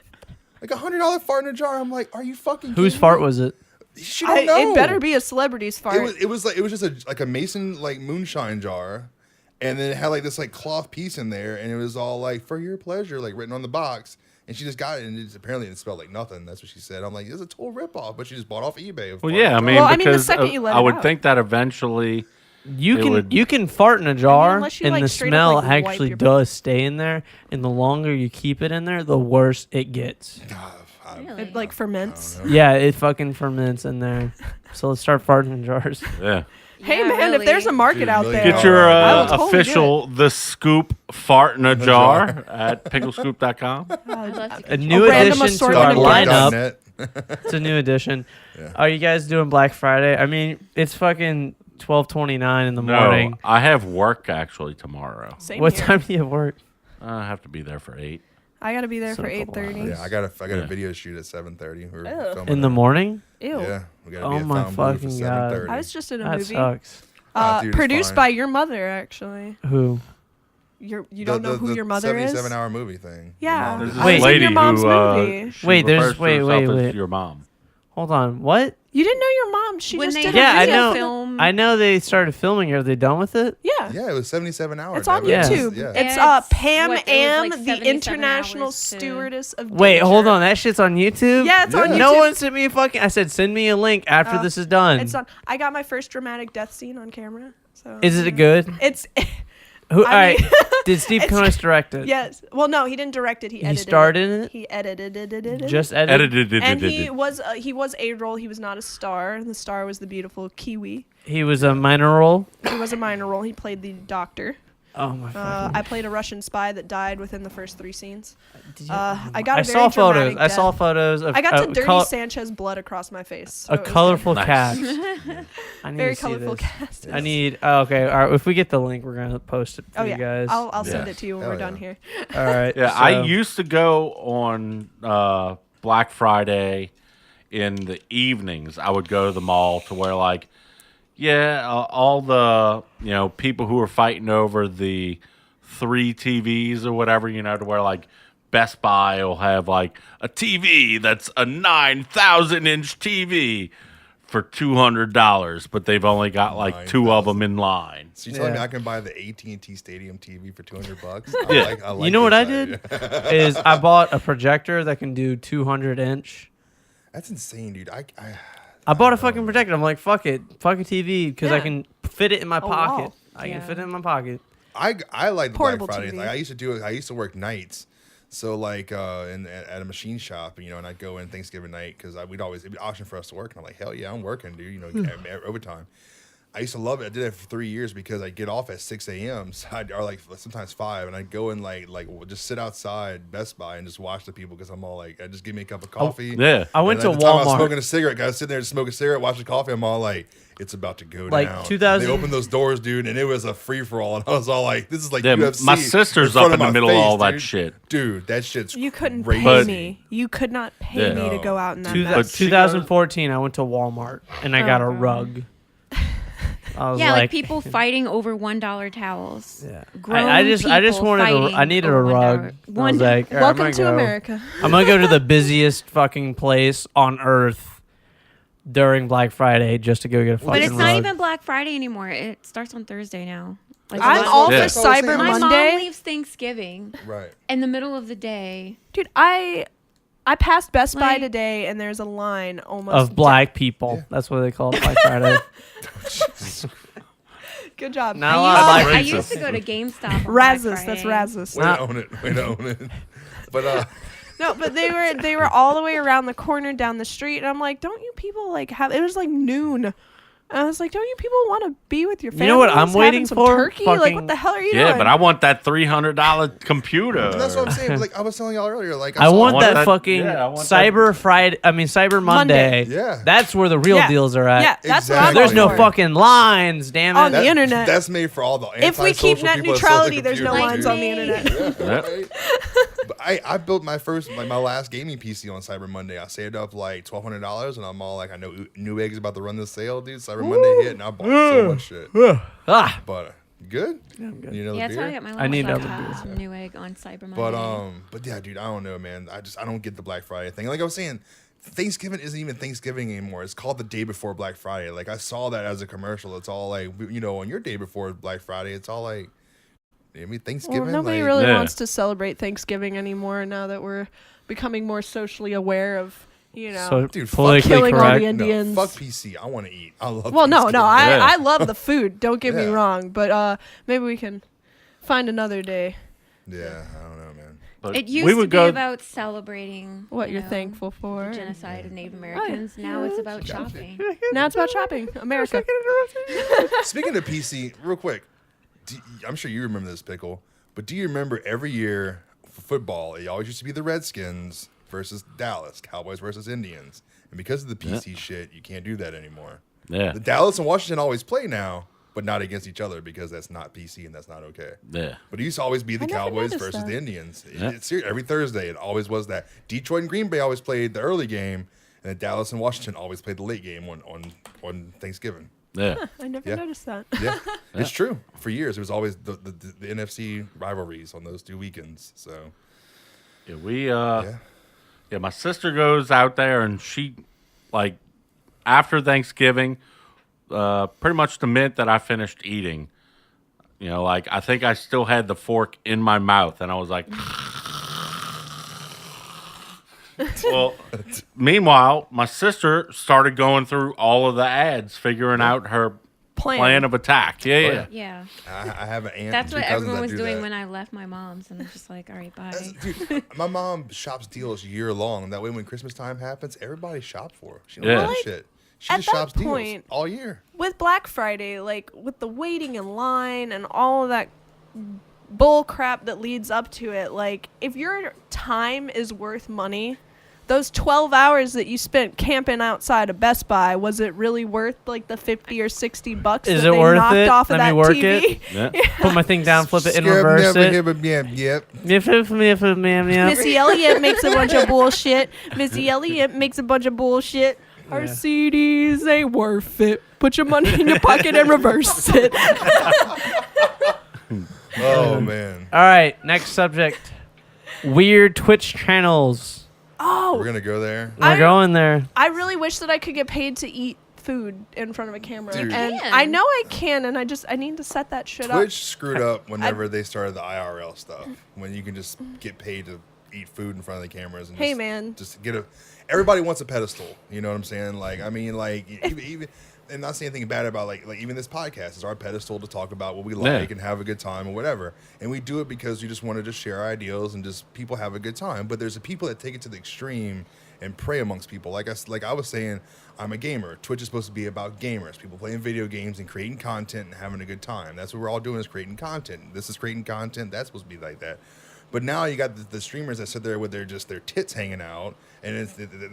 Speaker 2: like $100 fart in a jar. I'm like, are you fucking?
Speaker 3: Whose
Speaker 2: kidding
Speaker 3: fart
Speaker 2: me?
Speaker 3: was it?
Speaker 2: She don't know.
Speaker 4: It better be a celebrity's fart.
Speaker 2: It was just a mason like moonshine jar, and then it had like this like cloth piece in there, and it was all like for your pleasure, like written on the box. And she just got it, and apparently it smelled like nothing. That's what she said. I'm like, it's a total ripoff, but she just bought off eBay.
Speaker 6: Well, yeah, I mean,
Speaker 4: Well, I mean, the
Speaker 6: because
Speaker 4: second you let
Speaker 6: I
Speaker 4: it
Speaker 6: would
Speaker 4: out.
Speaker 6: think that eventually,
Speaker 3: You
Speaker 6: It
Speaker 3: can
Speaker 6: would-
Speaker 3: you can fart in a jar,
Speaker 4: unless you,
Speaker 3: and
Speaker 4: like,
Speaker 3: the
Speaker 4: straight up,
Speaker 3: smell
Speaker 4: like, wipe
Speaker 3: actually
Speaker 4: your-
Speaker 3: does stay in there. And the longer you keep it in there, the worse it gets.
Speaker 5: Really?
Speaker 4: It like ferments.
Speaker 3: Yeah, it fucking ferments in there. So let's start farting in jars.
Speaker 6: yeah.
Speaker 4: Hey
Speaker 5: Yeah,
Speaker 4: man, if there's a
Speaker 5: really.
Speaker 4: market
Speaker 2: Dude,
Speaker 4: out
Speaker 2: million
Speaker 4: there,
Speaker 6: Get your
Speaker 4: I will totally do
Speaker 6: official The Scoop fart in a jar at picklescoop.com.
Speaker 5: I'd love to
Speaker 3: A
Speaker 5: get
Speaker 3: new
Speaker 4: A random
Speaker 3: addition to
Speaker 4: assortment
Speaker 3: our
Speaker 4: of
Speaker 3: lineup.
Speaker 2: lineup.
Speaker 3: It's a new addition.
Speaker 2: Yeah.
Speaker 3: Are you guys doing Black Friday? I mean, it's fucking 12:29 in the morning.
Speaker 6: No, I have work actually tomorrow.
Speaker 4: Same
Speaker 3: What
Speaker 4: here.
Speaker 3: time do you have work?
Speaker 6: I have to be there for 8.
Speaker 4: I gotta be there
Speaker 3: So
Speaker 4: for
Speaker 3: a couple
Speaker 4: 8:30.
Speaker 3: hours.
Speaker 2: Yeah, I got
Speaker 6: Yeah.
Speaker 2: a video shoot at 7:30. We're
Speaker 4: Ew.
Speaker 2: filming
Speaker 3: In the
Speaker 2: it.
Speaker 3: morning?
Speaker 4: Ew.
Speaker 2: Yeah, we gotta
Speaker 3: Oh
Speaker 2: be at
Speaker 3: my
Speaker 2: Fountain Blue for
Speaker 3: fucking God.
Speaker 2: 7:30.
Speaker 4: I was just in a
Speaker 3: That
Speaker 4: movie.
Speaker 3: sucks.
Speaker 2: Ah, dude, it's
Speaker 4: Produced
Speaker 2: fine.
Speaker 4: by your mother, actually.
Speaker 3: Who?
Speaker 4: You don't know who your mother is?
Speaker 2: 77-hour movie thing.
Speaker 4: Yeah.
Speaker 2: Your mom
Speaker 6: There's
Speaker 2: did
Speaker 6: this
Speaker 3: Wait.
Speaker 2: it.
Speaker 4: I was in
Speaker 6: lady
Speaker 4: your mom's
Speaker 6: who
Speaker 4: movie.
Speaker 6: she
Speaker 3: Wait, there's-
Speaker 6: refers to
Speaker 3: wait,
Speaker 6: herself
Speaker 3: wait,
Speaker 6: as
Speaker 3: wait.
Speaker 6: your mom.
Speaker 3: Hold on. What?
Speaker 4: You didn't know your mom? She
Speaker 5: When
Speaker 4: just
Speaker 5: they
Speaker 4: did
Speaker 3: Yeah,
Speaker 4: a
Speaker 3: I
Speaker 4: video
Speaker 3: know.
Speaker 5: film.
Speaker 3: I know they started filming. Are they done with it?
Speaker 4: Yeah.
Speaker 2: Yeah, it was 77 hours.
Speaker 4: It's on
Speaker 2: Devin.
Speaker 4: YouTube.
Speaker 2: Yeah.
Speaker 4: It's
Speaker 5: It's
Speaker 4: Pam
Speaker 5: what, it was
Speaker 4: Am,
Speaker 5: like
Speaker 4: the
Speaker 5: 77
Speaker 4: international
Speaker 5: hours to-
Speaker 4: stewardess of
Speaker 3: Wait,
Speaker 4: danger.
Speaker 3: hold on. That shit's on YouTube?
Speaker 4: Yeah, it's on
Speaker 2: Yeah.
Speaker 4: YouTube.
Speaker 3: No one sent me a fucking. I said, send me a link after
Speaker 4: Oh,
Speaker 3: this is done.
Speaker 4: It's on. I got my first dramatic death scene on camera. So
Speaker 3: Is it good?
Speaker 4: It's
Speaker 3: Who?
Speaker 4: I
Speaker 3: All right.
Speaker 4: mean-
Speaker 3: Did Steve
Speaker 4: it's-
Speaker 3: Cummings direct it?
Speaker 4: yes. Well, no, he didn't direct it. He edited.
Speaker 3: starred in it?
Speaker 4: He edited it.
Speaker 3: Just edited.
Speaker 4: And he was a role. He was not a star. The star was the beautiful Kiwi.
Speaker 3: He was a minor role.
Speaker 4: He was a minor role. He played the doctor.
Speaker 3: Oh my god.
Speaker 4: I played a Russian spy that died within the first 3 scenes.
Speaker 3: Did
Speaker 4: I got.
Speaker 3: I
Speaker 4: A very
Speaker 3: saw photos.
Speaker 4: dramatic
Speaker 3: I saw
Speaker 4: death.
Speaker 3: photos of
Speaker 4: I got to
Speaker 3: a
Speaker 4: dirty Sanchez blood across my face. So
Speaker 3: a
Speaker 4: it was
Speaker 3: colorful
Speaker 6: Nice.
Speaker 3: cast. I need
Speaker 4: very
Speaker 3: to see
Speaker 4: colorful
Speaker 3: this.
Speaker 4: cast.
Speaker 3: I need. Oh, okay. All right. If we get the link, we're gonna post it for
Speaker 4: Oh
Speaker 3: you
Speaker 4: yeah,
Speaker 3: guys.
Speaker 4: I'll send
Speaker 2: Yeah.
Speaker 4: it to you when
Speaker 2: Hell
Speaker 4: we're done
Speaker 2: yeah.
Speaker 4: here.
Speaker 3: All right.
Speaker 6: Yeah,
Speaker 3: so-
Speaker 6: I used to go on Black Friday in the evenings. I would go to the mall to where, like, all the people who were fighting over the 3 TVs or whatever, to where like Best Buy will have like a TV that's a 9,000-inch TV for $200, but they've only got like 2 of them in line.
Speaker 2: So you're telling me
Speaker 3: Yeah.
Speaker 2: I can buy the AT&T Stadium TV for $200?
Speaker 6: Yeah.
Speaker 2: I like
Speaker 3: You know what I
Speaker 2: this
Speaker 3: did?
Speaker 2: idea.
Speaker 3: Is I bought a projector that can do 200-inch.
Speaker 2: That's insane, dude.
Speaker 3: I bought a fucking projector. I'm like, fuck it, fuck a TV, because I
Speaker 4: Yeah.
Speaker 3: can fit it in my
Speaker 4: A
Speaker 3: pocket.
Speaker 4: wall.
Speaker 3: I can
Speaker 5: Yeah.
Speaker 3: fit it in my pocket.
Speaker 2: I like the
Speaker 4: Portable
Speaker 2: Black Friday.
Speaker 4: TV.
Speaker 2: Like I used to do it. I used to work nights, so like at a machine shop, and I'd go in Thanksgiving night because it'd be an option for us to work, and I'm like, hell yeah, I'm working, dude. Overtime. I used to love it. I did it for 3 years because I'd get off at 6 a.m. So or like sometimes 5, and I'd go and like just sit outside Best Buy and just watch the people because I'm all like, just give me a cup of coffee.
Speaker 6: Yeah.
Speaker 3: I went
Speaker 2: And
Speaker 3: to
Speaker 2: at the time I was
Speaker 3: Walmart.
Speaker 2: smoking a cigarette. Guys sitting there to smoke a cigarette, watching coffee. I'm all like, it's about to go
Speaker 3: Like
Speaker 2: down.
Speaker 3: 2000
Speaker 2: They opened those doors, dude, and it was a free for all. And I was all like, this is like
Speaker 6: Yeah,
Speaker 2: UFC.
Speaker 6: my sister's
Speaker 2: front
Speaker 6: up in the
Speaker 2: my
Speaker 6: middle of
Speaker 2: face,
Speaker 6: all that
Speaker 2: dude.
Speaker 6: shit.
Speaker 2: Dude, that shit's
Speaker 4: You couldn't
Speaker 2: crazy.
Speaker 4: pay me. You could not pay
Speaker 6: Yeah.
Speaker 4: me to
Speaker 2: No.
Speaker 4: go out in that.
Speaker 3: Two-
Speaker 4: mess.
Speaker 6: But she
Speaker 3: 2014, I went to Walmart and I got a
Speaker 5: God.
Speaker 3: rug. I was
Speaker 5: Yeah, like
Speaker 3: like
Speaker 5: people fighting over $1 towels.
Speaker 3: Yeah.
Speaker 5: Grown
Speaker 3: I just
Speaker 5: people
Speaker 3: wanted
Speaker 5: fighting
Speaker 3: I needed a
Speaker 5: over
Speaker 3: rug.
Speaker 5: $1.
Speaker 3: I was like, all right,
Speaker 4: Welcome
Speaker 3: I'm
Speaker 4: to
Speaker 3: gonna go.
Speaker 4: America.
Speaker 3: I'm gonna go to the busiest fucking place on earth during Black Friday just to go get a fucking
Speaker 5: But it's
Speaker 3: rug.
Speaker 5: not even Black Friday anymore. It starts on Thursday now. Like
Speaker 4: I'm
Speaker 2: That's
Speaker 4: all
Speaker 2: what-
Speaker 4: for
Speaker 2: that's what I was
Speaker 4: Cyber
Speaker 2: saying.
Speaker 5: my
Speaker 4: Monday.
Speaker 5: mom leaves Thanksgiving
Speaker 2: Right.
Speaker 5: in the middle of the day.
Speaker 4: Dude, I passed Best Buy
Speaker 5: Like-
Speaker 4: today and there's a line almost
Speaker 3: of black people. That's what they call it, Black Friday.
Speaker 4: Good job.
Speaker 3: Not a lot of black
Speaker 5: I
Speaker 3: people.
Speaker 5: used to go to GameStop. On Black
Speaker 4: Razus, that's
Speaker 5: Friday.
Speaker 4: Razus.
Speaker 2: Way to own it. Way to own it. But
Speaker 4: No, but they were all the way around the corner down the street, and I'm like, don't you people like have? It was like noon. And I was like, don't you people want to be with your
Speaker 3: You
Speaker 4: families?
Speaker 3: know what I'm
Speaker 4: having
Speaker 3: waiting
Speaker 4: some
Speaker 3: for?
Speaker 4: Turkey? Like,
Speaker 3: Fucking-
Speaker 4: what the hell are you
Speaker 6: Yeah,
Speaker 4: doing?
Speaker 6: but I want that $300 computer.
Speaker 2: and that's what I'm saying. Like I was telling y'all earlier. Like
Speaker 3: I
Speaker 2: saw-
Speaker 3: want that
Speaker 6: that-
Speaker 3: fucking
Speaker 6: yeah, I want
Speaker 3: Cyber Friday. I mean Cyber Monday.
Speaker 2: Yeah.
Speaker 3: That's where the real
Speaker 4: Yeah.
Speaker 3: deals are at.
Speaker 4: Yeah, that's what
Speaker 2: Exactly.
Speaker 4: I'm
Speaker 3: There's no
Speaker 4: for.
Speaker 3: fucking lines. Damn it.
Speaker 4: On the internet.
Speaker 2: That's made for all the
Speaker 4: If we keep
Speaker 2: antisocial
Speaker 4: net
Speaker 2: people that sell
Speaker 4: neutrality,
Speaker 2: their
Speaker 4: there's no
Speaker 2: computers,
Speaker 4: lines
Speaker 2: dude.
Speaker 4: on the internet.
Speaker 2: Yeah,
Speaker 6: Yep.
Speaker 2: right? But I built my last gaming PC on Cyber Monday. I saved up like $1,200, and I'm all like, I know Newegg's about to run this sale, dude. Cyber Monday hit, and I bought so much shit.
Speaker 3: Ah.
Speaker 2: But good.
Speaker 3: I'm good.
Speaker 2: You know
Speaker 5: Yeah,
Speaker 2: the
Speaker 5: that's how I
Speaker 2: beer.
Speaker 5: got my
Speaker 3: I need
Speaker 5: laptop
Speaker 3: other
Speaker 5: to
Speaker 3: beers.
Speaker 5: some Newegg on Cyber Monday.
Speaker 2: But yeah, dude, I don't know, man. I don't get the Black Friday thing. Like I was saying, Thanksgiving isn't even Thanksgiving anymore. It's called the day before Black Friday. Like I saw that as a commercial. It's all like, on your day before Black Friday, it's all like, Thanksgiving.
Speaker 4: Well, nobody
Speaker 2: like,
Speaker 4: really
Speaker 6: Yeah.
Speaker 4: wants to celebrate Thanksgiving anymore now that we're becoming more socially aware of,
Speaker 3: So
Speaker 2: Dude, fuck
Speaker 3: politically
Speaker 4: killing all
Speaker 3: correct.
Speaker 4: the Indians.
Speaker 2: No, fuck PC. I want to eat. I love.
Speaker 4: Well, no,
Speaker 2: Thanksgiving.
Speaker 6: Yeah.
Speaker 4: I love the food. Don't get me
Speaker 2: Yeah.
Speaker 4: wrong, but maybe we can find another day.
Speaker 2: Yeah, I don't know, man.
Speaker 6: But
Speaker 5: It used
Speaker 6: we
Speaker 5: to
Speaker 6: would
Speaker 5: be
Speaker 6: go.
Speaker 5: about celebrating
Speaker 4: What
Speaker 5: you
Speaker 4: you're
Speaker 5: know,
Speaker 4: thankful for.
Speaker 5: the genocide of Native Americans. Now it's about shopping.
Speaker 4: Now it's about shopping. America.
Speaker 2: Speaking of PC, real quick, I'm sure you remember this, Pickle. But do you remember every year for football, it always used to be the Redskins versus Dallas, Cowboys versus Indians, and because of the PC shit, you can't do that anymore.
Speaker 6: Yeah,
Speaker 2: The Dallas and Washington always play now, but not against each other because that's not PC and that's not okay.
Speaker 6: yeah.
Speaker 2: But it used to always be the
Speaker 4: I never
Speaker 2: Cowboys
Speaker 4: noticed
Speaker 2: versus
Speaker 4: that.
Speaker 2: the Indians.
Speaker 6: Yeah.
Speaker 2: It's every Thursday. It always was that. Detroit and Green Bay always played the early game, and then Dallas and Washington always played the late game on Thanksgiving.
Speaker 6: Yeah.
Speaker 4: I never
Speaker 2: Yeah.
Speaker 4: noticed that.
Speaker 2: Yeah, it's true. For years, it was always the NFC rivalries on those 2 weekends. So
Speaker 6: Yeah, we
Speaker 2: yeah,
Speaker 6: yeah, my sister goes out there and she like after Thanksgiving, pretty much the minute that I finished eating, you know, like I think I still had the fork in my mouth, and I was like. Well, meanwhile, my sister started going through all of the ads, figuring out her plan of attack. Yeah.
Speaker 5: Yeah.
Speaker 2: I have an aunt.
Speaker 5: That's
Speaker 2: and
Speaker 5: what
Speaker 2: two cousins
Speaker 5: everyone
Speaker 2: that
Speaker 5: was
Speaker 2: do
Speaker 5: doing
Speaker 2: that.
Speaker 5: when I left my mom's, and I'm just like, all right, bye.
Speaker 2: Dude, my mom shops deals year long. That way, when Christmas time happens, everybody shop for her. She don't
Speaker 6: Yeah.
Speaker 2: buy
Speaker 6: Well,
Speaker 4: like,
Speaker 2: shit. She
Speaker 4: at
Speaker 2: just shops
Speaker 4: that
Speaker 2: deals
Speaker 4: point-
Speaker 2: all year.
Speaker 4: With Black Friday, like with the waiting in line and all of that bull crap that leads up to it, like if your time is worth money, those 12 hours that you spent camping outside of Best Buy, was it really worth like the 50 or 60 bucks
Speaker 3: Is
Speaker 4: that
Speaker 3: it
Speaker 4: they
Speaker 3: worth
Speaker 4: knocked
Speaker 3: it?
Speaker 4: off of
Speaker 3: Let me
Speaker 4: that
Speaker 3: work
Speaker 4: TV?
Speaker 3: it.
Speaker 6: Yeah.
Speaker 3: Put my thing down, flip it, and
Speaker 2: Skip,
Speaker 3: reverse
Speaker 2: never,
Speaker 3: it.
Speaker 2: Yep.
Speaker 4: Missy Elliott makes a bunch of bullshit. Missy Elliott makes a bunch of bullshit. Our
Speaker 3: Yeah.
Speaker 4: CDs ain't worth it. Put your money in your pocket and reverse it.
Speaker 2: Oh man,
Speaker 3: All right, next subject. Weird Twitch channels.
Speaker 2: we're gonna go there.
Speaker 3: We're going there.
Speaker 4: I really wish that I could get paid to eat food in front of a camera.
Speaker 2: Dude.
Speaker 4: And
Speaker 5: You can.
Speaker 4: I know I can, and I need to set that shit up.
Speaker 2: Twitch screwed up whenever they started the IRL stuff. When you can just get paid to eat food in front of the cameras. And
Speaker 4: Hey,
Speaker 2: just,
Speaker 4: man.
Speaker 2: just get a. Everybody wants a pedestal. You know what I'm saying? Like, I mean, like even and not saying anything bad about like even this podcast is our pedestal to talk about what we like and have a good time or whatever. And we do it because we just want to just share our ideals and just people have a good time. But there's the people that take it to the extreme and prey amongst people. Like I was saying, I'm a gamer. Twitch is supposed to be about gamers, people playing video games and creating content and having a good time. That's what we're all doing is creating content. This is creating content. That's supposed to be like that. But now you got the streamers that sit there with their tits hanging out, and it's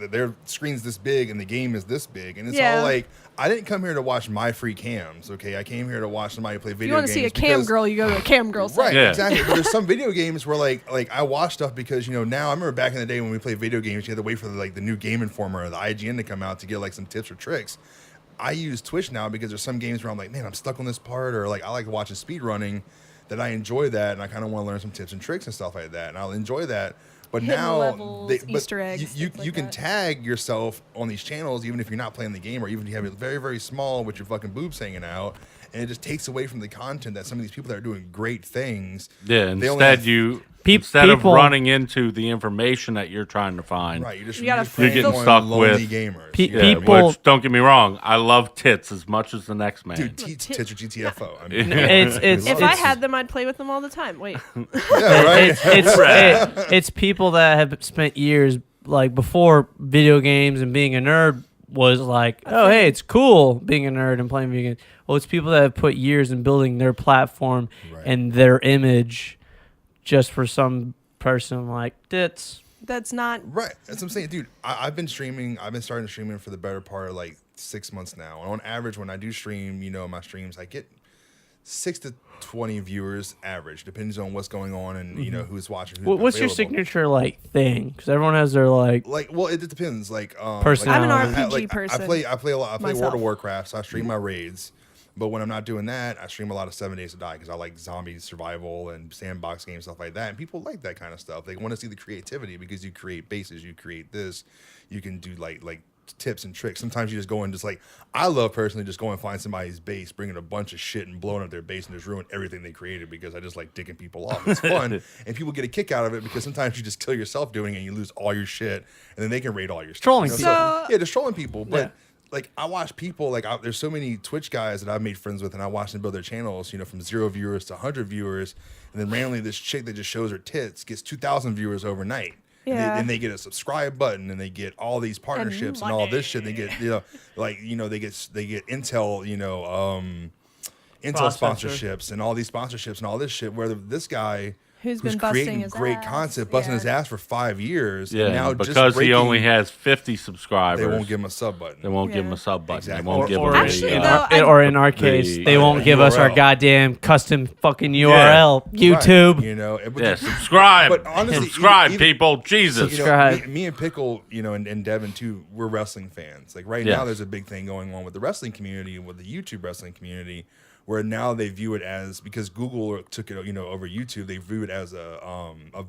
Speaker 2: their screen's this big and the game is this big, and it's all like, I didn't come here to watch my free cams. Okay, I came here to watch somebody play
Speaker 4: If
Speaker 2: video
Speaker 4: you want
Speaker 2: games.
Speaker 4: to see a cam
Speaker 2: because-
Speaker 4: girl, you go to a cam girl site.
Speaker 2: Right,
Speaker 6: Yeah.
Speaker 2: exactly. But there's some video games where like I watch stuff because now I remember back in the day when we played video games, you had to wait for the new Game Informer or the IGN to come out to get like some tips or tricks. I use Twitch now because there's some games where I'm like, man, I'm stuck on this part, or like I like watching speed running, that I enjoy that, and I kind of want to learn some tips and tricks and stuff like that, and I'll enjoy that. But
Speaker 4: Hidden
Speaker 2: now,
Speaker 4: levels,
Speaker 2: but
Speaker 4: Easter eggs,
Speaker 2: you
Speaker 4: things like
Speaker 2: can
Speaker 4: that.
Speaker 2: tag yourself on these channels, even if you're not playing the game, or even if you have it very, very small with your fucking boobs hanging out, and it just takes away from the content that some of these people that are doing great things.
Speaker 6: Yeah,
Speaker 2: they only
Speaker 6: instead
Speaker 2: have-
Speaker 6: you
Speaker 3: Pe-
Speaker 6: instead of
Speaker 3: people-
Speaker 6: running into the information that you're trying to find.
Speaker 2: Right, you're just
Speaker 4: You gotta
Speaker 2: you're
Speaker 6: You're getting
Speaker 2: one
Speaker 6: stuck
Speaker 2: lonely
Speaker 6: with-
Speaker 2: gamers.
Speaker 3: Pe-
Speaker 2: you know?
Speaker 6: Yeah,
Speaker 3: People-
Speaker 6: which don't get me wrong, I love tits as much as the next man.
Speaker 2: Dude, tits or GTFO. I mean,
Speaker 3: It's-
Speaker 4: If I had them, I'd play with them all the time. Wait.
Speaker 2: yeah, right.
Speaker 3: It's people that have spent years like before video games and being a nerd was like, oh hey, it's cool being a nerd and playing video games. Well, it's people that have put years in building their platform
Speaker 2: Right.
Speaker 3: and their image just for some person like tits.
Speaker 4: That's not.
Speaker 2: Right. That's what I'm saying, dude. I've been streaming. I've been starting streaming for the better part of like 6 months now. And on average, when I do stream, my streams, I get 6 to 20 viewers average. Depends on what's going on and who's watching. Who's
Speaker 3: What's your
Speaker 2: available.
Speaker 3: signature like thing? Because everyone has their like.
Speaker 2: Like, well, it depends. Like,
Speaker 3: Personality.
Speaker 4: I'm an
Speaker 3: I-
Speaker 4: RPG person.
Speaker 2: I play a lot. I play World
Speaker 4: myself.
Speaker 2: of Warcraft, so I stream my raids. But when I'm not doing that, I stream a lot of 7 Days to Die because I like zombie survival and sandbox games, stuff like that. And people like that kind of stuff. They want to see the creativity because you create bases, you create this, you can do like tips and tricks. Sometimes you just go and just like, I love personally just go and find somebody's base, bringing a bunch of shit and blowing up their base and just ruin everything they created because I just like dicking people off. It's fun. And people get a kick out of it because sometimes you just kill yourself doing it and you lose all your shit and then they can raid all your stuff.
Speaker 3: Trolling
Speaker 2: So,
Speaker 4: people.
Speaker 2: yeah, just trolling people. But
Speaker 3: Yeah.
Speaker 2: like I watch people there's so many Twitch guys that I've made friends with and I watch them build their channels, from 0 viewers to 100 viewers, and then randomly this chick that just shows her tits gets 2,000 viewers overnight.
Speaker 4: Yeah.
Speaker 2: And they get a subscribe button and they get all these partnerships and all this shit. They get they get Intel, Intel sponsorships and all these sponsorships and all this shit where this guy
Speaker 4: Who's
Speaker 2: who's
Speaker 4: been busting
Speaker 2: creating
Speaker 4: his
Speaker 2: great
Speaker 4: ass.
Speaker 2: content, busting
Speaker 4: Yeah.
Speaker 2: his ass for 5 years.
Speaker 6: Yeah,
Speaker 2: and now
Speaker 6: because
Speaker 2: just
Speaker 6: he only
Speaker 2: breaking,
Speaker 6: has 50 subscribers.
Speaker 2: they won't give him a sub button.
Speaker 6: They won't give him
Speaker 4: Yeah.
Speaker 6: a sub button.
Speaker 2: Exactly.
Speaker 6: They won't give
Speaker 2: Or-
Speaker 6: him
Speaker 4: Actually,
Speaker 6: a,
Speaker 4: though, I-
Speaker 3: or in our case,
Speaker 6: the,
Speaker 3: they won't give us our
Speaker 2: URL.
Speaker 3: goddamn custom fucking URL. YouTube.
Speaker 2: Right,
Speaker 6: yeah, subscribe.
Speaker 2: But honestly,
Speaker 6: subscribe,
Speaker 2: even-
Speaker 6: people. Jesus.
Speaker 3: Subscribe.
Speaker 2: Me and Pickle, and Devin too, we're wrestling fans. Like right
Speaker 6: Yes.
Speaker 2: now, there's a big thing going on with the wrestling community, with the YouTube wrestling community, where now they view it as, because Google took it, over YouTube, they view it as a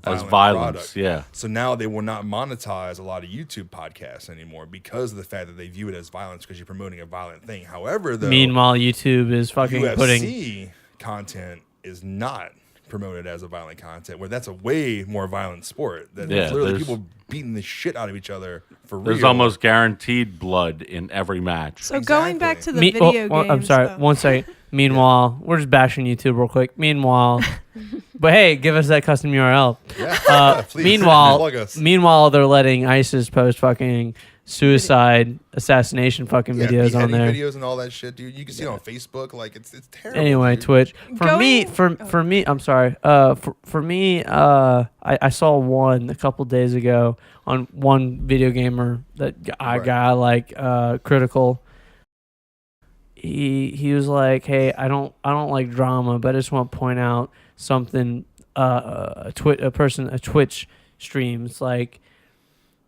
Speaker 2: violent
Speaker 6: violence,
Speaker 2: product.
Speaker 6: yeah.
Speaker 2: So now they will not monetize a lot of YouTube podcasts anymore because of the fact that they view it as violence because you're promoting a violent thing. However, though,
Speaker 3: Meanwhile, YouTube is fucking putting.
Speaker 2: UFC content is not promoted as a violent content, where that's a way more violent sport. That literally people beating the shit out of each other for real.
Speaker 6: There's almost guaranteed blood in every match.
Speaker 4: So going back to the video games.
Speaker 3: I'm sorry,
Speaker 4: though.
Speaker 3: 1 second. Meanwhile, we're just bashing YouTube real quick. Meanwhile, but hey, give us that custom URL.
Speaker 2: Yeah, please. Plug us.
Speaker 3: Meanwhile, they're letting ISIS post fucking suicide, assassination fucking videos on there.
Speaker 2: Videos and all that shit, dude. You can see it on Facebook. Like it's terrible.
Speaker 3: Anyway,
Speaker 2: dude.
Speaker 3: Twitch. For me, I'm sorry. For me, I saw one a couple days ago on one video gamer that guy like Critical. He was like, hey, I don't like drama, but I just want to point out something. A Twitch streams like.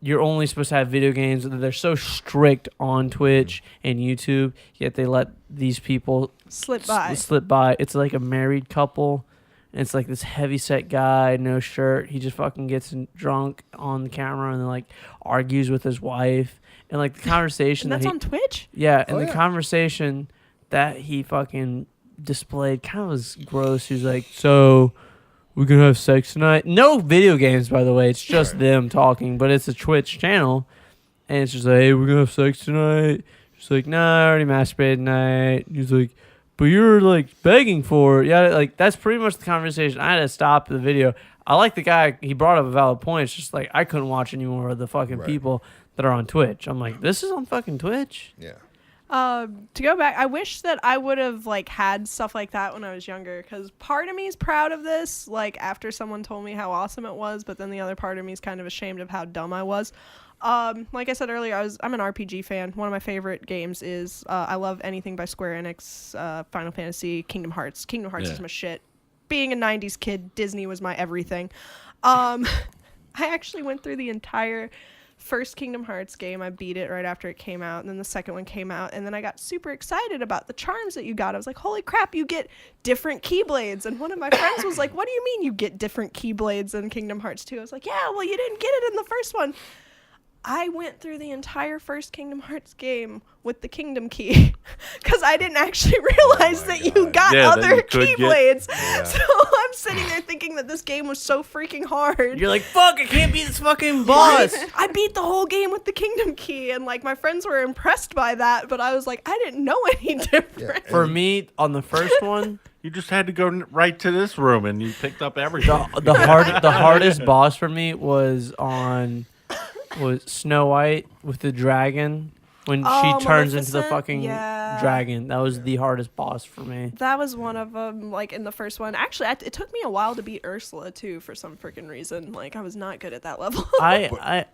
Speaker 3: You're only supposed to have video games. They're so strict on Twitch and YouTube, yet they let these people
Speaker 4: slip by.
Speaker 3: It's like a married couple, and it's like this heavy-set guy, no shirt. He just fucking gets drunk on the camera and then like argues with his wife. And like the conversation
Speaker 4: And that's on Twitch?
Speaker 3: Yeah, and the conversation that he fucking displayed kind of was gross. He was like, so... we're going to have sex tonight. No video games, by the way. It's just them talking, but it's a Twitch channel. And it's just like, hey, we're going to have sex tonight. She's like, nah, I already masturbated tonight. He's like, but you're like begging for it. Yeah, like that's pretty much the conversation. I had to stop the video. I like the guy. He brought up a valid point. It's just like, I couldn't watch any more of the fucking people that are on Twitch. I'm like, this is on fucking Twitch?
Speaker 2: Yeah.
Speaker 4: To go back, I wish that I would have like had stuff like that when I was younger, because part of me is proud of this, like after someone told me how awesome it was, but then the other part of me is kind of ashamed of how dumb I was. Like I said earlier, I'm an RPG fan. One of my favorite games is I love anything by Square Enix, Final Fantasy, Kingdom Hearts. Kingdom Hearts is my shit. Being a 90s kid, Disney was my everything. I actually went through the entire first Kingdom Hearts game. I beat it right after it came out, and then the second one came out, and then I got super excited about the charms that you got. I was like, holy crap, you get different keyblades. And one of my friends was like, what do you mean you get different keyblades in Kingdom Hearts 2? I was like, yeah, well, you didn't get it in the first one. I went through the entire first Kingdom Hearts game with the Kingdom Key because I didn't actually realize that you got other Keyblades. So I'm sitting there thinking that this game was so freaking hard.
Speaker 3: You're like, fuck, I can't beat this fucking boss.
Speaker 4: I beat the whole game with the Kingdom Key, and like my friends were impressed by that, but I was like, I didn't know any different.
Speaker 3: For me, on the first one,
Speaker 6: you just had to go right to this room and you picked up everything.
Speaker 3: the hardest boss for me was Snow White with the dragon when she turns into the fucking dragon. That was the hardest boss for me.
Speaker 4: That was one of them, like in the first one. Actually, it took me a while to beat Ursula too for some freaking reason. Like I was not good at that level.
Speaker 3: I'm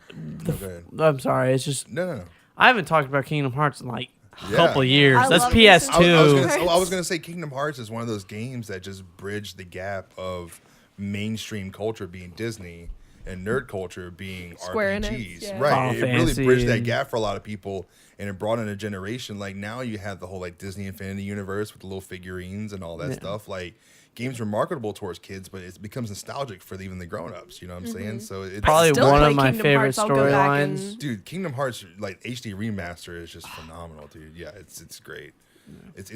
Speaker 3: sorry. It's just
Speaker 2: no.
Speaker 3: I haven't talked about Kingdom Hearts in like a couple of years.
Speaker 4: I
Speaker 3: That's
Speaker 4: love
Speaker 3: PS2.
Speaker 2: I was gonna say Kingdom Hearts is one of those games that just bridged the gap of mainstream culture being Disney and nerd culture being
Speaker 4: Square
Speaker 2: RPGs.
Speaker 4: Enix,
Speaker 2: Right.
Speaker 3: Final
Speaker 2: It really
Speaker 3: Fantasy
Speaker 2: bridged that gap for a lot of people, and it brought in a generation. Like now you have the whole like Disney Infinity Universe with the little figurines and all that stuff. Like games are marketable towards kids, but it becomes nostalgic for even the grown-ups. You know what I'm saying? So it's
Speaker 3: Probably
Speaker 4: still
Speaker 3: one
Speaker 4: play
Speaker 3: of my
Speaker 4: Kingdom
Speaker 3: favorite
Speaker 4: Hearts. I'll go back and-
Speaker 3: storylines.
Speaker 2: Dude, Kingdom Hearts like HD remaster is just phenomenal, dude. Yeah, it's great. It's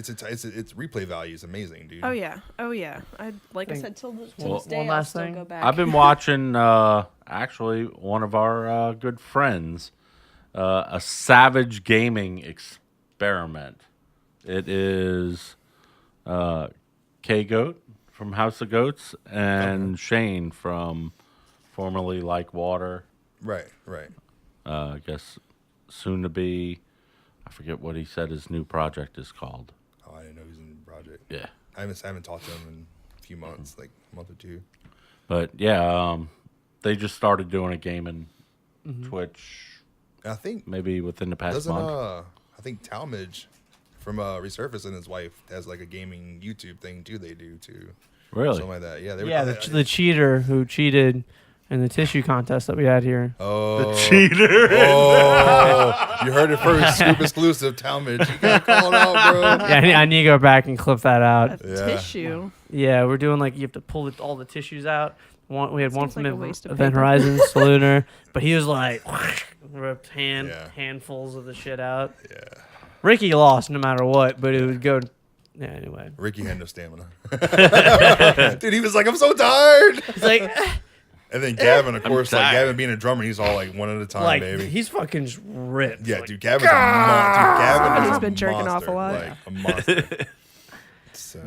Speaker 2: replay value is amazing, dude.
Speaker 4: Oh yeah. I said till this day
Speaker 3: one
Speaker 4: I'll
Speaker 3: last
Speaker 4: still
Speaker 3: thing.
Speaker 4: go back.
Speaker 6: I've been watching actually one of our good friends, a Savage Gaming experiment. It is K-Goat from House of Goats and Shane from formerly Like Water.
Speaker 2: Right.
Speaker 6: I guess soon to be. I forget what he said his new project is called.
Speaker 2: Oh, I didn't know he was in the project.
Speaker 6: Yeah.
Speaker 2: I haven't talked to him in a few months, like a month or two.
Speaker 6: But yeah, they just started doing a game in Twitch
Speaker 2: And I think
Speaker 6: maybe within the past
Speaker 2: doesn't
Speaker 6: month.
Speaker 2: I think Talmadge from Resurface and his wife has like a gaming YouTube thing too. They do too.
Speaker 6: Really?
Speaker 2: Something like that. Yeah.
Speaker 3: The cheater who cheated in the tissue contest that we had here.
Speaker 2: Oh,
Speaker 6: Cheater.
Speaker 2: oh, you heard it first. Scoop exclusive. Talmadge. You got called out, bro.
Speaker 3: Yeah, I need to go back and clip that out.
Speaker 4: A
Speaker 2: Yeah.
Speaker 4: tissue.
Speaker 3: Yeah, we're doing like you have to pull all the tissues out. We had one
Speaker 4: Seems
Speaker 3: from
Speaker 4: like a waste of
Speaker 3: Event
Speaker 4: paper.
Speaker 3: Horizon, Salooner, but he was like ripped
Speaker 2: Yeah.
Speaker 3: handfuls of the shit out.
Speaker 2: Yeah.
Speaker 3: Ricky lost no matter what, but it would go. Yeah, anyway.
Speaker 2: Ricky had no stamina. Dude, he was like, I'm so tired.
Speaker 3: He's like,
Speaker 2: And then Gavin, of course, like
Speaker 6: tired.
Speaker 2: Gavin being a drummer, he's all like one at a time,
Speaker 3: like
Speaker 2: baby.
Speaker 3: he's fucking just ripped.
Speaker 2: Yeah,
Speaker 3: Like,
Speaker 2: dude, Gavin's a monster. Gavin is
Speaker 4: He's
Speaker 2: a
Speaker 4: been jerking off
Speaker 2: monster,
Speaker 4: a lot.
Speaker 2: Like a monster. So,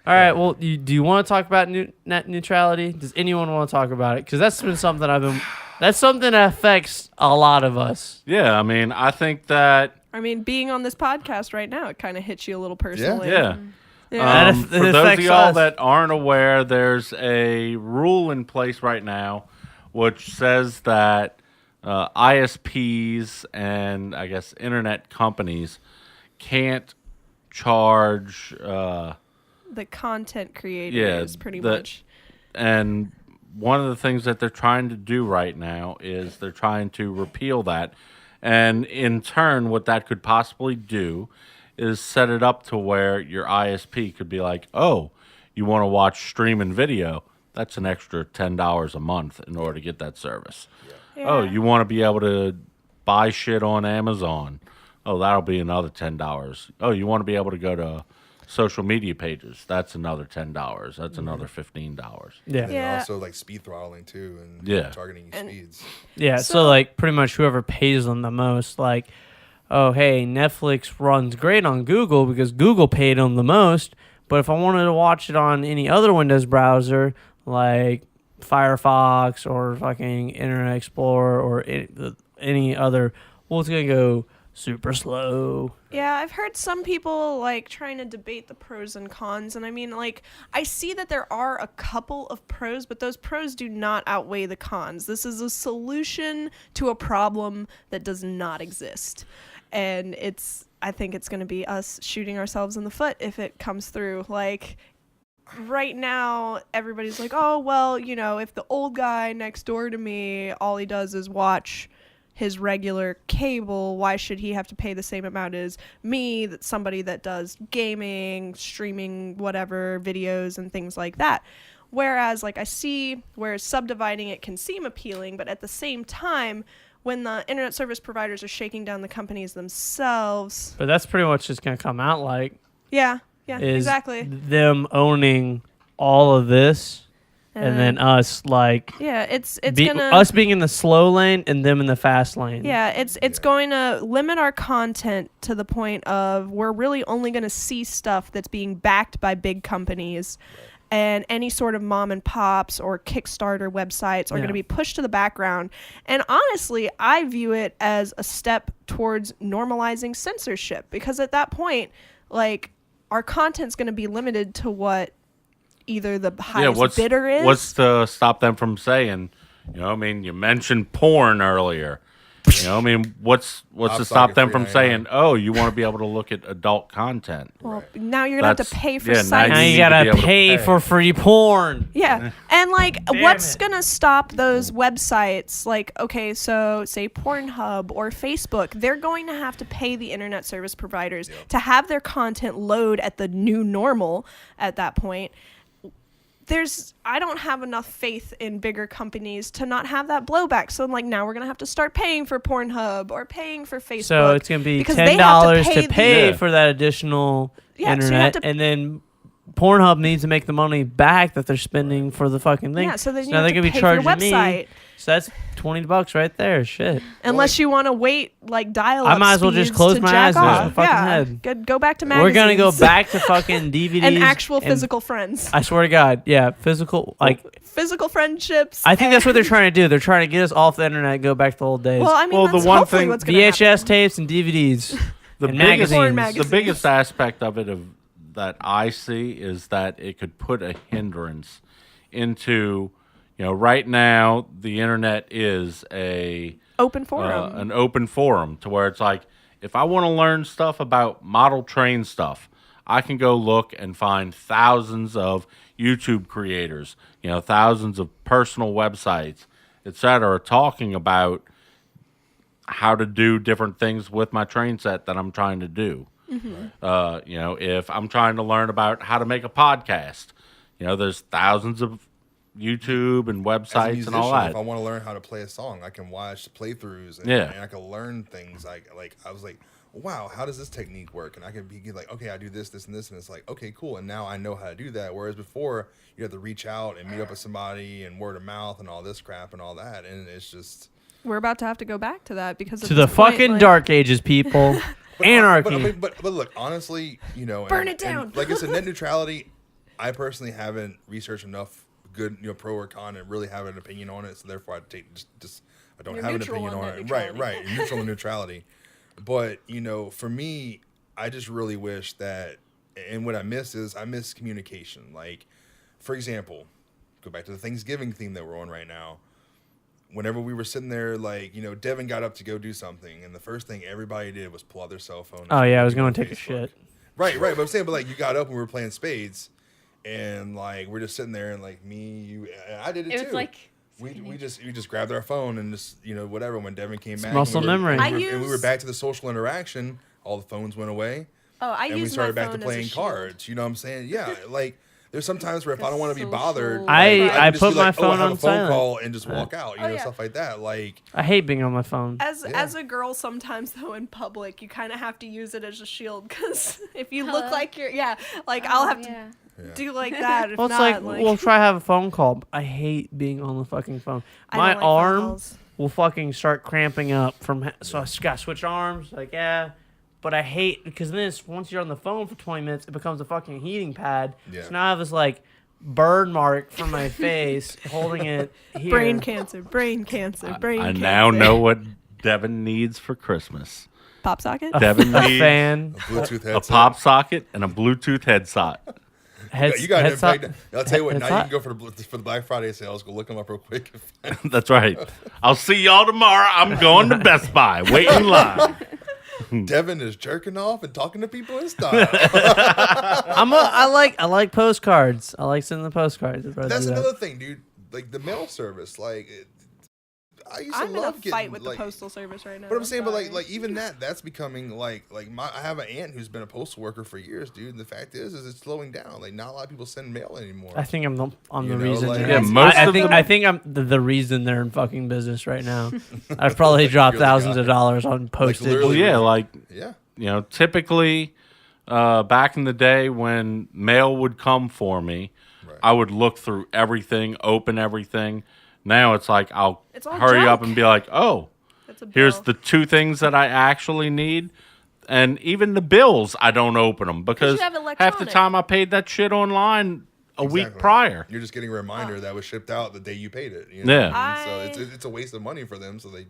Speaker 3: All right. Well, do you want to talk about net neutrality? Does anyone want to talk about it? Because that's been something That's something that affects a lot of us.
Speaker 6: Yeah, I mean, I think that.
Speaker 4: I mean, being on this podcast right now, it kind of hits you a little personally.
Speaker 6: Yeah.
Speaker 4: Yeah.
Speaker 3: That
Speaker 6: For those of
Speaker 3: affects
Speaker 6: y'all
Speaker 3: us.
Speaker 6: that aren't aware, there's a rule in place right now which says that ISPs and I guess internet companies can't charge.
Speaker 4: The content creators, pretty much.
Speaker 6: And one of the things that they're trying to do right now is they're trying to repeal that. And in turn, what that could possibly do is set it up to where your ISP could be like, oh, you want to watch streaming video? That's an extra $10 a month in order to get that service.
Speaker 4: Yeah.
Speaker 6: Oh, you want to be able to buy shit on Amazon? Oh, that'll be another $10. Oh, you want to be able to go to social media pages? That's another $10. That's another $15.
Speaker 3: Yeah.
Speaker 2: and
Speaker 4: Yeah.
Speaker 2: also like speed throttling too, and
Speaker 6: Yeah.
Speaker 2: targeting your speeds.
Speaker 3: Yeah, so like pretty much whoever pays them the most, like, oh hey, Netflix runs great on Google because Google paid them the most. But if I wanted to watch it on any other Windows browser, like Firefox or fucking Internet Explorer or any other, well, it's gonna go super slow.
Speaker 4: Yeah, I've heard some people like trying to debate the pros and cons, and I mean, like, I see that there are a couple of pros, but those pros do not outweigh the cons. This is a solution to a problem that does not exist, and I think it's going to be us shooting ourselves in the foot if it comes through. Like, right now, everybody's like, oh, well, you know, if the old guy next door to me, all he does is watch his regular cable, why should he have to pay the same amount as me, that somebody that does gaming, streaming, whatever, videos and things like that? Whereas, like, I see where subdividing it can seem appealing, but at the same time, when the internet service providers are shaking down the companies themselves.
Speaker 3: But that's pretty much just gonna come out like
Speaker 4: Yeah,
Speaker 3: is
Speaker 4: exactly.
Speaker 3: them owning all of this, and then us like
Speaker 4: Yeah, it's gonna
Speaker 3: us being in the slow lane and them in the fast lane.
Speaker 4: Yeah, it's going to limit our content to the point of we're really only going to see stuff that's being backed by big companies, and any sort of mom and pops or Kickstarter websites are going to be pushed to the background. And honestly, I view it as a step towards normalizing censorship, because at that point, like, our content's going to be limited to what either the highest bidder is.
Speaker 6: What's to stop them from saying, you know, I mean, you mentioned porn earlier. You know, I mean, what's to stop them from saying, oh, you want to be able to look at adult content?
Speaker 4: Well, now you're going to have to pay for sites.
Speaker 3: Now you
Speaker 6: need to
Speaker 3: gotta
Speaker 6: be able to
Speaker 3: pay for free porn.
Speaker 4: Yeah. And like,
Speaker 3: Damn
Speaker 4: what's
Speaker 3: it.
Speaker 4: going to stop those websites? Like, okay, so say Pornhub or Facebook, they're going to have to pay the internet service providers to have their content load at the new normal at that point. I don't have enough faith in bigger companies to not have that blowback. So, like, now we're going to have to start paying for Pornhub or paying for Facebook.
Speaker 3: So it's gonna be
Speaker 4: because they have
Speaker 3: $10 to pay
Speaker 6: Yeah.
Speaker 3: for that additional
Speaker 4: Yeah, so you have
Speaker 3: internet,
Speaker 4: to-
Speaker 3: and then Pornhub needs to make the money back that they're spending for the fucking thing.
Speaker 4: Yeah, so then you
Speaker 3: now
Speaker 4: have
Speaker 3: they're
Speaker 4: to
Speaker 3: gonna be
Speaker 4: pay for your
Speaker 3: charging
Speaker 4: website.
Speaker 3: me. So that's $20 right there. Shit.
Speaker 4: Unless you want to wait, like, dial-up
Speaker 3: I might as well just
Speaker 4: speeds
Speaker 3: close
Speaker 4: to
Speaker 3: my
Speaker 4: jack
Speaker 3: eyes and
Speaker 4: off.
Speaker 3: use my fucking
Speaker 4: Yeah.
Speaker 3: head.
Speaker 4: Go back to magazines.
Speaker 3: We're gonna go back to fucking DVDs
Speaker 4: and actual physical friends.
Speaker 3: I swear to God, yeah, physical. Like,
Speaker 4: Physical friendships.
Speaker 3: I think that's what they're
Speaker 4: and-
Speaker 3: trying to do. They're trying to get us off the internet, and go back to the old days.
Speaker 4: Well, I mean,
Speaker 6: Well, the
Speaker 4: that's
Speaker 6: one
Speaker 4: hopefully
Speaker 6: thing-
Speaker 4: what's gonna
Speaker 3: VHS
Speaker 4: happen.
Speaker 3: tapes and DVDs.
Speaker 6: The
Speaker 3: and
Speaker 6: biggest,
Speaker 3: magazines.
Speaker 6: the biggest aspect of it that I see is that it could put a hindrance into, you know, right now the internet is
Speaker 4: Open forum.
Speaker 6: an open forum to where it's like, if I want to learn stuff about model train stuff, I can go look and find thousands of YouTube creators, you know, thousands of personal websites, etc., talking about how to do different things with my train set that I'm trying to do. If I'm trying to learn about how to make a podcast, there's thousands of YouTube and
Speaker 2: As a
Speaker 6: websites
Speaker 2: musician,
Speaker 6: and all that.
Speaker 2: if I want to learn how to play a song, I can watch playthroughs and,
Speaker 6: Yeah.
Speaker 2: and I can learn things. I was like, wow, how does this technique work? And I can be like, okay, I do this, this, and this, and it's like, okay, cool. And now I know how to do that. Whereas before, you have to reach out and meet up with somebody and word of mouth and all this crap and all that. And it's just
Speaker 4: We're about to have to go back to that because at
Speaker 3: To the
Speaker 4: this point,
Speaker 3: fucking
Speaker 4: like,
Speaker 3: Dark Ages, people. Anarchy.
Speaker 2: But look, honestly,
Speaker 4: Burn it down.
Speaker 2: Like I said, net neutrality. I personally haven't researched enough good, pro or con, and really have an opinion on it. So therefore, I don't
Speaker 4: You're
Speaker 2: have an
Speaker 4: neutral
Speaker 2: opinion
Speaker 4: on
Speaker 2: on
Speaker 4: net
Speaker 2: it. Right,
Speaker 4: neutrality.
Speaker 2: right, neutral and neutrality. But for me, I just really wish that, and what I miss is I miss communication. Like, for example, go back to the Thanksgiving theme that we're on right now. Whenever we were sitting there, like, Devin got up to go do something, and the first thing everybody did was pull out their cell phone.
Speaker 3: Oh, yeah, I was
Speaker 2: going
Speaker 3: going to take a shit.
Speaker 2: Right. But I'm saying, like, you got up and we were playing spades, and like we're just sitting there, and like me, you, and I did it too.
Speaker 5: It was like
Speaker 2: we just grabbed our phone and just whatever. When Devin came back,
Speaker 3: muscle
Speaker 2: and we were,
Speaker 3: memory.
Speaker 2: and we were back to the social interaction. All the phones went away,
Speaker 4: I
Speaker 2: and we
Speaker 4: use
Speaker 2: started
Speaker 4: my
Speaker 2: back to
Speaker 4: phone as a
Speaker 2: playing
Speaker 4: shield.
Speaker 2: cards. You know what I'm saying? Yeah, like. There's sometimes where if I don't want to be
Speaker 5: social-
Speaker 2: bothered,
Speaker 3: I
Speaker 2: can just
Speaker 3: put
Speaker 2: be like,
Speaker 3: my phone
Speaker 2: I have
Speaker 3: on
Speaker 2: a phone
Speaker 3: silent.
Speaker 2: call and just walk out,
Speaker 4: Oh, yeah.
Speaker 2: stuff like that. Like,
Speaker 3: I hate being on my phone.
Speaker 4: As a girl, sometimes though in public, you kind of have to use it as a shield because if you look like you're, I'll have to do like that. If
Speaker 3: Well, it's
Speaker 4: not,
Speaker 3: like, we'll try to have a phone call. But I hate being on the fucking phone.
Speaker 4: I
Speaker 3: My
Speaker 4: don't like phone
Speaker 3: arm
Speaker 4: calls.
Speaker 3: will fucking start cramping up so I got to switch arms. Like, yeah. But I hate, because then once you're on the phone for 20 minutes, it becomes a fucking heating pad.
Speaker 2: Yeah.
Speaker 3: So now I have this, like, burn mark from my face holding it here.
Speaker 4: Brain cancer, brain cancer, brain
Speaker 6: I
Speaker 4: cancer.
Speaker 6: now know what Devin needs for Christmas.
Speaker 4: Pop socket.
Speaker 6: Devin
Speaker 3: A
Speaker 6: needs
Speaker 3: fan.
Speaker 2: a Bluetooth headset.
Speaker 6: a pop socket and a Bluetooth headset.
Speaker 2: You got it.
Speaker 3: headset-
Speaker 2: I'll tell you what. Now you
Speaker 3: headset?
Speaker 2: can go for the Black Friday sales. Go look them up real quick.
Speaker 6: That's right. I'll see y'all tomorrow. I'm going to Best Buy. Wait in line.
Speaker 2: Devin is jerking off and talking to people in style.
Speaker 3: I like postcards. I like sending the postcards. I'd rather
Speaker 2: That's
Speaker 3: do that.
Speaker 2: another thing, dude. Like the mail service. Like I used to
Speaker 4: I'm in a
Speaker 2: love getting
Speaker 4: fight with
Speaker 2: like,
Speaker 4: the postal service right now.
Speaker 2: But I'm saying, but
Speaker 4: sorry.
Speaker 2: like even that's becoming like I have an aunt who's been a postal worker for years, dude. And the fact is it's slowing down. Like not a lot of people send mail anymore.
Speaker 3: I think I'm the
Speaker 2: You know,
Speaker 3: reason.
Speaker 2: like-
Speaker 3: they're-
Speaker 2: Yeah,
Speaker 6: most
Speaker 3: I
Speaker 6: of
Speaker 3: think
Speaker 6: them-
Speaker 3: I think I'm the reason they're in fucking business right now. I've probably dropped
Speaker 2: You're the
Speaker 3: thousands
Speaker 2: guy.
Speaker 3: of dollars on postage.
Speaker 2: literally-
Speaker 6: Well, yeah, like,
Speaker 2: Yeah.
Speaker 6: typically back in the day when mail would come for me,
Speaker 2: Right.
Speaker 6: I would look through everything, open everything. Now it's like I'll
Speaker 4: It's all
Speaker 6: hurry up
Speaker 4: junk.
Speaker 6: and be like, oh,
Speaker 4: That's a
Speaker 6: here's
Speaker 4: bill.
Speaker 6: the two things that I actually need. And even the bills, I don't open them because
Speaker 4: have
Speaker 6: half the
Speaker 4: electronic.
Speaker 6: time I paid that shit online a week
Speaker 2: Exactly.
Speaker 6: prior.
Speaker 2: You're just getting a reminder that was shipped out the day you paid it. You
Speaker 6: Yeah.
Speaker 2: what I mean? So it's a waste of money for them. So they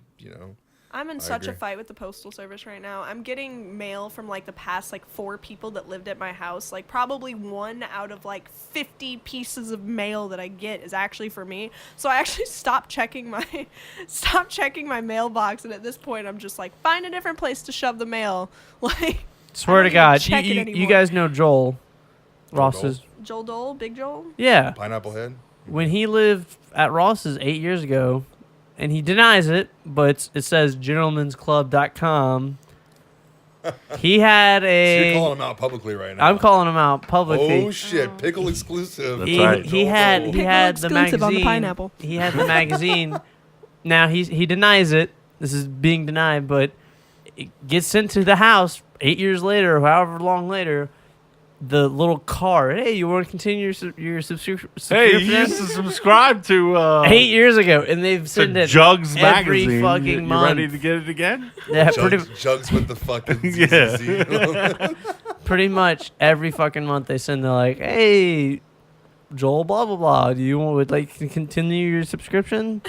Speaker 4: I'm in such a
Speaker 2: agree.
Speaker 4: fight with the postal service right now. I'm getting mail from like the past 4 people that lived at my house. Like probably 1 out of 50 pieces of mail that I get is actually for me. So I actually stopped checking my mailbox, and at this point I'm just like, find a different place to shove the mail. Like
Speaker 3: Swear to
Speaker 4: I don't even
Speaker 3: God,
Speaker 4: check it
Speaker 3: you
Speaker 4: anymore.
Speaker 3: guys know Joel Ross's.
Speaker 4: Joel Dole, Big Joel.
Speaker 3: Yeah,
Speaker 2: Pineapple Head.
Speaker 3: when he lived at Ross's 8 years ago, and he denies it, but it says gentleman'sclub.com. He had
Speaker 2: So you're
Speaker 3: a.
Speaker 2: calling them out publicly right now.
Speaker 3: I'm calling him out publicly.
Speaker 2: Oh shit! Pickle exclusive.
Speaker 6: That's
Speaker 3: he,
Speaker 6: right.
Speaker 3: he had
Speaker 4: Pickle
Speaker 3: the
Speaker 4: exclusive
Speaker 3: magazine.
Speaker 4: on the pineapple.
Speaker 3: He had the magazine. Now he denies it. This is being denied, but it gets sent to the house 8 years later, however long later. The little card. Hey, you want to continue your subscription?
Speaker 6: Hey, you used to subscribe to
Speaker 3: 8 years ago, and they've
Speaker 6: to
Speaker 3: sent it
Speaker 6: Jugs
Speaker 3: every
Speaker 6: magazine.
Speaker 3: fucking
Speaker 6: You
Speaker 3: month.
Speaker 6: ready to get it again?
Speaker 3: Yeah, pretty,
Speaker 2: Jugs with the fucking
Speaker 6: Yeah.
Speaker 2: ZZZ.
Speaker 3: pretty much every fucking month they send. They're like, "Hey, Joel, blah blah blah. Do you would like to continue your subscription?"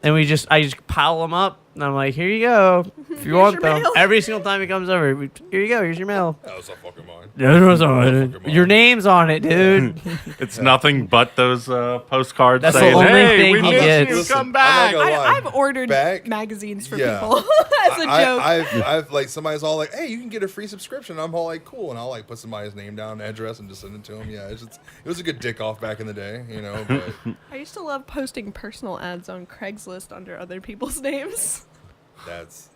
Speaker 3: And I just pile them up. And I'm like, here you go. If you want
Speaker 4: your
Speaker 3: them.
Speaker 4: mail.
Speaker 3: Every single time he comes over, here you go. Here's your mail.
Speaker 2: That was a fucking mine.
Speaker 3: Your name's on it, dude.
Speaker 6: It's nothing but those postcards
Speaker 3: That's the
Speaker 6: saying,
Speaker 3: only
Speaker 6: "Hey,
Speaker 3: thing
Speaker 6: we
Speaker 3: he
Speaker 6: miss
Speaker 3: gets.
Speaker 6: you.
Speaker 2: Listen,
Speaker 6: Come
Speaker 2: I'm
Speaker 6: back."
Speaker 2: not gonna lie.
Speaker 4: I've ordered
Speaker 2: Back-
Speaker 4: magazines for
Speaker 2: yeah.
Speaker 4: people as a joke.
Speaker 2: I've like somebody's all like, hey, you can get a free subscription. I'm all like, cool, and I'll like put somebody's name down, address, and just send it to them. Yeah, it was a good dick off back in the day, you know. But
Speaker 4: I used to love posting personal ads on Craigslist under other people's names.
Speaker 2: that's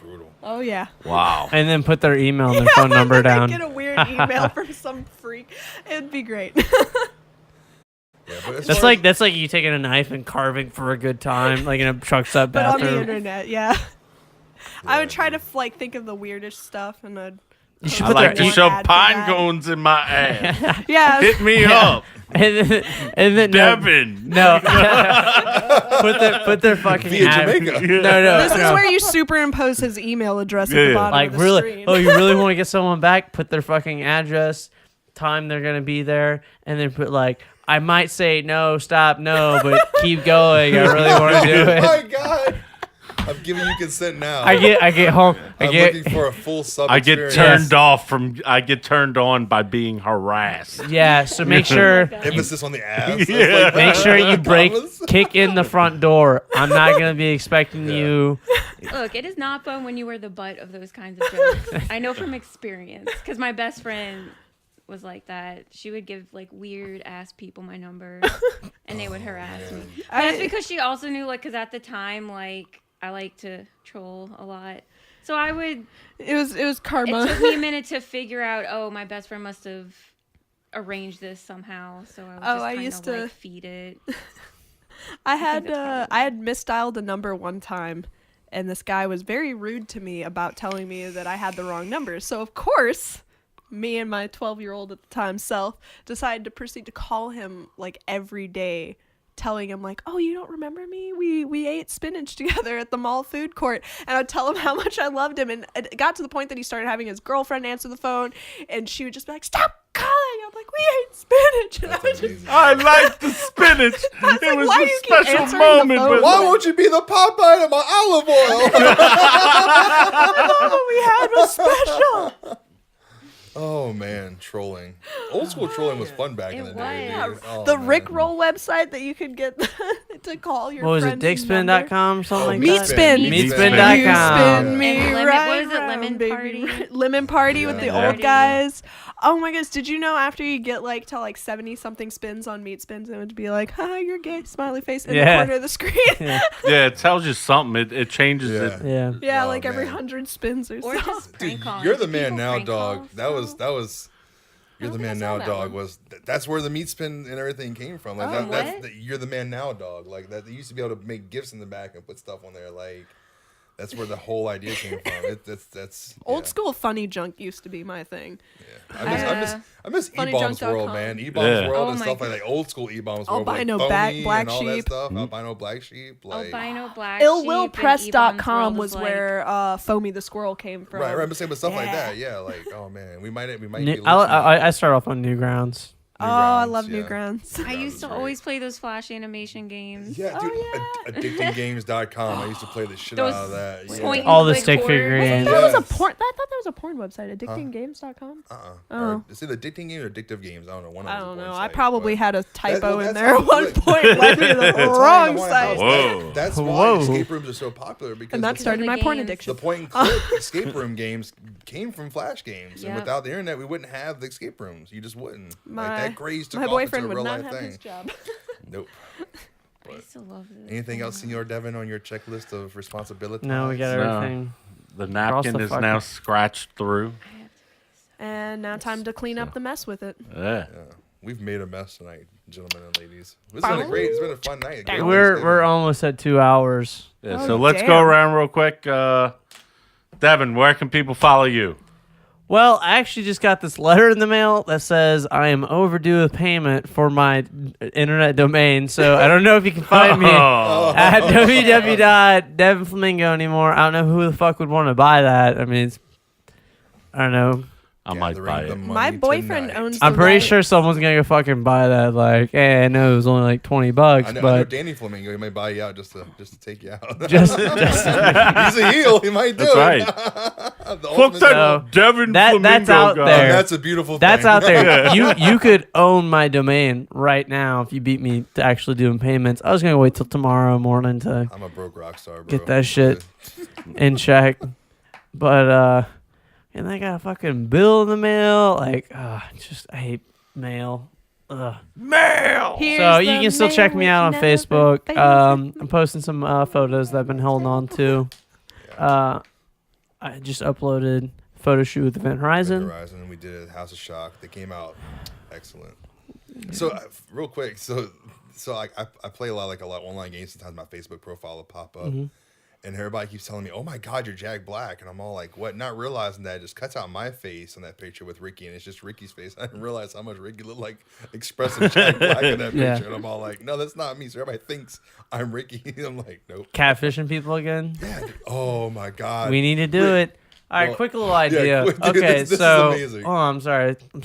Speaker 2: brutal.
Speaker 4: Oh yeah.
Speaker 6: Wow.
Speaker 3: And then put their email and their phone number
Speaker 4: I
Speaker 3: down.
Speaker 4: get a weird email from some freak. It'd be great.
Speaker 2: Yeah, but as
Speaker 3: That's
Speaker 2: far
Speaker 3: like you taking a knife and carving for a good time, like in a truck stop
Speaker 4: But on the
Speaker 3: bathroom.
Speaker 4: internet, yeah. I
Speaker 2: Yeah,
Speaker 4: would try to like think of the weirdest stuff, and I'd.
Speaker 3: You should
Speaker 6: I
Speaker 3: put
Speaker 6: like
Speaker 3: their
Speaker 6: to
Speaker 4: one
Speaker 6: shove
Speaker 4: ad for
Speaker 6: pine
Speaker 4: that.
Speaker 6: cones in my ass.
Speaker 4: Yeah.
Speaker 6: Hit me up,
Speaker 3: and then
Speaker 6: Devin.
Speaker 3: No. put their fucking
Speaker 2: via
Speaker 3: ad-
Speaker 2: Jamaica.
Speaker 3: No.
Speaker 4: This is
Speaker 3: no.
Speaker 4: where you superimpose his email address at the
Speaker 6: Yeah.
Speaker 4: bottom
Speaker 3: Like
Speaker 4: of the
Speaker 3: really?
Speaker 4: screen.
Speaker 3: Oh, you really want to get someone back? Put their fucking address, time they're gonna be there, and then put like, I might say no, stop, no, but keep going. I really want to do
Speaker 2: Oh my
Speaker 3: it.
Speaker 2: god! I'm giving you consent now.
Speaker 3: I get home.
Speaker 2: I'm looking for a full sub.
Speaker 6: I get
Speaker 2: experience.
Speaker 6: turned on by being harassed.
Speaker 3: Yeah, so make sure
Speaker 2: Emphasis on the ass.
Speaker 6: Yeah.
Speaker 2: Like,
Speaker 3: make sure you
Speaker 2: commas.
Speaker 3: kick in the front door. I'm not gonna be expecting you.
Speaker 5: Look, it is not fun when you were the butt of those kinds of jokes. I know from experience because my best friend was like that. She would give like weird ass people my number, and they would harass me. But that's because she also knew, like, because at the time, like, I like to troll a lot, so I would.
Speaker 4: It was
Speaker 5: It
Speaker 4: karma.
Speaker 5: took me a minute to figure out. Oh, my best friend must have arranged this somehow. So I would just
Speaker 4: I
Speaker 5: kind
Speaker 4: used
Speaker 5: of
Speaker 4: to-
Speaker 5: like feed it.
Speaker 4: I
Speaker 5: think that's probably
Speaker 4: I had misdialed a number one time, and this guy was very rude to me about telling me that I had the wrong number. So of course, me and my 12-year-old at the time self decided to proceed to call him like every day, telling him like, oh, you don't remember me? We ate spinach together at the mall food court. And I'd tell him how much I loved him, and it got to the point that he started having his girlfriend answer the phone, and she would just be like, stop calling. I'm like, we ate spinach. And I would just
Speaker 2: Amazing.
Speaker 6: I like the spinach. It
Speaker 4: like,
Speaker 6: was
Speaker 4: why
Speaker 6: a
Speaker 4: do you keep
Speaker 6: special
Speaker 4: answering the
Speaker 6: moment.
Speaker 4: phone?
Speaker 6: with
Speaker 2: Why
Speaker 6: me.
Speaker 2: won't you be the Popeye of my olive oil?
Speaker 4: all we had was special.
Speaker 2: Oh man, trolling. Old school trolling was fun back in the day.
Speaker 5: was.
Speaker 2: Dude. Oh,
Speaker 4: The
Speaker 2: man.
Speaker 4: Rickroll website that you could get to call your
Speaker 3: What was it?
Speaker 4: friend's number.
Speaker 3: Dickspin.com? Something like
Speaker 4: Meat
Speaker 3: that?
Speaker 4: spin.
Speaker 3: Meatspin.com.
Speaker 4: You spin me
Speaker 5: And lemon-
Speaker 4: right
Speaker 5: what is it,
Speaker 4: round,
Speaker 5: Lemon
Speaker 4: baby.
Speaker 5: Party?
Speaker 4: Lemon Party with the
Speaker 6: Yeah.
Speaker 4: old guys. Oh my gosh, did you know after you get like to like 70 something spins on Meat Spins, it would be like, haha, you're gay, smiley face in the
Speaker 3: Yeah.
Speaker 4: corner of the screen.
Speaker 3: Yeah.
Speaker 6: Yeah, it tells you something. It changes
Speaker 2: Yeah.
Speaker 6: it.
Speaker 3: Yeah.
Speaker 4: Yeah,
Speaker 2: Oh,
Speaker 4: like every
Speaker 2: man.
Speaker 4: 100 spins or
Speaker 5: Or
Speaker 4: so.
Speaker 5: just
Speaker 2: Dude,
Speaker 5: prank calls.
Speaker 2: you're the
Speaker 5: Do
Speaker 2: man
Speaker 5: people
Speaker 2: now,
Speaker 5: prank
Speaker 2: dog.
Speaker 5: call
Speaker 2: That was. You're
Speaker 4: don't
Speaker 2: the
Speaker 4: think
Speaker 2: man
Speaker 4: I saw
Speaker 2: now,
Speaker 4: that
Speaker 2: dog.
Speaker 4: one.
Speaker 2: That's where the meat spin and everything came from. Like
Speaker 5: Oh,
Speaker 2: that's
Speaker 5: what?
Speaker 2: the, you're the man now, dog. Like that. They used to be able to make gifts in the back and put stuff on there. Like that's where the whole idea came from. That's
Speaker 4: Old
Speaker 2: yeah.
Speaker 4: school funny junk used to be my thing.
Speaker 2: I miss
Speaker 4: Funnyjunk.com.
Speaker 2: E-Bombs World, man. E-Bombs
Speaker 6: Yeah.
Speaker 2: World
Speaker 5: Oh
Speaker 2: and
Speaker 5: my
Speaker 2: stuff like old school E-Bombs World.
Speaker 4: Albino
Speaker 2: like
Speaker 4: Black
Speaker 2: Phony and all
Speaker 4: Sheep.
Speaker 2: that stuff. Albino Black Sheep. Like,
Speaker 5: Albino Black
Speaker 4: Illwillpress.com
Speaker 5: Sheep
Speaker 4: was
Speaker 5: and
Speaker 4: where Foamy the Squirrel came from.
Speaker 2: right, I'm saying with stuff like
Speaker 4: Yeah.
Speaker 2: that. Yeah, like oh man, we might be
Speaker 3: New,
Speaker 2: listening.
Speaker 3: I start off on Newgrounds.
Speaker 4: Oh, I
Speaker 2: Newgrounds,
Speaker 4: love
Speaker 2: yeah.
Speaker 4: Newgrounds.
Speaker 5: I used to
Speaker 2: Right.
Speaker 5: always play those Flash animation games.
Speaker 2: Yeah, dude. Addictinggames.com. I used to play the shit out of that.
Speaker 5: Point
Speaker 3: All the
Speaker 5: and
Speaker 3: stick
Speaker 5: click
Speaker 3: figure
Speaker 5: boards.
Speaker 3: games.
Speaker 4: That was a
Speaker 2: Yes.
Speaker 4: porn. I thought that was a porn website. Addictinggames.com.
Speaker 2: Oh.
Speaker 4: Oh.
Speaker 2: Is it addicting games or addictive games? I don't know. One of
Speaker 4: I
Speaker 2: them
Speaker 4: don't
Speaker 2: is
Speaker 4: know.
Speaker 2: one
Speaker 4: I
Speaker 2: site,
Speaker 4: probably
Speaker 2: but-
Speaker 4: had a typo
Speaker 2: That's
Speaker 4: in there at one
Speaker 2: look.
Speaker 4: point. Led me to the
Speaker 2: That's
Speaker 4: wrong
Speaker 2: why
Speaker 4: site.
Speaker 6: Whoa.
Speaker 2: That's why
Speaker 3: Whoa.
Speaker 2: escape rooms are so popular because
Speaker 4: And that
Speaker 2: the-
Speaker 4: started
Speaker 5: the
Speaker 4: my porn
Speaker 5: games.
Speaker 4: addiction.
Speaker 2: the point and click escape room games came from Flash games, and
Speaker 5: Yep.
Speaker 2: without the internet, we wouldn't have the escape rooms. You just wouldn't. Like that craze took
Speaker 4: My
Speaker 2: off
Speaker 4: boyfriend
Speaker 2: into a
Speaker 4: would
Speaker 2: real
Speaker 4: not
Speaker 2: life
Speaker 4: have
Speaker 2: thing.
Speaker 4: his job.
Speaker 2: Nope.
Speaker 5: I used to love this.
Speaker 2: Anything else, Senor Devin, on your checklist of responsibilities?
Speaker 3: No, we got
Speaker 6: No.
Speaker 3: everything.
Speaker 6: The
Speaker 3: Cross
Speaker 6: napkin
Speaker 3: the
Speaker 6: is
Speaker 3: fucking-
Speaker 6: now scratched through.
Speaker 4: And now time to clean up the mess with it.
Speaker 6: Yeah.
Speaker 2: Yeah. We've made a mess tonight, gentlemen and ladies. It's been a fun night. Great
Speaker 3: We're
Speaker 2: Thanksgiving.
Speaker 3: almost at 2 hours.
Speaker 6: Yeah,
Speaker 4: Oh,
Speaker 6: so let's go
Speaker 4: damn.
Speaker 6: around real quick. Devin, where can people follow you?
Speaker 3: Well, I actually just got this letter in the mail that says I am overdue with payment for my internet domain. So I don't know if you can find me
Speaker 6: Oh.
Speaker 3: at www.devinflamingo anymore. I don't know who the fuck would want to buy that. I mean, I don't know.
Speaker 6: I might buy it.
Speaker 4: My boyfriend owns.
Speaker 3: I'm
Speaker 4: the
Speaker 3: pretty
Speaker 4: rights.
Speaker 3: sure someone's gonna go fucking buy that. Like, hey, I know it was only like $20,
Speaker 2: I know
Speaker 3: but
Speaker 2: Danny Flamingo. He might buy you out just to take you out.
Speaker 3: just
Speaker 2: He's a heel. He might do
Speaker 6: That's
Speaker 2: it.
Speaker 6: right.
Speaker 2: The
Speaker 6: Fuck
Speaker 2: ultimate-
Speaker 6: that
Speaker 3: So,
Speaker 6: Devin
Speaker 3: that's
Speaker 6: Flamingo
Speaker 3: out
Speaker 6: guy.
Speaker 3: there.
Speaker 2: That's a beautiful thing.
Speaker 3: that's out there. You could own my domain right now if you beat me to actually doing payments. I was gonna wait till tomorrow morning to
Speaker 2: I'm a broke rock star, bro.
Speaker 3: get that shit in check, but and I got a fucking bill in the mail. Like, just I hate mail. Mail.
Speaker 4: Here's
Speaker 3: So you
Speaker 4: the
Speaker 3: can still check me
Speaker 4: mail
Speaker 3: out on
Speaker 4: with never
Speaker 3: Facebook.
Speaker 4: fails.
Speaker 3: I'm posting some photos that I've been holding on to. I just uploaded photo shoot with Event Horizon.
Speaker 2: Horizon. We did a House of Shock. They came out excellent. So real quick, so I play a lot online games. Sometimes my Facebook profile will pop up, and everybody keeps telling me, "Oh my God, you're Jack Black," and I'm all like, "What?" Not realizing that it just cuts out my face on that picture with Ricky, and it's just Ricky's face. I didn't realize how much Ricky looked like expressive Jack Black in that
Speaker 3: Yeah.
Speaker 2: picture, and I'm all like, "No, that's not me." So everybody thinks I'm Ricky. I'm like, "Nope."
Speaker 3: Catfishing people again.
Speaker 2: Yeah, dude. Oh my God.
Speaker 3: We need to do it. All right,
Speaker 2: Well,
Speaker 3: quick little idea.
Speaker 2: quick, dude,
Speaker 3: Okay,
Speaker 2: this is
Speaker 3: so
Speaker 2: amazing.
Speaker 3: oh, I'm sorry.
Speaker 4: What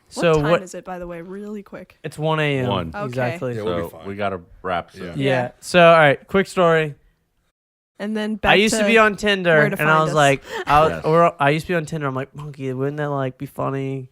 Speaker 3: So
Speaker 4: time is it, by the way? Really quick.
Speaker 3: It's 1 a.m.
Speaker 6: 1.
Speaker 4: Okay.
Speaker 3: Exactly.
Speaker 2: Yeah, we'll be
Speaker 6: So
Speaker 2: fine.
Speaker 6: we got to wrap soon.
Speaker 2: Yeah.
Speaker 3: Yeah. So all right, quick story.
Speaker 4: And then back
Speaker 3: I used to be on Tinder,
Speaker 4: where
Speaker 3: and
Speaker 4: to
Speaker 3: I
Speaker 4: find
Speaker 3: was
Speaker 4: us.
Speaker 3: like,
Speaker 6: Yes.
Speaker 3: I used to be on Tinder. I'm like, Monkey, wouldn't that like be funny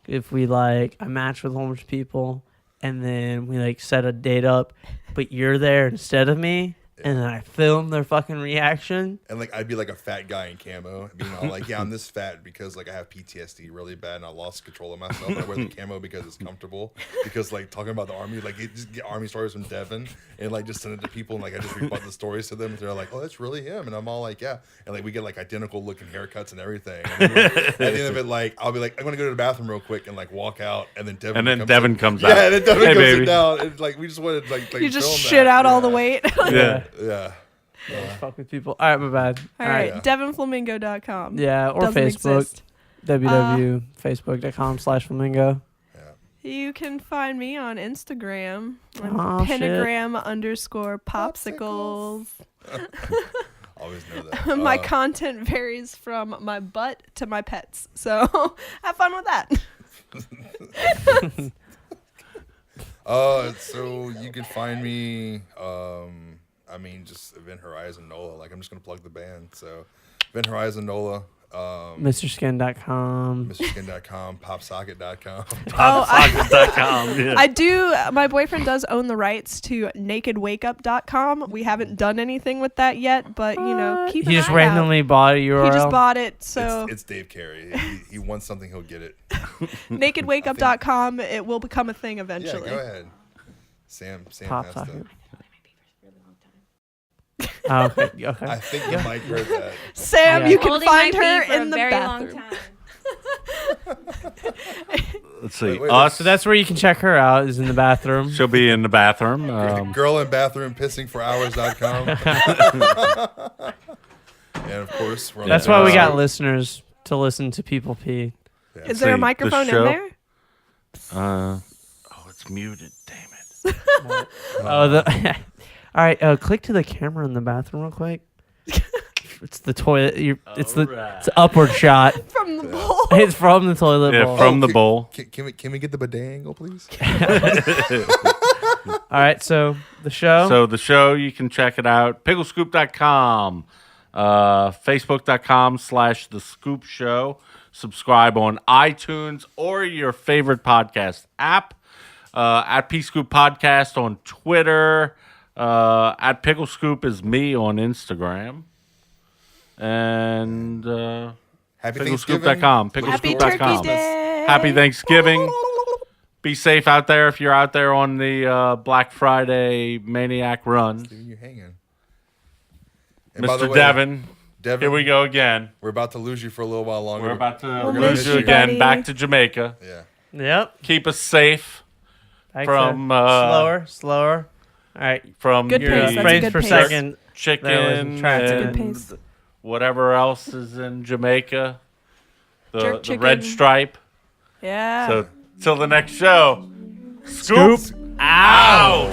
Speaker 3: if we I match with a whole bunch of people, and then we set a date up, but you're there instead of me, and then I film their fucking reaction.
Speaker 2: And I'd be like a fat guy in camo, being all like, "Yeah, I'm this fat because I have PTSD really bad and I lost control of myself. And I wear the camo because it's comfortable. Because talking about the army, it just get army stories from Devin and just send it to people and I just rebut the stories to them. And they're like, "Oh, that's really him." And I'm all like, "Yeah." And we get identical looking haircuts and everything. And then, at the end of it, I'll be like, "I'm gonna go to the bathroom real quick," and walk out, and then Devin
Speaker 6: comes out.
Speaker 2: Yeah, and then Devin
Speaker 6: Hey,
Speaker 2: comes
Speaker 6: baby.
Speaker 2: sit down. And we just wanted
Speaker 4: You just
Speaker 2: film
Speaker 4: shit
Speaker 2: that.
Speaker 4: out all the
Speaker 2: Yeah.
Speaker 4: weight.
Speaker 6: Yeah.
Speaker 2: Yeah.
Speaker 3: Fuck with people. All right, my bad.
Speaker 4: All right,
Speaker 2: Yeah.
Speaker 4: DevinFlamingo.com.
Speaker 3: Yeah, or
Speaker 4: Doesn't
Speaker 3: Facebook.
Speaker 4: exist.
Speaker 3: www.facebook.com/flamingo.
Speaker 4: You can find me on Instagram.
Speaker 3: Oh, shit.
Speaker 4: Pentagram_popsicles.
Speaker 2: Always know that.
Speaker 4: My content varies from my butt to my pets. So have fun with that.
Speaker 2: So you can find me, just Event Horizon NOLA. I'm just going to plug the band. So Event Horizon NOLA,
Speaker 3: MrSkin.com.
Speaker 2: MrSkin.com, PopSocket.com.
Speaker 6: Popsocket.com. Yeah.
Speaker 4: I do. My boyfriend does own the rights to NakedWakeUp.com. We haven't done anything with that yet, but keep an
Speaker 3: He just
Speaker 4: eye
Speaker 3: randomly bought a URL.
Speaker 4: out. He just bought it, so
Speaker 2: It's Dave Carey. He wants something, he'll get it.
Speaker 4: NakedWakeUp.com. It will become a thing eventually.
Speaker 2: Yeah, go ahead. Sam
Speaker 3: Pop
Speaker 2: has
Speaker 3: socket.
Speaker 2: to.
Speaker 3: Oh, okay. Okay.
Speaker 2: I think the mic heard that.
Speaker 4: Sam,
Speaker 3: Yeah.
Speaker 4: you can
Speaker 5: Holding
Speaker 4: find
Speaker 5: my pee
Speaker 4: her
Speaker 5: for
Speaker 4: in
Speaker 5: a
Speaker 4: the
Speaker 5: very
Speaker 4: bathroom.
Speaker 5: long time.
Speaker 6: Let's see.
Speaker 2: Wait,
Speaker 6: Us.
Speaker 3: So that's where you can check her out. Is in the bathroom.
Speaker 6: She'll be in the bathroom.
Speaker 2: Girl in bathroom pissing for hours.com. And of course, we're on
Speaker 3: That's
Speaker 2: the
Speaker 3: why we
Speaker 2: website.
Speaker 3: got listeners to listen to people pee.
Speaker 2: Yeah.
Speaker 4: Is there a
Speaker 6: See, the
Speaker 4: microphone in
Speaker 6: show-
Speaker 4: there?
Speaker 6: It's muted. Damn it.
Speaker 3: Oh, the. All right. Click to the camera in the bathroom real quick. It's the toilet. It's the upward shot.
Speaker 4: From the bowl.
Speaker 3: It's from the toilet
Speaker 6: Yeah,
Speaker 3: bowl.
Speaker 6: from the bowl.
Speaker 2: Can we get the bidet angle, please?
Speaker 3: All right. So the show.
Speaker 6: So the show, you can check it out. Picklescoop.com. Facebook.com/The Scoop Show. Subscribe on iTunes or your favorite podcast app. At P Scoop Podcast on Twitter. At Pickle Scoop is me on Instagram. And
Speaker 2: Happy Thanksgiving.
Speaker 6: Picklescoop.com.
Speaker 4: Happy
Speaker 6: Picklescoop.com.
Speaker 4: Turkey Day.
Speaker 6: Happy Thanksgiving. Be safe out there if you're out there on the Black Friday Maniac run.
Speaker 2: You're hanging. And by the
Speaker 6: Mr.
Speaker 2: way,
Speaker 6: Devin,
Speaker 2: Devin,
Speaker 6: here we go again.
Speaker 2: We're about to lose you for a little while longer.
Speaker 6: We're about to
Speaker 4: We'll
Speaker 6: lose
Speaker 4: miss
Speaker 6: you
Speaker 4: you,
Speaker 6: again.
Speaker 4: buddy.
Speaker 6: Back to Jamaica.
Speaker 2: Yeah.
Speaker 3: Yep.
Speaker 6: Keep us safe
Speaker 3: Back
Speaker 6: from
Speaker 3: to slower. All right.
Speaker 6: from
Speaker 4: Good
Speaker 6: your
Speaker 4: pace, that's a
Speaker 3: frames
Speaker 4: good
Speaker 3: per
Speaker 4: pace.
Speaker 3: second. That
Speaker 6: chicken
Speaker 3: was attractive.
Speaker 6: and
Speaker 4: Good pace.
Speaker 6: whatever else is in Jamaica.
Speaker 4: Jerk
Speaker 6: The red
Speaker 4: chicken.
Speaker 6: stripe.
Speaker 4: Yeah.
Speaker 6: So till the next show. Scoop out.